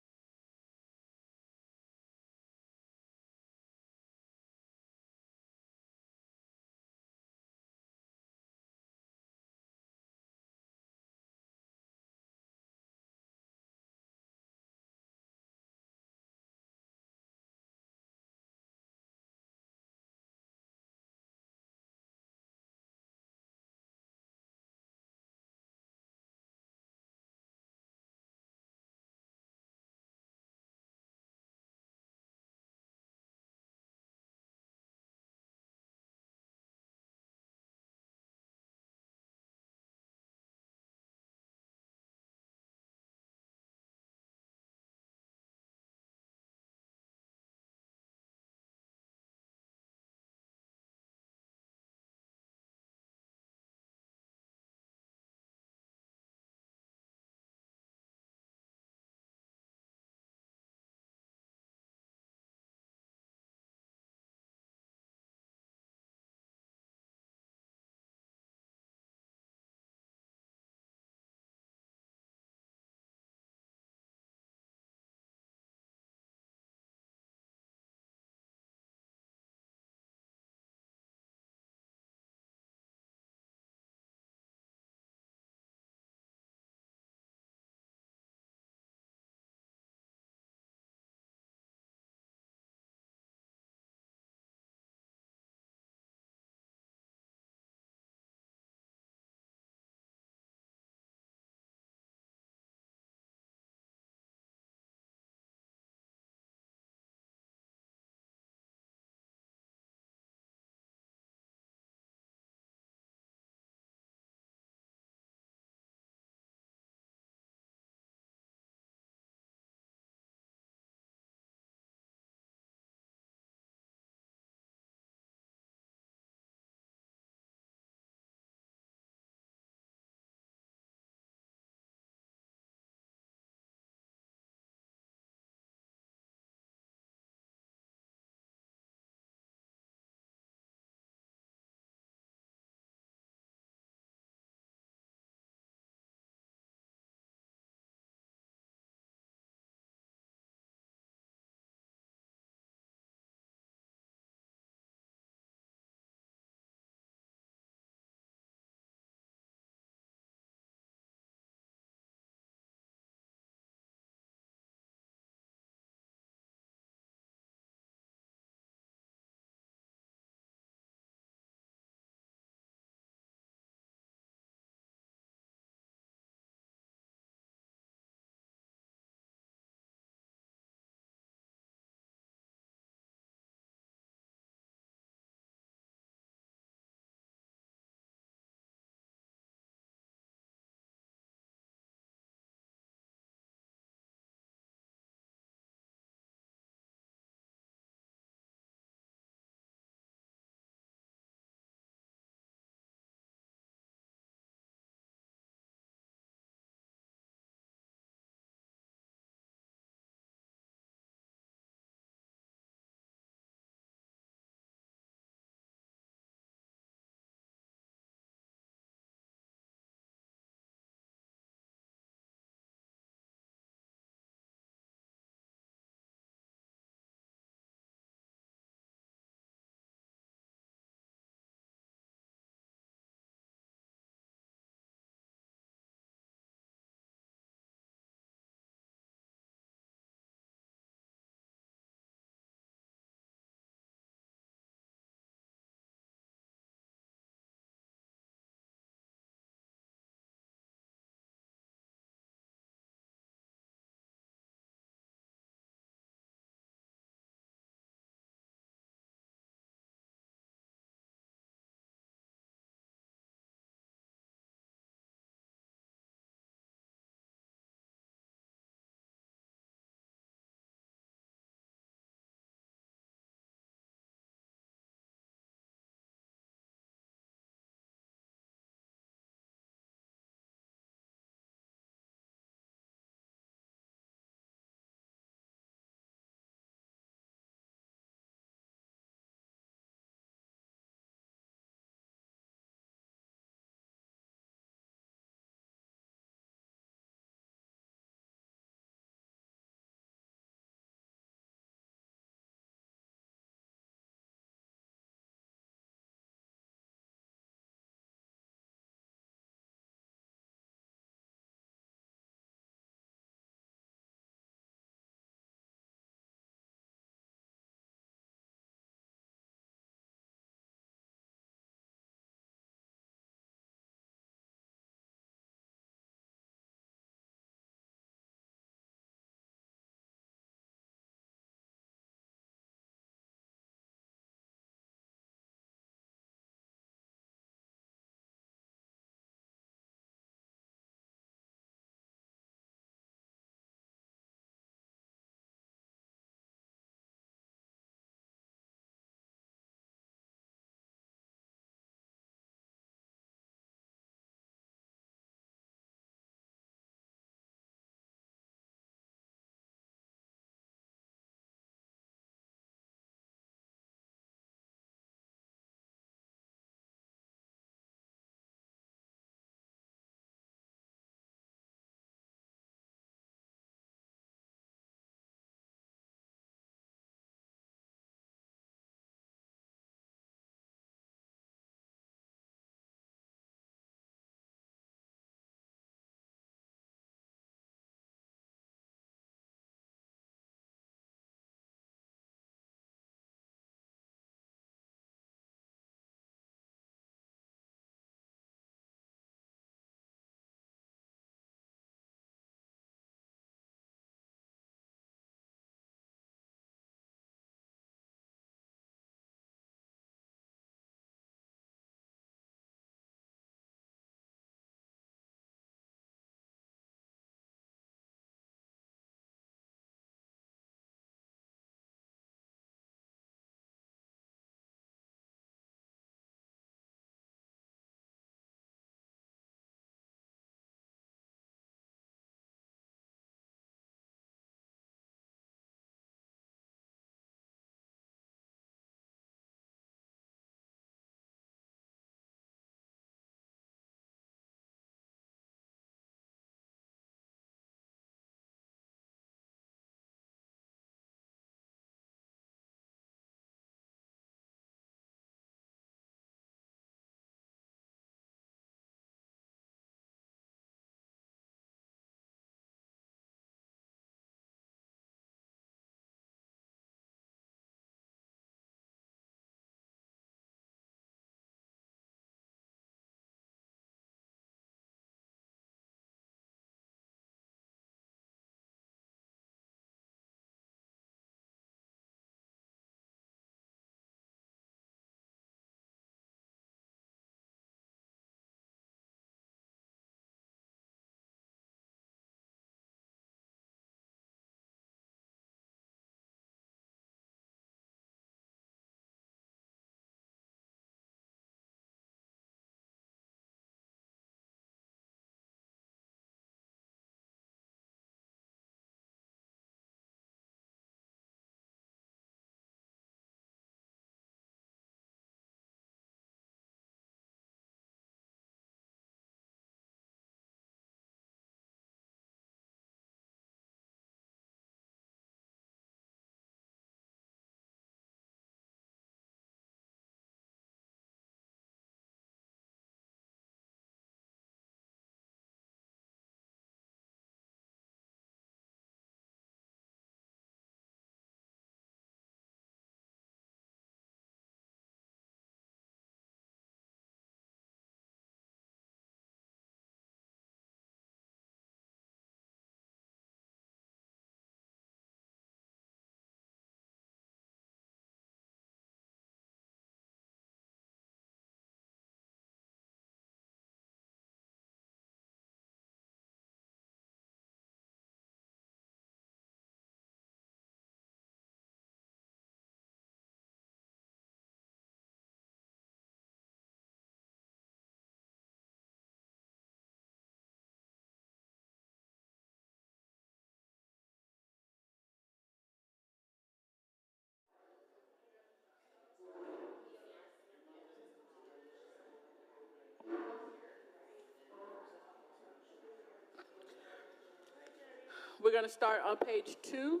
We're going to start on page 2.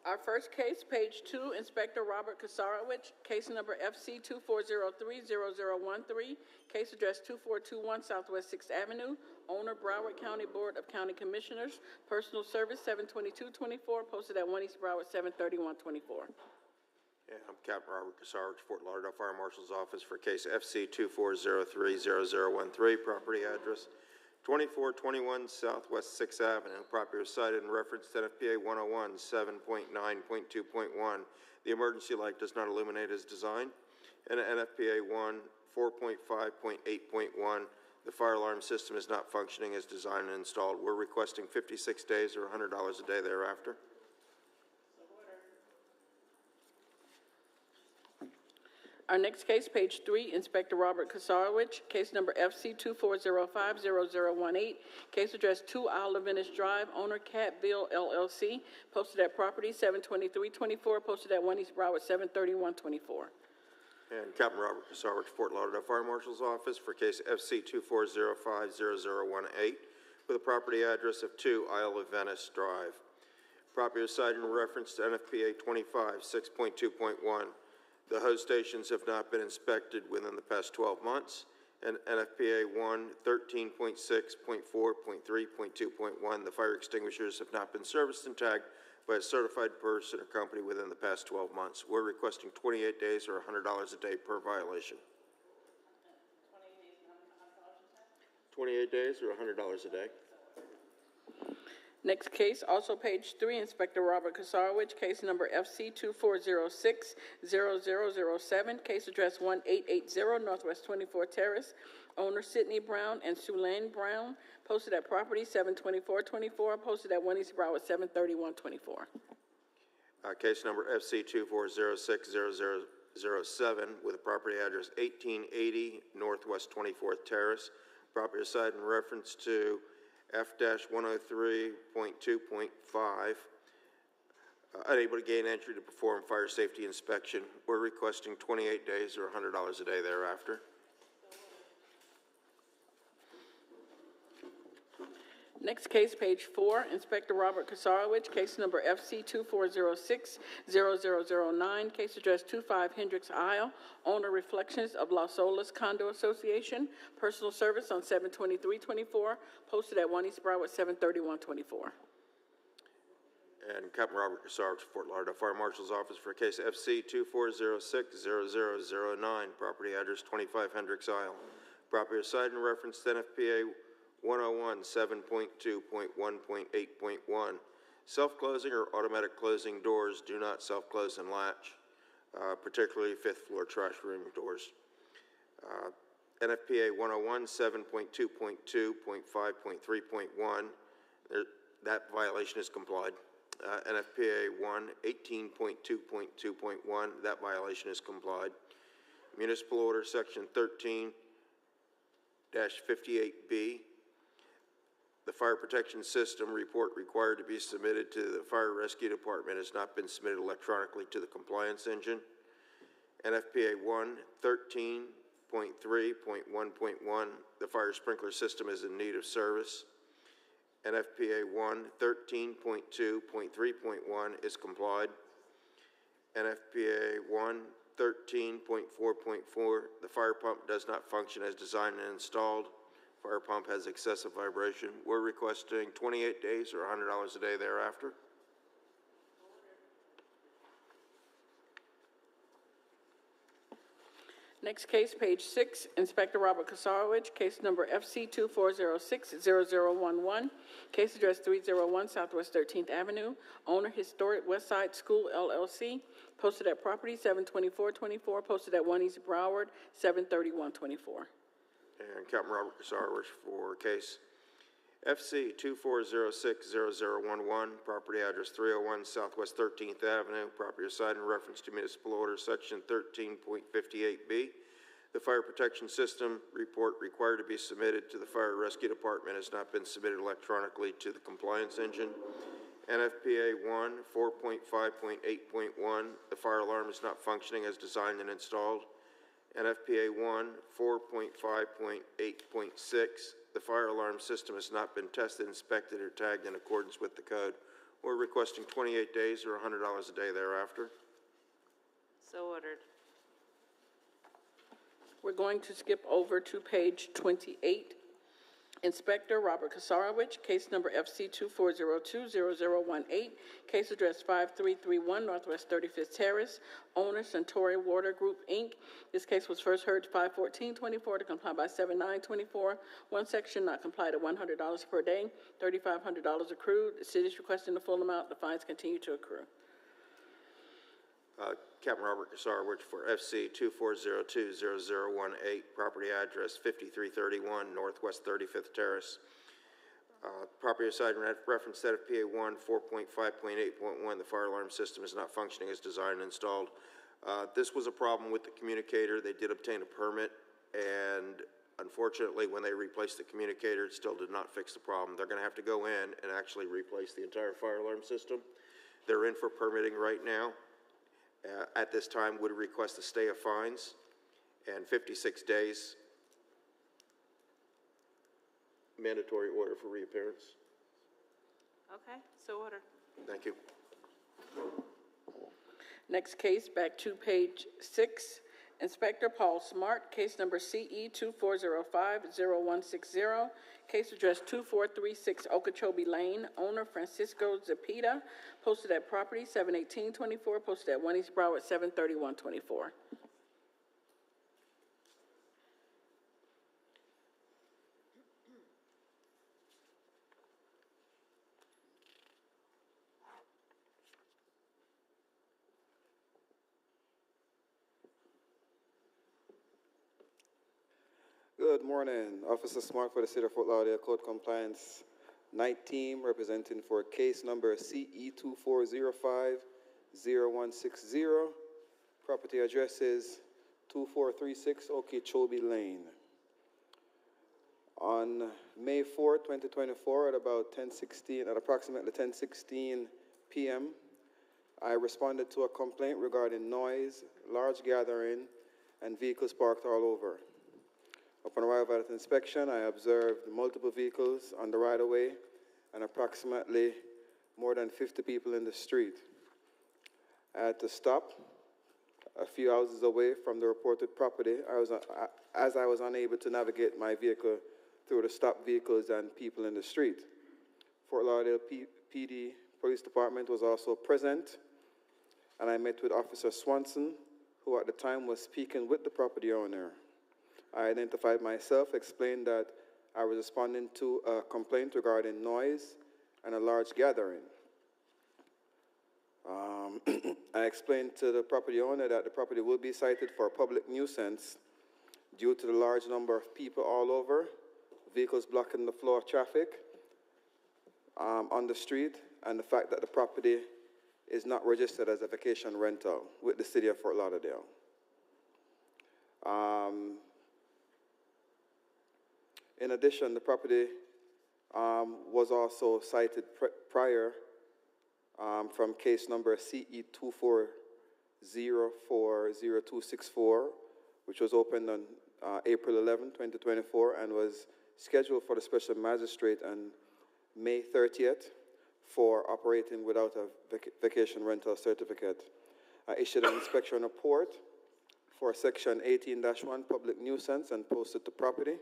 Our first case, page 2, Inspector Robert Kasarowicz, case number FC 24030013, case address 2421 Southwest 6th Avenue, owner Broward County Board of County Commissioners, personal service 72224, posted at 1 East Broward 73124. Yeah, I'm Captain Robert Kasarowicz, Fort Lauderdale Fire Marshal's Office for case FC 24030013, property address 2421 Southwest 6th Avenue. Property was cited in reference to NFPA 101 7.9.2.1. The emergency light does not illuminate as designed. And NFPA 1 4.5.8.1. The fire alarm system is not functioning as designed and installed. We're requesting 56 days or $100 a day thereafter. Our next case, page 3, Inspector Robert Kasarowicz, case number FC 24050018, case address 2 Isle of Venice Drive, owner Catville LLC, posted at property 72324, posted at 1 East Broward 73124. And Captain Robert Kasarowicz, Fort Lauderdale Fire Marshal's Office for case FC 24050018, with a property address of 2 Isle of Venice Drive. Property was cited in reference to NFPA 25 6.2.1. The host stations have not been inspected within the past 12 months, and NFPA 1 13.6.4.3.2.1, the fire extinguishers have not been serviced and tagged by a certified person or company within the past 12 months. We're requesting 28 days or $100 a day per violation. 28 days or $100 a day. Next case, also page 3, Inspector Robert Kasarowicz, case number FC 24060007, case address 1880 Northwest 24 Terrace, owner Sidney Brown and Sulaine Brown, posted at property 72424, posted at 1 East Broward 73124. Case number FC 24060007 with a property address 1880 Northwest 24th Terrace. Property site in reference to F-103.2.5, unable to gain entry to perform fire safety inspection. We're requesting 28 days or $100 a day thereafter. Next case, page 4, Inspector Robert Kasarowicz, case number FC 24060009, case address 25 Hendricks Isle, owner Reflections of Las Olas Condo Association, personal service on 72324, posted at 1 East Broward 73124. And Captain Robert Kasarowicz, Fort Lauderdale Fire Marshal's Office for case FC 24060009, property address 25 Hendricks Isle. Property site in reference to NFPA 101 7.2.1.8.1. Self-closing or automatic closing doors do not self-close and latch, particularly fifth floor trash room doors. NFPA 101 7.2.2.5.3.1, that violation is complied. NFPA 1 18.2.2.1, that violation is complied. Municipal Order Section 13-58B, the fire protection system report required to be submitted to the fire rescue department has not been submitted electronically to the compliance engine. NFPA 1 13.3.1.1, the fire sprinkler system is in need of service. NFPA 1 13.2.3.1 is complied. NFPA 1 13.4.4, the fire pump does not function as designed and installed. Fire pump has excessive vibration. We're requesting 28 days or $100 a day thereafter. Next case, page 6, Inspector Robert Kasarowicz, case number FC 24060011, case address 301 Southwest 13th Avenue, owner Historic Westside School LLC, posted at property 72424, posted at 1 East Broward 73124. And Captain Robert Kasarowicz for case FC 24060011, property address 301 Southwest 13th Avenue, property site in reference to Municipal Order Section 13.58B. The fire protection system report required to be submitted to the fire rescue department has not been submitted electronically to the compliance engine. NFPA 1 4.5.8.1, the fire alarm is not functioning as designed and installed. NFPA 1 4.5.8.6. The fire alarm system has not been tested, inspected, or tagged in accordance with the code. We're requesting 28 days or $100 a day thereafter. So ordered. We're going to skip over to page 28. Inspector Robert Kasarowicz, case number FC 24020018, case address 5331 Northwest 35th Terrace, owner Centauri Water Group, Inc. This case was first heard 5/14/24 to comply by 7/9/24. One section not complied at $100 per day, $3,500 accrued. The city is requesting the full amount. The fines continue to accrue. Captain Robert Kasarowicz for FC 24020018, property address 5331 Northwest 35th Terrace. Property assigned reference NFPA 1 4.5.8.1. The fire alarm system is not functioning as designed and installed. This was a problem with the communicator. They did obtain a permit, and unfortunately, when they replaced the communicator, it still did not fix the problem. They're going to have to go in and actually replace the entire fire alarm system. They're in for permitting right now. At this time, would request a stay of fines and 56 days mandatory order for reappearance. Okay, so ordered. Thank you. Next case, back to page 6. Inspector Paul Smart, case number CE 24050160, case address 2436 Okeechobee Lane, owner Francisco Zepeda, posted at property 7/18/24, posted at 1 East Broward 7/31/24. Good morning. Officer Smart for the City of Fort Lauderdale Code Compliance Night Team, representing for case number CE 24050160. Property address is 2436 Okeechobee Lane. On May 4, 2024, at approximately 10:16 p.m., I responded to a complaint regarding noise, large gathering, and vehicles parked all over. Upon arrival at inspection, I observed multiple vehicles on the right-of-way and approximately more than 50 people in the street. I had to stop a few houses away from the reported property as I was unable to navigate my vehicle through the stopped vehicles and people in the street. Fort Lauderdale PD Police Department was also present, and I met with Officer Swanson, who at the time was speaking with the property owner. I identified myself, explained that I was responding to a complaint regarding noise and a large gathering. I explained to the property owner that the property will be cited for public nuisance due to the large number of people all over, vehicles blocking the flow of traffic on the street, and the fact that the property is not registered as a vacation rental with the City of Fort Lauderdale. In addition, the property was also cited prior from case number CE 24040264, which was opened on April 11, 2024, and was scheduled for the special magistrate on May 30th for operating without a vacation rental certificate. I issued an inspection report for section 18-1 public nuisance and posted the property.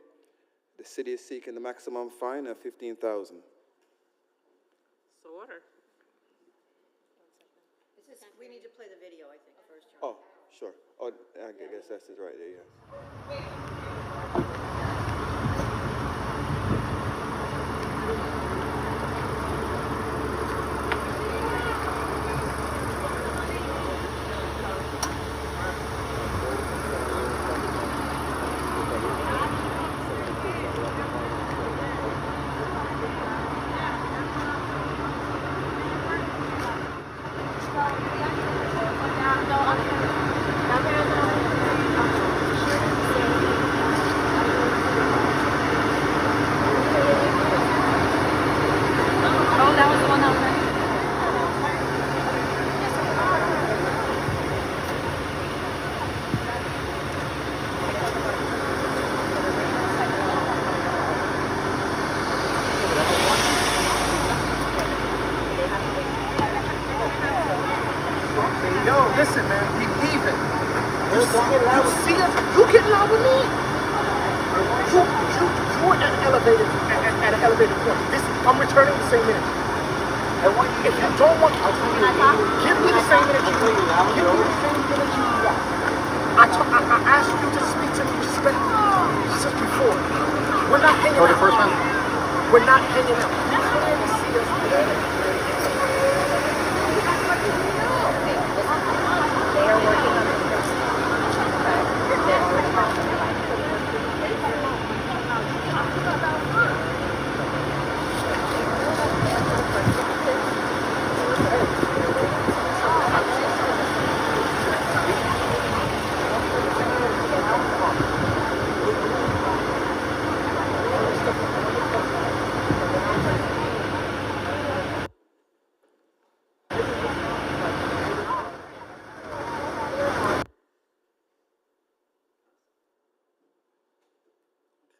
The city is seeking the maximum fine of $15,000. So ordered. We need to play the video, I think, first. Oh, sure. Oh, I guess that's it right there, yes. at an elevated point. I'm returning the same energy. If you don't want, I'll tell you, give me the same energy. Give me the same energy you got. I asked you to speak to me respectfully since before. We're not hanging out. We're not hanging out. You can't see us today. They are working on it. They're working on it.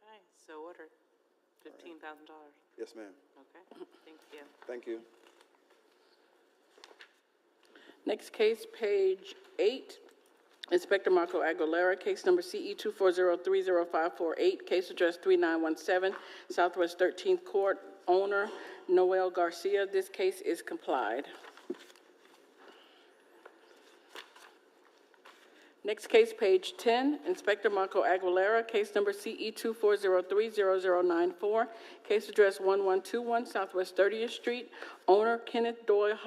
Okay, so ordered. $15,000. Yes, ma'am. Okay, thank you. Thank you. Next case, page 8, Inspector Marco Aguilera, case number CE 240305448, case address 3917 Southwest 13th Court, owner Noel Garcia. This case is complied. Next case, page 10, Inspector Marco Aguilera, case number CE 240300094, case address 1121 Southwest 30th Street, owner Kenneth Doyle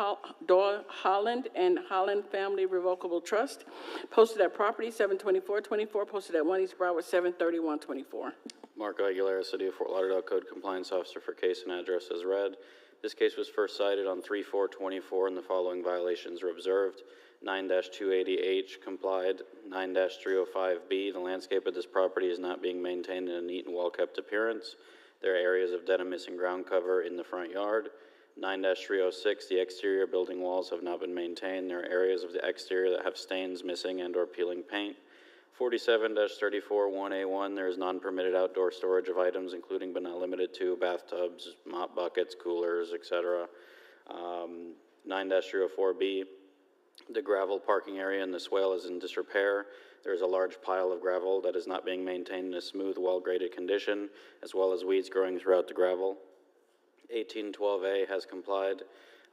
Holland and Holland Family Revocable Trust, posted at property 72424, posted at 1 East Broward 73124. Marco Aguilera, City of Fort Lauderdale Code Compliance Officer for case and address as read. This case was first cited on 3/4/24 and the following violations were observed. 9-280H complied. 9-305B, the landscape of this property is not being maintained in a neat and well-kept appearance. There are areas of dead and missing ground cover in the front yard. 9-306, the exterior building walls have not been maintained. There are areas of the exterior that have stains, missing and or peeling paint. 47-341A1, there is non-permitted outdoor storage of items, including but not limited to bathtubs, mop buckets, coolers, etc. 9-304B, the gravel parking area in the swale is in disrepair. There is a large pile of gravel that is not being maintained in a smooth, well-graded condition, as well as weeds growing throughout the gravel. 1812A has complied.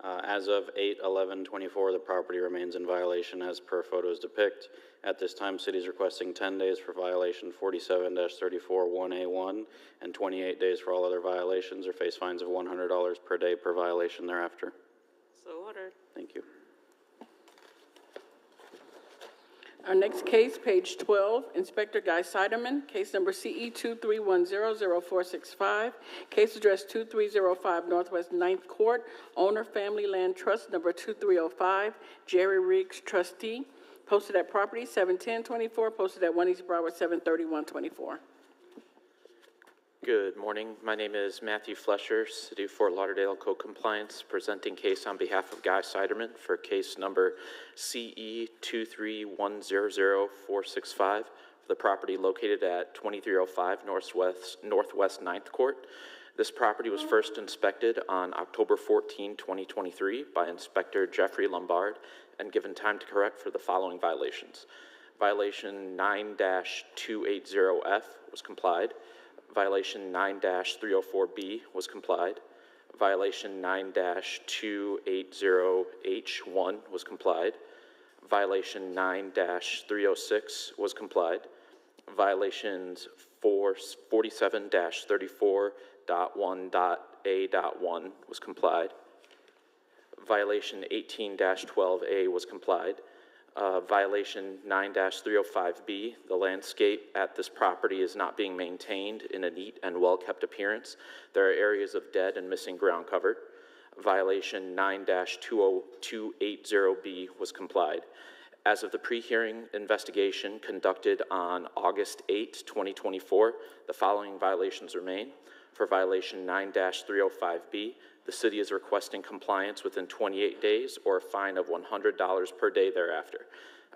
As of 8/11/24, the property remains in violation as per photos depict. At this time, City is requesting 10 days for violation 47-341A1 and 28 days for all other violations or face fines of $100 per day per violation thereafter. So ordered. Thank you. Our next case, page 12, Inspector Guy Siderman, case number CE 231000465, case address 2305 Northwest 9th Court, owner Family Land Trust number 2305, Jerry Riggs, trustee, posted at property 71024, posted at 1 East Broward 73124. Good morning. My name is Matthew Flesher, City of Fort Lauderdale Code Compliance, presenting case on behalf of Guy Siderman for case number CE 231000465 for the property located at 2305 Northwest 9th Court. This property was first inspected on October 14, 2023 by Inspector Jeffrey Lombard and given time to correct for the following violations. Violation 9-280F was complied. Violation 9-304B was complied. Violation 9-280H1 was complied. Violation 9-306 was complied. Violations 47-34.1.A.1 was complied. Violation 18-12A was complied. Violation 9-305B, the landscape at this property is not being maintained in a neat and well-kept appearance. There are areas of dead and missing ground cover. Violation 9-280B was complied. As of the pre-hearing investigation conducted on August 8, 2024, the following violations remain. For violation 9-305B, the city is requesting compliance within 28 days or a fine of $100 per day thereafter.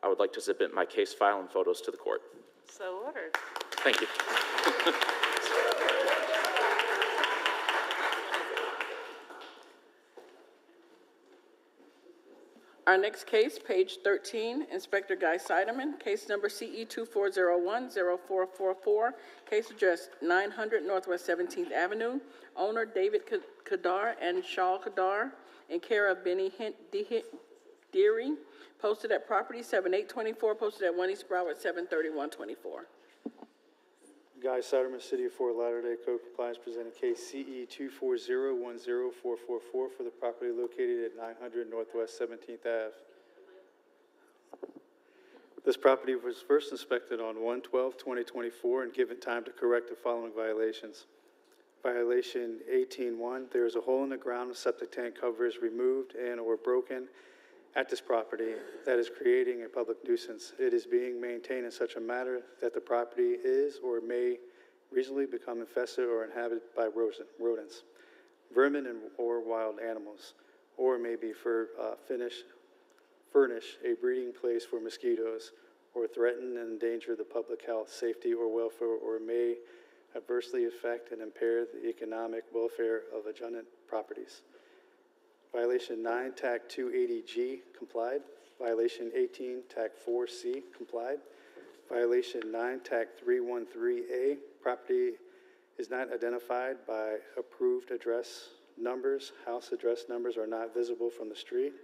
I would like to submit my case file and photos to the court. So ordered. Thank you. Our next case, page 13, Inspector Guy Seidemann, case number CE 2401-0444, case address 900 Northwest 17th Avenue, owner David Kadar and Shaul Kadar, in care of Benny Deary, posted at property 7824, posted at 1 East Broward 73124. Guy Seidemann, City of Fort Lauderdale, Code Compliance, presenting case CE 240-10444 for the property located at 900 Northwest 17th Ave. This property was first inspected on 1/12/2024 and given time to correct the following violations. Violation 18-1, there is a hole in the ground and septic tank cover is removed and or broken at this property that is creating a public nuisance. It is being maintained in such a manner that the property is or may reasonably become infested or inhabited by rodents, vermin, or wild animals, or may be furnish a breeding place for mosquitoes, or threaten and endanger the public health, safety, or welfare, or may adversely affect and impair the economic welfare of adjacent properties. Violation 9, TAC 280G, complied. Violation 18, TAC 4C, complied. Violation 9, TAC 313A, property is not identified by approved address numbers. House address numbers are not visible from the street.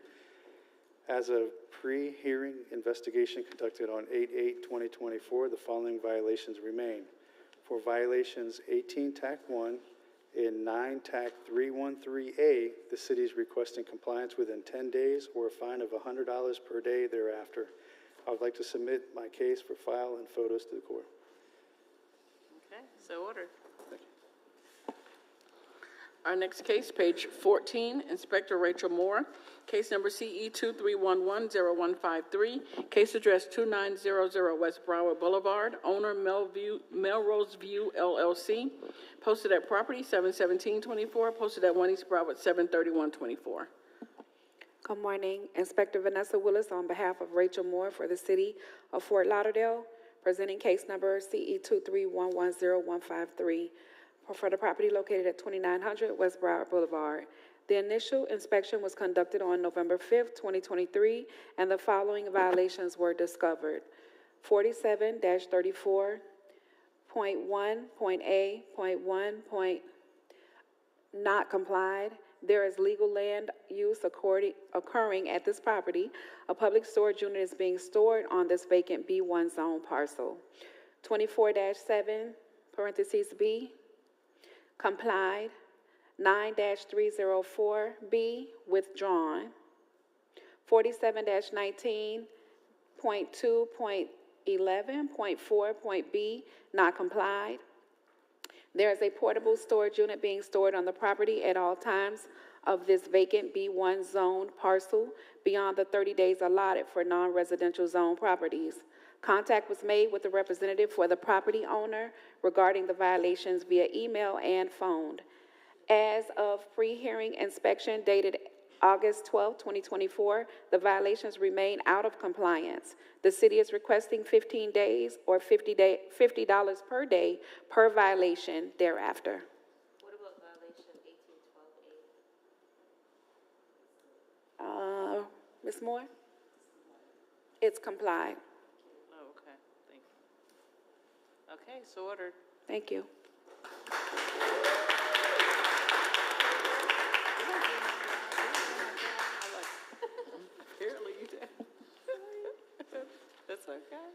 As a pre-hearing investigation conducted on 8/8/2024, the following violations remain. For violations 18, TAC 1, in 9 TAC 313A, the city is requesting compliance within 10 days or a fine of $100 per day thereafter. I would like to submit my case for file and photos to the court. Okay, so ordered. Our next case, page 14, Inspector Rachel Moore, case number CE 2311-0153, case address 2900 West Broward Boulevard, owner Melrose View LLC, posted at property 71724, posted at 1 East Broward 73124. Good morning. Inspector Vanessa Willis on behalf of Rachel Moore for the City of Fort Lauderdale, presenting case number CE 23110153 for the property located at 2900 West Broward Boulevard. The initial inspection was conducted on November 5th, 2023, and the following violations were discovered. 47-34.1.A.1. Not complied. There is legal land use occurring at this property. A public storage unit is being stored on this vacant B1 zone parcel. 24-7, parentheses B, complied. 9-304B, withdrawn. 47-19.2.11.4.B, not complied. There is a portable storage unit being stored on the property at all times of this vacant B1 zone parcel beyond the 30 days allotted for non-residential zone properties. Contact was made with the representative for the property owner regarding the violations via email and phone. As of pre-hearing inspection dated August 12, 2024, the violations remain out of compliance. The city is requesting 15 days or $50 per day per violation thereafter. What about violation 1812A? Ms. Moore? It's complied. Oh, okay, thank you. Okay, so ordered. Thank you. Apparently you did. That's okay.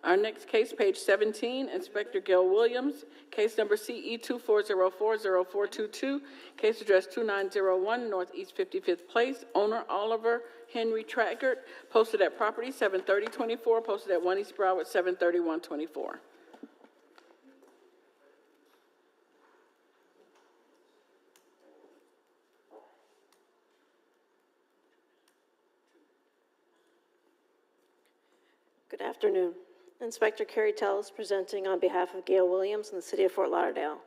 Our next case, page 17, Inspector Gail Williams, case number CE 24040422, case address 2901 Northeast 55th Place, owner Oliver Henry Trackert, posted at property 73024, posted at 1 East Broward 73124. Good afternoon. Inspector Carrie Tellis presenting on behalf of Gail Williams in the City of Fort Lauderdale,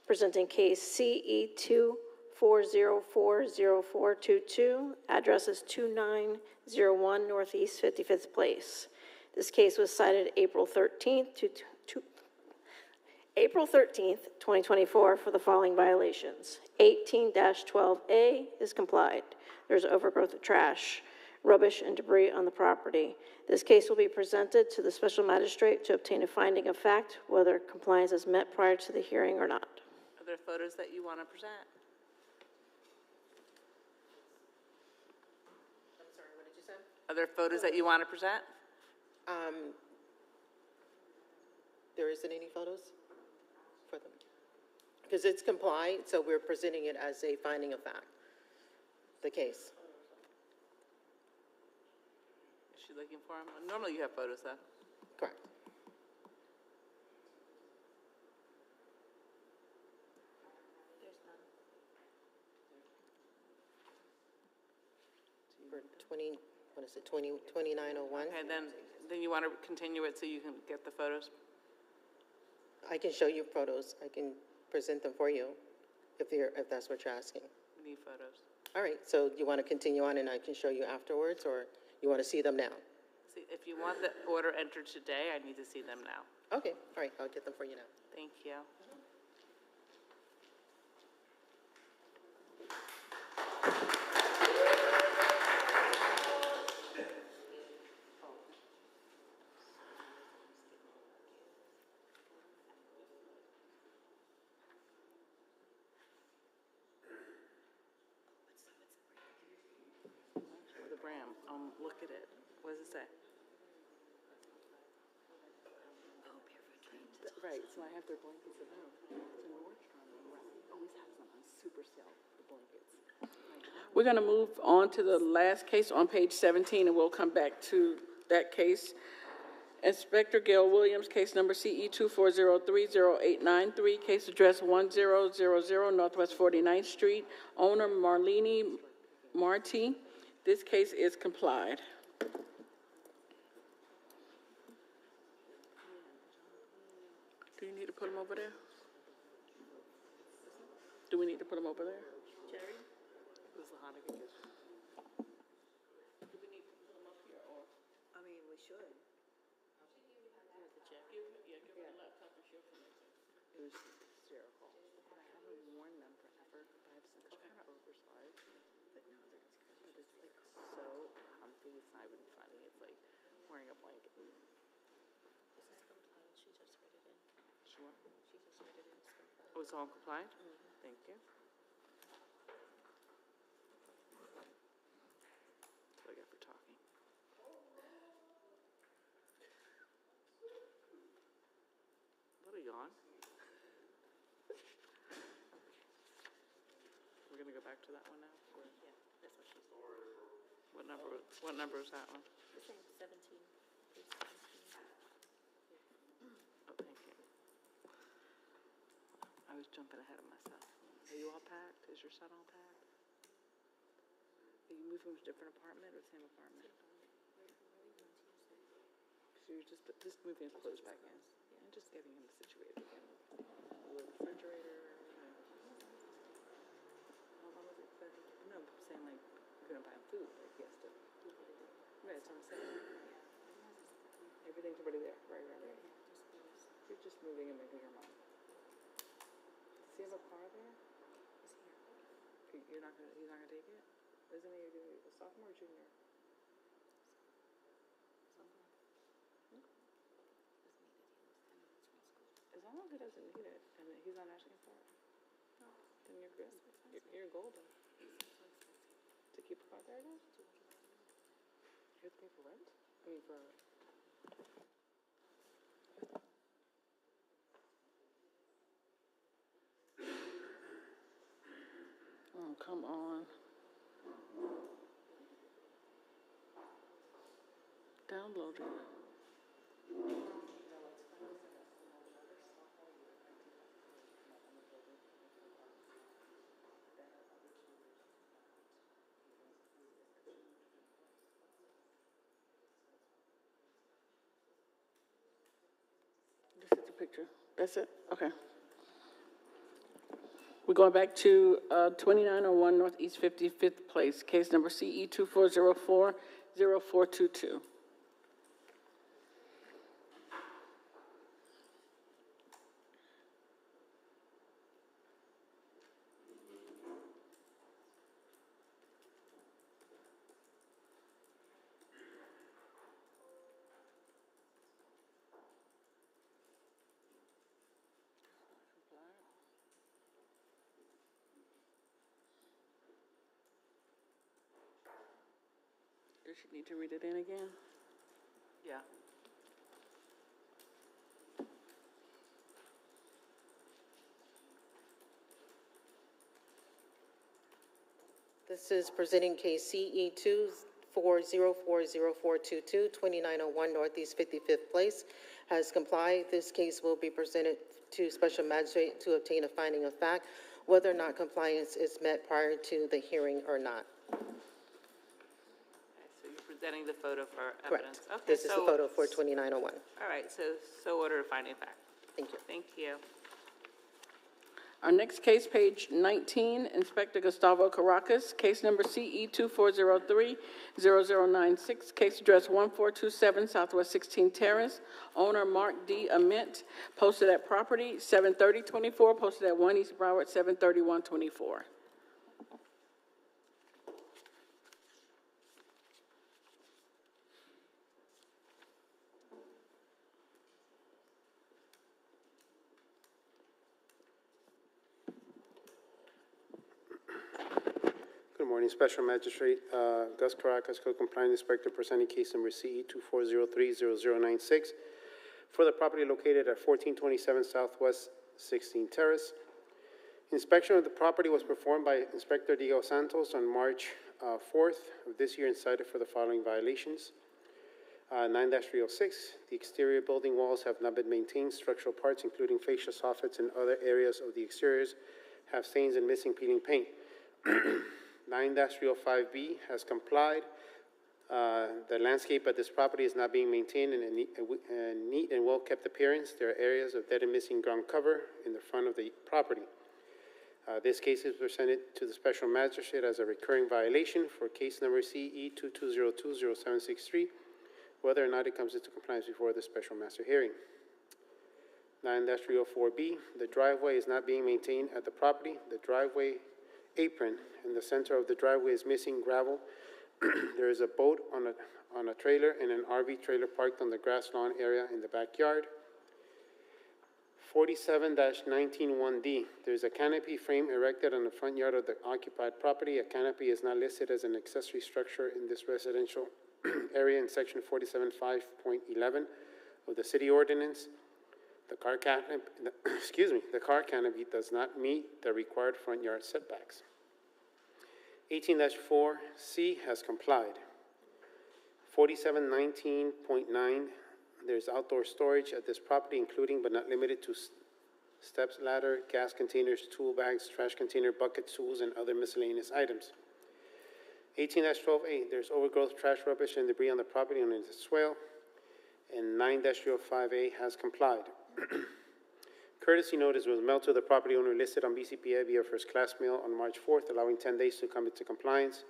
presenting case CE 24040422, address is 2901 Northeast 55th Place. This case was cited April 13th, April 13th, 2024, for the following violations. 18-12A is complied. There's overgrowth of trash, rubbish, and debris on the property. This case will be presented to the special magistrate to obtain a finding of fact whether compliance is met prior to the hearing or not. Are there photos that you want to present? I'm sorry, what did you say? Are there photos that you want to present? There isn't any photos for them. Because it's complied, so we're presenting it as a finding of fact, the case. Is she looking for them? Normally you have photos, though. Correct. For 20, what is it, 2901? Okay, then you want to continue it so you can get the photos? I can show you photos. I can present them for you if that's what you're asking. We need photos. All right, so you want to continue on and I can show you afterwards, or you want to see them now? See, if you want the order entered today, I need to see them now. Okay, all right, I'll get them for you now. Thank you. The Bram, look at it. What does it say? Right, so I have their blankets at home. So Nordstrom always has them on super sale, the blankets. We're going to move on to the last case on page 17, and we'll come back to that case. Inspector Gail Williams, case number CE 2403089, case address 1000 Northwest 49th Street, owner Marlene Marty. This case is complied. Do you need to put them over there? Do we need to put them over there? Jerry? This is the Hanukkah gift. Do we need to put them up here, or? I mean, we should. Give her the laptop and she'll connect it. It was hysterical. And I haven't worn them forever, but I've been kind of oversized. But no, it's like so comfy. It's not even funny. It's like wearing a blanket. She just read it in. She what? She just read it in. Oh, it's all compliant? Thank you. That's what I got for talking. What a yawn. We're gonna go back to that one now? Or? Yeah, that's what she said. What number is that one? The same, 17. Page 17. Oh, thank you. I was jumping ahead of myself. Are you all packed? Is your son all packed? Are you moving to a different apartment or the same apartment? So you're just moving his clothes back in and just getting him situated again. A little refrigerator. How long was it? No, I'm saying like you're gonna buy him food. Like he has to. Right, that's what I'm saying. Everything's already there. Right. You're just moving him into your mom. Does he have a car there? He's not gonna take it? Isn't he a sophomore or junior? As long as he doesn't need it and he's not asking for it, then you're good. You're golden. To keep a car there, guys? You have to pay for rent? I mean, for. Oh, come on. Download it. This is the picture. That's it? Okay. We're going back to 2901 Northeast 55th Place, case number CE 24040422. Does she need to read it in again? Yeah. This is presenting case CE 2404042, 2901 Northeast 55th Place, has complied. This case will be presented to Special Magistrate to obtain a finding of fact, whether or not compliance is met prior to the hearing or not. Okay, so you're presenting the photo for evidence. Correct. Okay, This is the so- photo for 2901. All right, so order of finding of fact. Thank you. Thank you. Our next case, page 19, Inspector Gustavo Caracas, case number CE 2403-0096, case address 1427 Southwest 16 Terrace, owner Mark D. Ament, posted at property 73024, posted at 1 East Broward 73124. Good morning, Special Magistrate Gus Caracas, Code Compliance Inspector, presenting case number CE 2403-0096 for the property located at 1427 Southwest 16 Terrace. Inspection of the property was performed by Inspector Diego Santos on March 4th of this year and cited for the following violations. 9-306, the exterior building walls have not been maintained. Structural parts, including fascia soffits and other areas of the exteriors, have stains and missing peeling paint. 9-305B has complied. The landscape at this property is not being maintained in a neat and well-kept appearance. There are areas of dead and missing ground cover in the front of the property. This case is presented to the Special Magistrate as a recurring violation for case number CE 2202-0763, whether or not it comes into compliance before the Special Master hearing. 9-304B, the driveway is not being maintained at the property. The driveway apron in the center of the driveway is missing gravel. There is a boat on a trailer and an RV trailer parked on the grass lawn area in the backyard. 47-191D, there's a canopy frame erected on the front yard of the occupied property. A canopy is not listed as an accessory structure in this residential area in section 47.5.11 of the city ordinance. The car canopy does not meet the required front yard setbacks. 18-4C has complied. 4719.9, there's outdoor storage at this property, including but not limited to steps, ladder, gas containers, tool bags, trash container, bucket, tools, and other miscellaneous items. 18-12A, there's overgrowth, trash, rubbish, and debris on the property and in the swale. And 9-05A has complied. Courtesy notice was mailed to the property owner listed on BCPA via first-class mail on March 4th, allowing 10 days to come into compliance.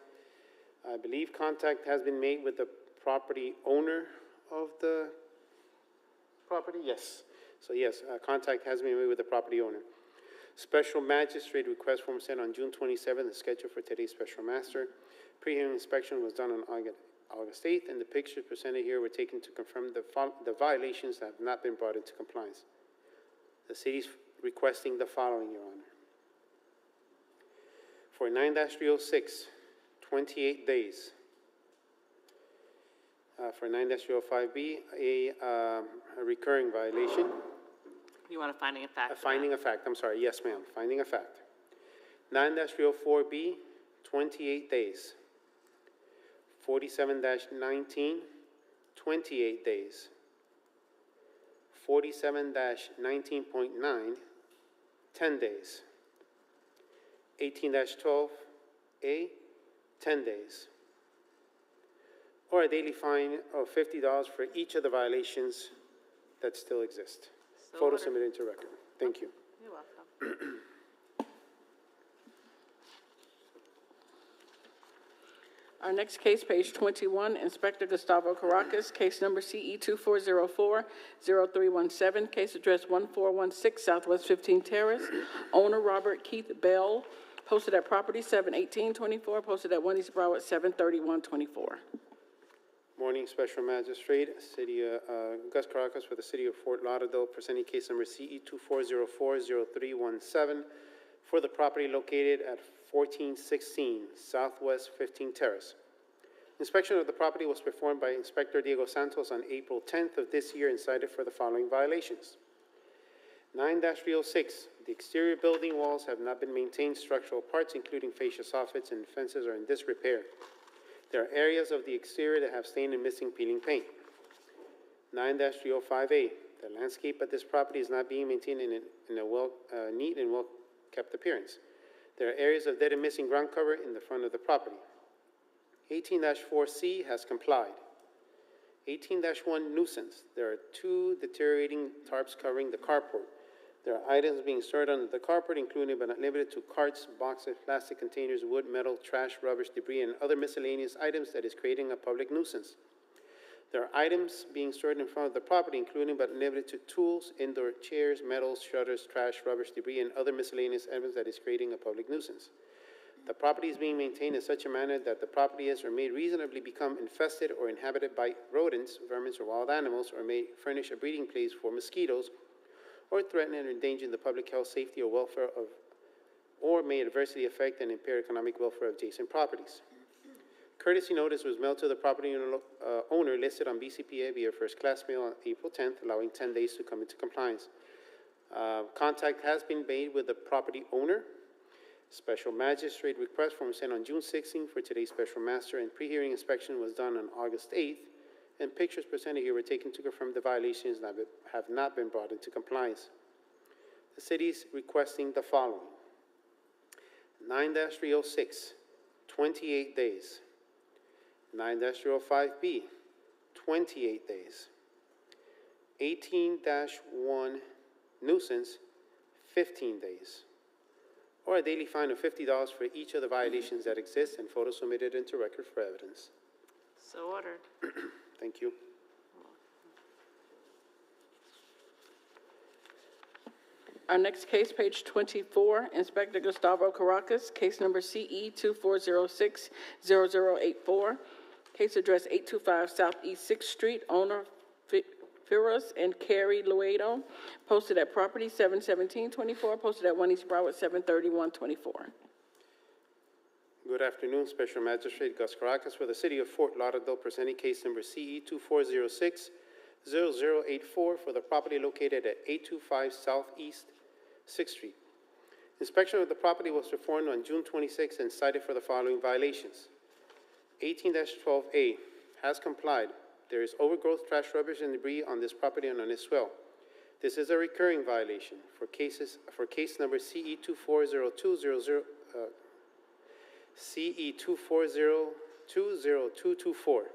I believe contact has been made with the property owner of the property. Yes. So yes, contact has been made with the property owner. Special Magistrate request form sent on June 27th and scheduled for today's Special Master. Pre-hearing inspection was done on August 8th, and the pictures presented here were taken to confirm the violations that have not been brought into compliance. The city is requesting the following, Your Honor. For 9-306, 28 days. For 9-305B, a recurring violation. You want a finding of fact? A finding of fact, I'm sorry, yes ma'am, finding of fact. 9-304B, 28 days. 47-19, 28 days. 47-19.9, 10 days. 18-12A, 10 days. Or a daily fine of $50 for each of the violations that still exist. So Photo ordered. submitted into record. Thank you. You're welcome. Our next case, page 21, Inspector Gustavo Caracas, case number CE 2404-0317, case address 1416 Southwest 15 Terrace, owner Robert Keith Bell, posted at property 71824, posted at 1 East Broward 73124. Morning, Special Magistrate, Gus Caracas for the City of Fort Lauderdale, presenting case number CE 2404-0317 for the property located at 1416 Southwest 15 Terrace. Inspection of the property was performed by Inspector Diego Santos on April 10th of this year and cited for the following violations. 9-306, the exterior building walls have not been maintained. Structural parts, including fascia soffits and fences, are in disrepair. There are areas of the exterior that have stained and missing peeling paint. 9-305A, the landscape at this property is not being maintained in a neat and well-kept appearance. There are areas of dead and missing ground cover in the front of the property. 18-4C has complied. 18-1 nuisance. There are 2 deteriorating tarps covering the carport. There are items being stored under the carport, including but not limited to carts, boxes, plastic containers, wood, metal, trash, rubbish, debris, and other miscellaneous items that is creating a public nuisance. There are items being stored in front of the property, including but not limited to tools, indoor chairs, metals, shutters, trash, rubbish, debris, and other miscellaneous items that is creating a public nuisance. The property is being maintained in such a manner that the property is or may reasonably become infested or inhabited by rodents, vermin, or wild animals, or may furnish a breeding place for mosquitoes, or threaten and endanger the public health, safety, or welfare of, or may adversely affect and impair economic welfare of adjacent properties. Courtesy notice was mailed to the property owner listed on BCPA via first-class mail on April 10th, allowing 10 days to come into compliance. Contact has been made with the property owner. Special magistrate request form sent on June 16th for today's special master, and pre-hearing inspection was done on August 8th, and pictures presented here were taken to confirm the violations that have not been brought into compliance. The city is requesting the following. 9-306, 28 days. 9-305B, 28 days. 18-1 nuisance, 15 days. Or a daily fine of $50 for each of the violations that exist, and photos submitted into record for evidence. So ordered. Thank you. Our next case, page 24, Inspector Gustavo Caracas, case number CE 2406-0084. Case address 825 Southeast 6th Street, owner Firas and Carrie Luedo, posted at property 71724, posted at 1 East Broward 73124. Good afternoon, Special Magistrate Gus Caracas for the City of Fort Lauderdale, presenting case number CE 2406-0084 for the property located at 825 Southeast 6th Street. Inspection of the property was performed on June 26 and cited for the following violations. 18-12A has complied. There is overgrowth, trash, rubbish, and debris on this property and on its swell. This is a recurring violation for case number CE 2402224.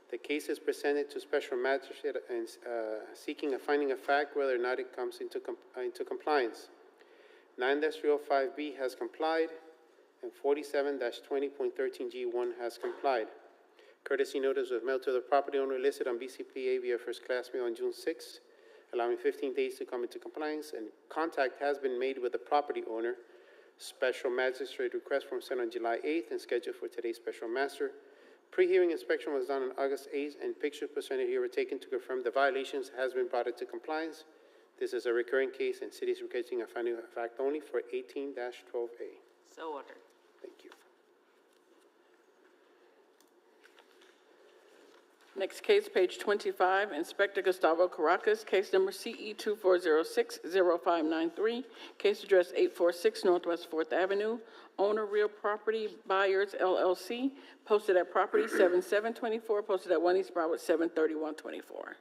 The case is presented to Special Magistrate and seeking a finding of fact whether or not it comes into compliance. 9-305B has complied, and 47-20.13G1 has complied. Courtesy notice was mailed to the property owner listed on BCPA via first-class mail on June 6th, allowing 15 days to come into compliance, and contact has been made with the property owner. Special Magistrate request form sent on July 8th and scheduled for today's Special Master. Pre-hearing inspection was done on August 8th, and pictures presented here were taken to confirm the violations has been brought into compliance. This is a recurring case, and city is requesting a finding of fact only for 18-12A. So ordered. Thank you. Next case, page 25, Inspector Gustavo Caracas, case number CE 2406-0593, case address 846 Northwest 4th Avenue, owner Real Property Buyers LLC, posted at property 7724, posted at 1 East Broward 73124.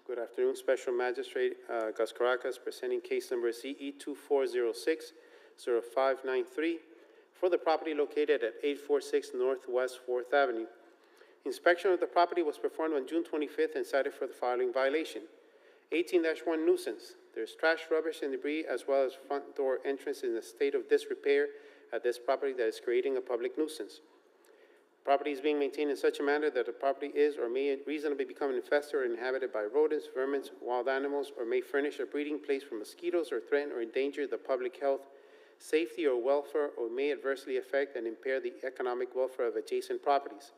Good afternoon, Special Magistrate Gus Caracas, presenting case number CE 2406-0593 for the property located at 846 Northwest 4th Avenue. Inspection of the property was performed on June 25th and cited for the following violation. 18-1 nuisance. There is trash, rubbish, and debris, as well as front door entrance in a state of disrepair at this property that is creating a public nuisance. Property is being maintained in such a manner that the property is or may reasonably become infested or inhabited by rodents, vermin, wild animals, or may furnish a breeding place for mosquitoes or threaten or endanger the public health, safety, or welfare, or may adversely affect and impair the economic welfare of adjacent properties.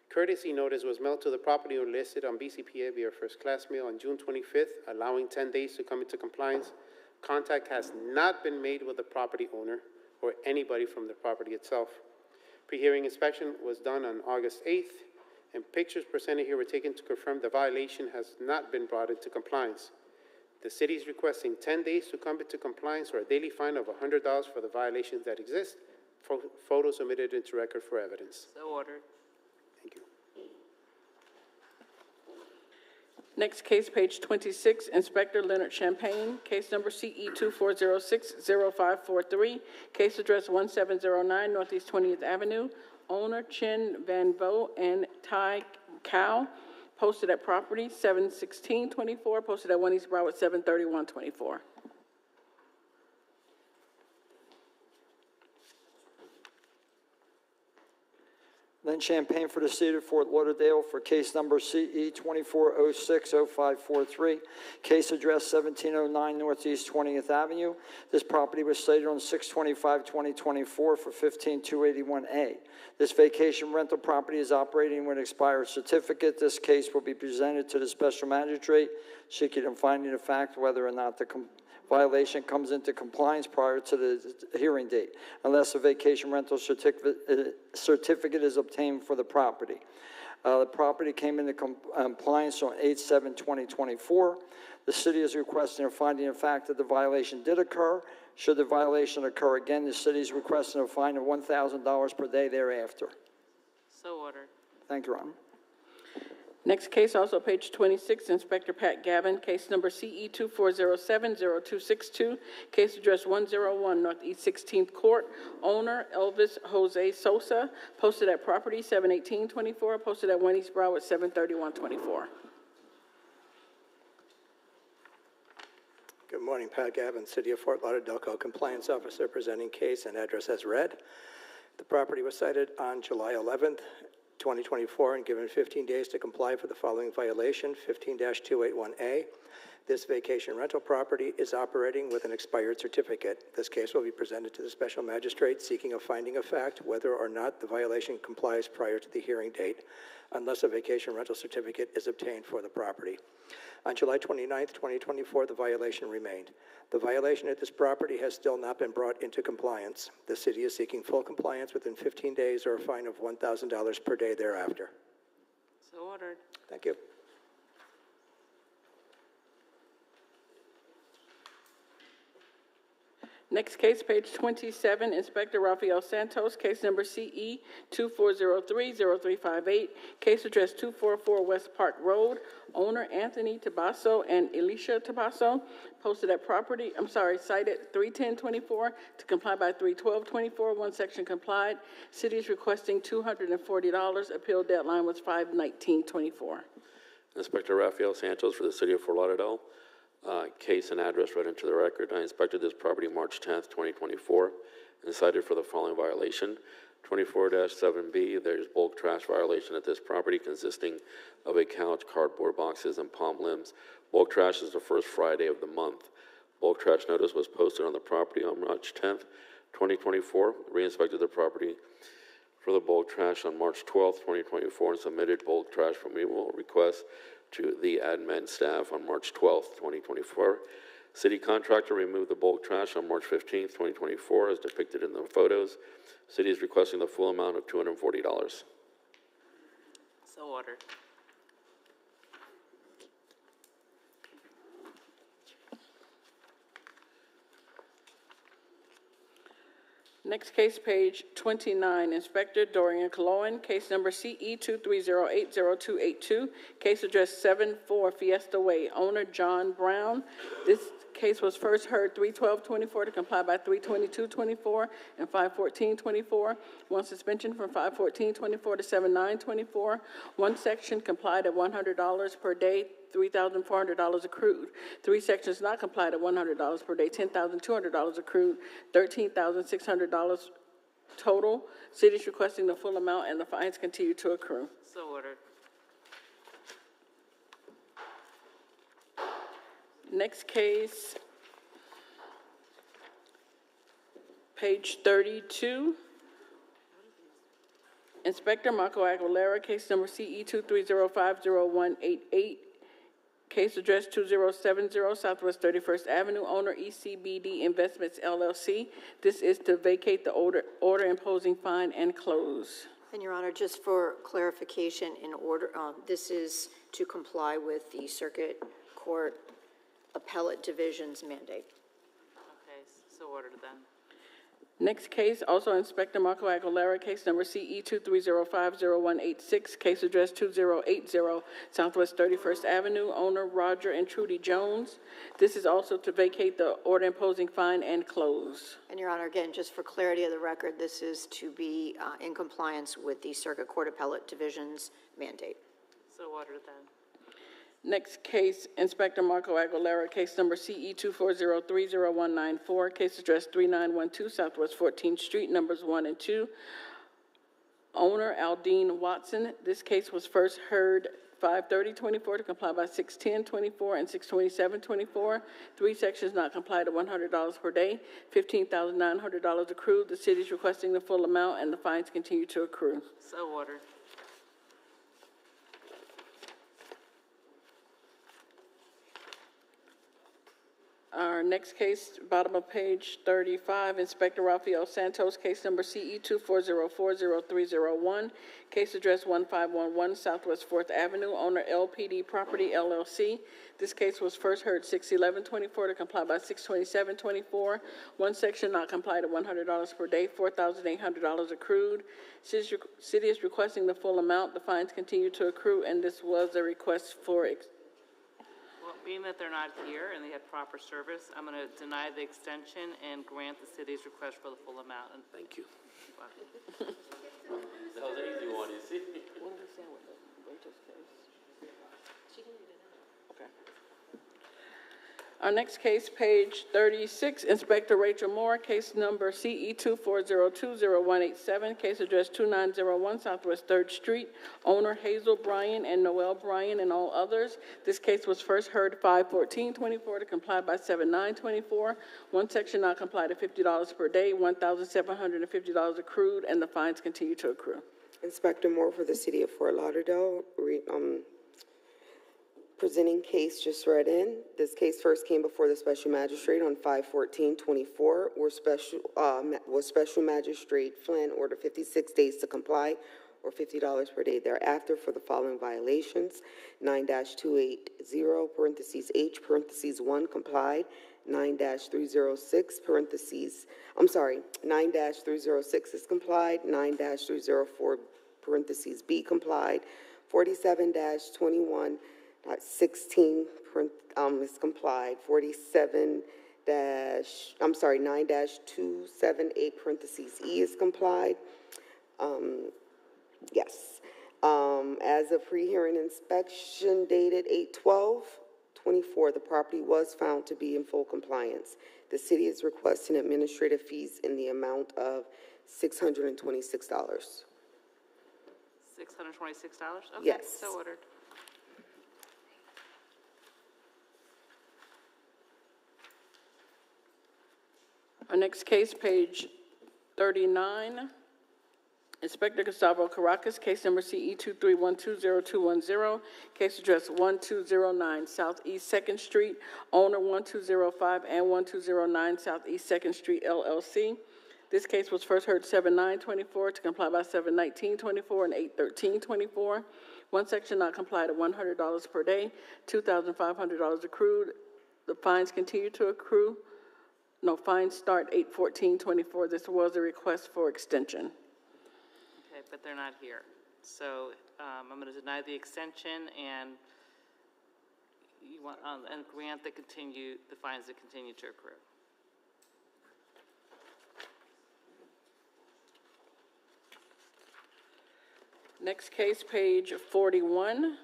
Courtesy notice was mailed to the property owner listed on BCPA via first-class mail on June 25th, allowing 10 days to come into compliance. Contact has not been made with the property owner or anybody from the property itself. Pre-hearing inspection was done on August 8th, and pictures presented here were taken to confirm the violation has not been brought into compliance. The city is requesting 10 days to come into compliance or a daily fine of $100 for the violations that exist. Photos submitted into record for evidence. So ordered. Thank you. Next case, page 26, Inspector Leonard Champagne, case number CE 24060543, case address 1709 Northeast 20th Avenue, owner Chin Van Vo and Tai Cao, posted at property 71624, posted at 1 East Broward 73124. Lynn Champagne for the City of Fort Lauderdale for case number CE 24060543, case address 1709 Northeast 20th Avenue. This property was slated on 6/25/2024 for 15281A. This vacation rental property is operating with an expired certificate. This case will be presented to the special magistrate, seeking and finding of fact whether or not the violation comes into compliance prior to the hearing date, unless a vacation rental certificate is obtained for the property. The property came into compliance on 8/7/2024. The city is requesting a finding of fact that the violation did occur. Should the violation occur again, the city is requesting a fine of $1,000 per day thereafter. So ordered. Thank you, Your Honor. Next case, also page 26, Inspector Pat Gavin, case number CE 24070262, case address 101 Northeast 16th Court, owner Elvis Jose Sosa, posted at property 71824, posted at 1 East Broward 73124. Good morning, Pat Gavin, City of Fort Lauderdale Code Compliance Officer, presenting case and address as read. The property was cited on July 11th, 2024, and given 15 days to comply for the following violation, 15-281A. This vacation rental property is operating with an expired certificate. This case will be presented to the special magistrate seeking a finding of fact whether or not the violation complies prior to the hearing date, unless a vacation rental certificate is obtained for the property. On July 29th, 2024, the violation remained. The violation at this property has still not been brought into compliance. The city is seeking full compliance within 15 days or a fine of $1,000 per day thereafter. So ordered. Thank you. Next case, page 27, Inspector Rafael Santos, case number CE 24030358, case address 244 West Park Road, owner Anthony Tabasso and Alicia Tabasso, posted at cited 31024 to comply by 31224, one section complied. City is requesting $240. Appeal deadline was 5/19/24. Inspector Rafael Santos for the City of Fort Lauderdale. Case and address read into the record. I inspected this property March 10th, 2024, and cited for the following violation. 24-7B, there's bulk trash violation at this property consisting of a couch, cardboard boxes, and palm limbs. Bulk trash is the first Friday of the month. Bulk trash notice was posted on the property on March 10th, 2024. Re-inspected the property for the bulk trash on March 12th, 2024, and submitted bulk trash removal requests to the admin staff on March 12th, 2024. City contractor removed the bulk trash on March 15th, 2024, as depicted in the photos. City is requesting the full amount of $240. So ordered. Next case, page 29, Inspector Dorian Cologne, case number CE 23080282, case address 74 Fiesta Way, owner John Brown. This case was first heard 3/12/24 to comply by 3/22/24 and 5/14/24. One suspension from 5/14/24 to 7/9/24. One section complied at $100 per day, $3,400 accrued. Three sections not complied at $100 per day, $10,200 accrued, $13,600 total. City is requesting the full amount, and the fines continue to accrue. So ordered. Next case, page 32. Inspector Marco Aguilera, case number CE 23050188, Case address 2070 Southwest 31st Avenue, owner ECBD Investments LLC. This is to vacate the order imposing fine and close. And Your Honor, just for clarification, in order, this is to comply with the Circuit Court Appellate Division's mandate. Okay, so ordered then. Next case, also Inspector Marco Aguilera, case number CE 23050186, case address 2080 Southwest 31st Avenue, owner Roger and Trudy Jones. This is also to vacate the order imposing fine and close. And Your Honor, again, just for clarity of the record, this is to be in compliance with the Circuit Court Appellate Division's mandate. So ordered then. Next case, Inspector Marco Aguilera, case number CE 240309194, case address 3912 Southwest 14th Street, numbers 1 and 2. Owner Aldine Watson. This case was first heard 5/30/24 to comply by 6/10/24 and 6/27/24. 3 sections not complied at $100 per day, $15,900 accrued. The city is requesting the full amount, and the fines continue to accrue. So ordered. Our next case, bottom of page 35, Inspector Rafael Santos, case number CE 240400301, case address 1511 Southwest 4th Avenue, owner LPD Property LLC. This case was first heard 6/11/24 to comply by 6/27/24. 1 section not complied at $100 per day, $4,800 accrued. City is requesting the full amount. The fines continue to accrue, and this was a request for Being that they're not here and they had proper service, I'm going to deny the extension and grant the city's request for the full amount. And thank you. Wow. That was an easy one, you see. What did we say with Rachel's case? Okay. Our next case, page 36, Inspector Rachel Moore, case number CE 240200187, case address 2901 Southwest 3rd Street, owner Hazel Bryan and Noel Bryan and all others. This case was first heard 5/14/24 to comply by 7/9/24. 1 section not complied at $50 per day, $1,750 accrued, and the fines continue to accrue. Inspector Moore for the City of Fort Lauderdale, presenting case just read in. This case first came before the Special Magistrate on 5/14/24, where Special Magistrate Flynn ordered 56 days to comply, or $50 per day thereafter for the following violations: 9-280 parentheses H parentheses 1 complied, 9-306 parentheses 9-306 is complied, 9-304 parentheses B complied, 47-21 16 is complied, 9-278 parentheses E is complied. Yes. As a pre-hearing inspection dated 8/12/24, the property was found to be in full compliance. The city is requesting administrative fees in the amount of $626. $626? Okay, yes. So ordered. Our next case, page 39, Inspector Gustavo Caracas, case number CE 231202110, case address 1209 Southeast 2nd Street, owner 1205 and 1209 Southeast 2nd Street, LLC. This case was first heard 7/9/24 to comply by 7/19/24 and 8/13/24. 1 section not complied at $100 per day, $2,500 accrued. The fines continue to accrue. No, fines start 8/14/24. This was a request for extension. Okay, but they're not here. So I'm going to deny the extension and and grant the fines that continue to accrue. Next case, page 41.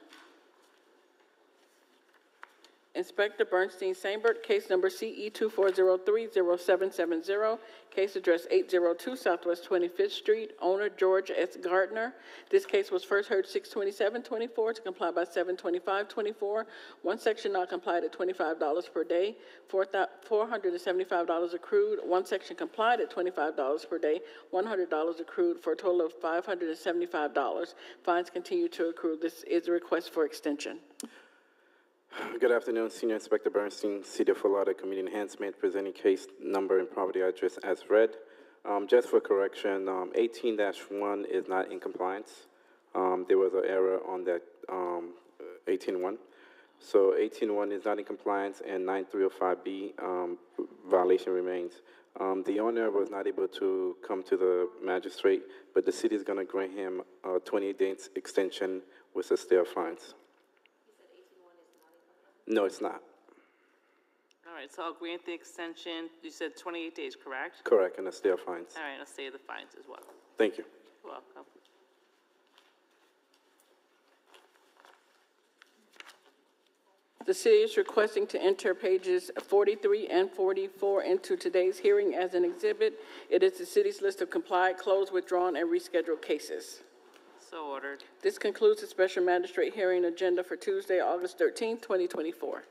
Inspector Bernstein Sambert, case number CE 240300770, case address 802 Southwest 25th Street, owner George S. Gardner. This case was first heard 6/27/24 to comply by 7/25/24. 1 section not complied at $25 per day, $475 accrued. 1 section complied at $25 per day, $100 accrued, for a total of $575. Fines continue to accrue. This is a request for extension. Good afternoon, Senior Inspector Bernstein, City of Fort Lauderdale Community Enhancement, presenting case number and property address as read. Just for correction, 18-1 is not in compliance. There was an error on that 18-1. So 18-1 is not in compliance, and 9305B violation remains. The owner was not able to come to the magistrate, but the city is going to grant him a 28-day extension with a stay of fines. No, it's not. All right, so I'll grant the extension. You said 28 days, correct? Correct, and a stay of fines. All right, I'll stay the fines as well. Thank you. You're welcome. The city is requesting to enter pages 43 and 44 into today's hearing as an exhibit. It is the city's list of complied, closed, withdrawn, and rescheduled cases. So ordered. This concludes the special magistrate hearing agenda for Tuesday, August 13, 2024.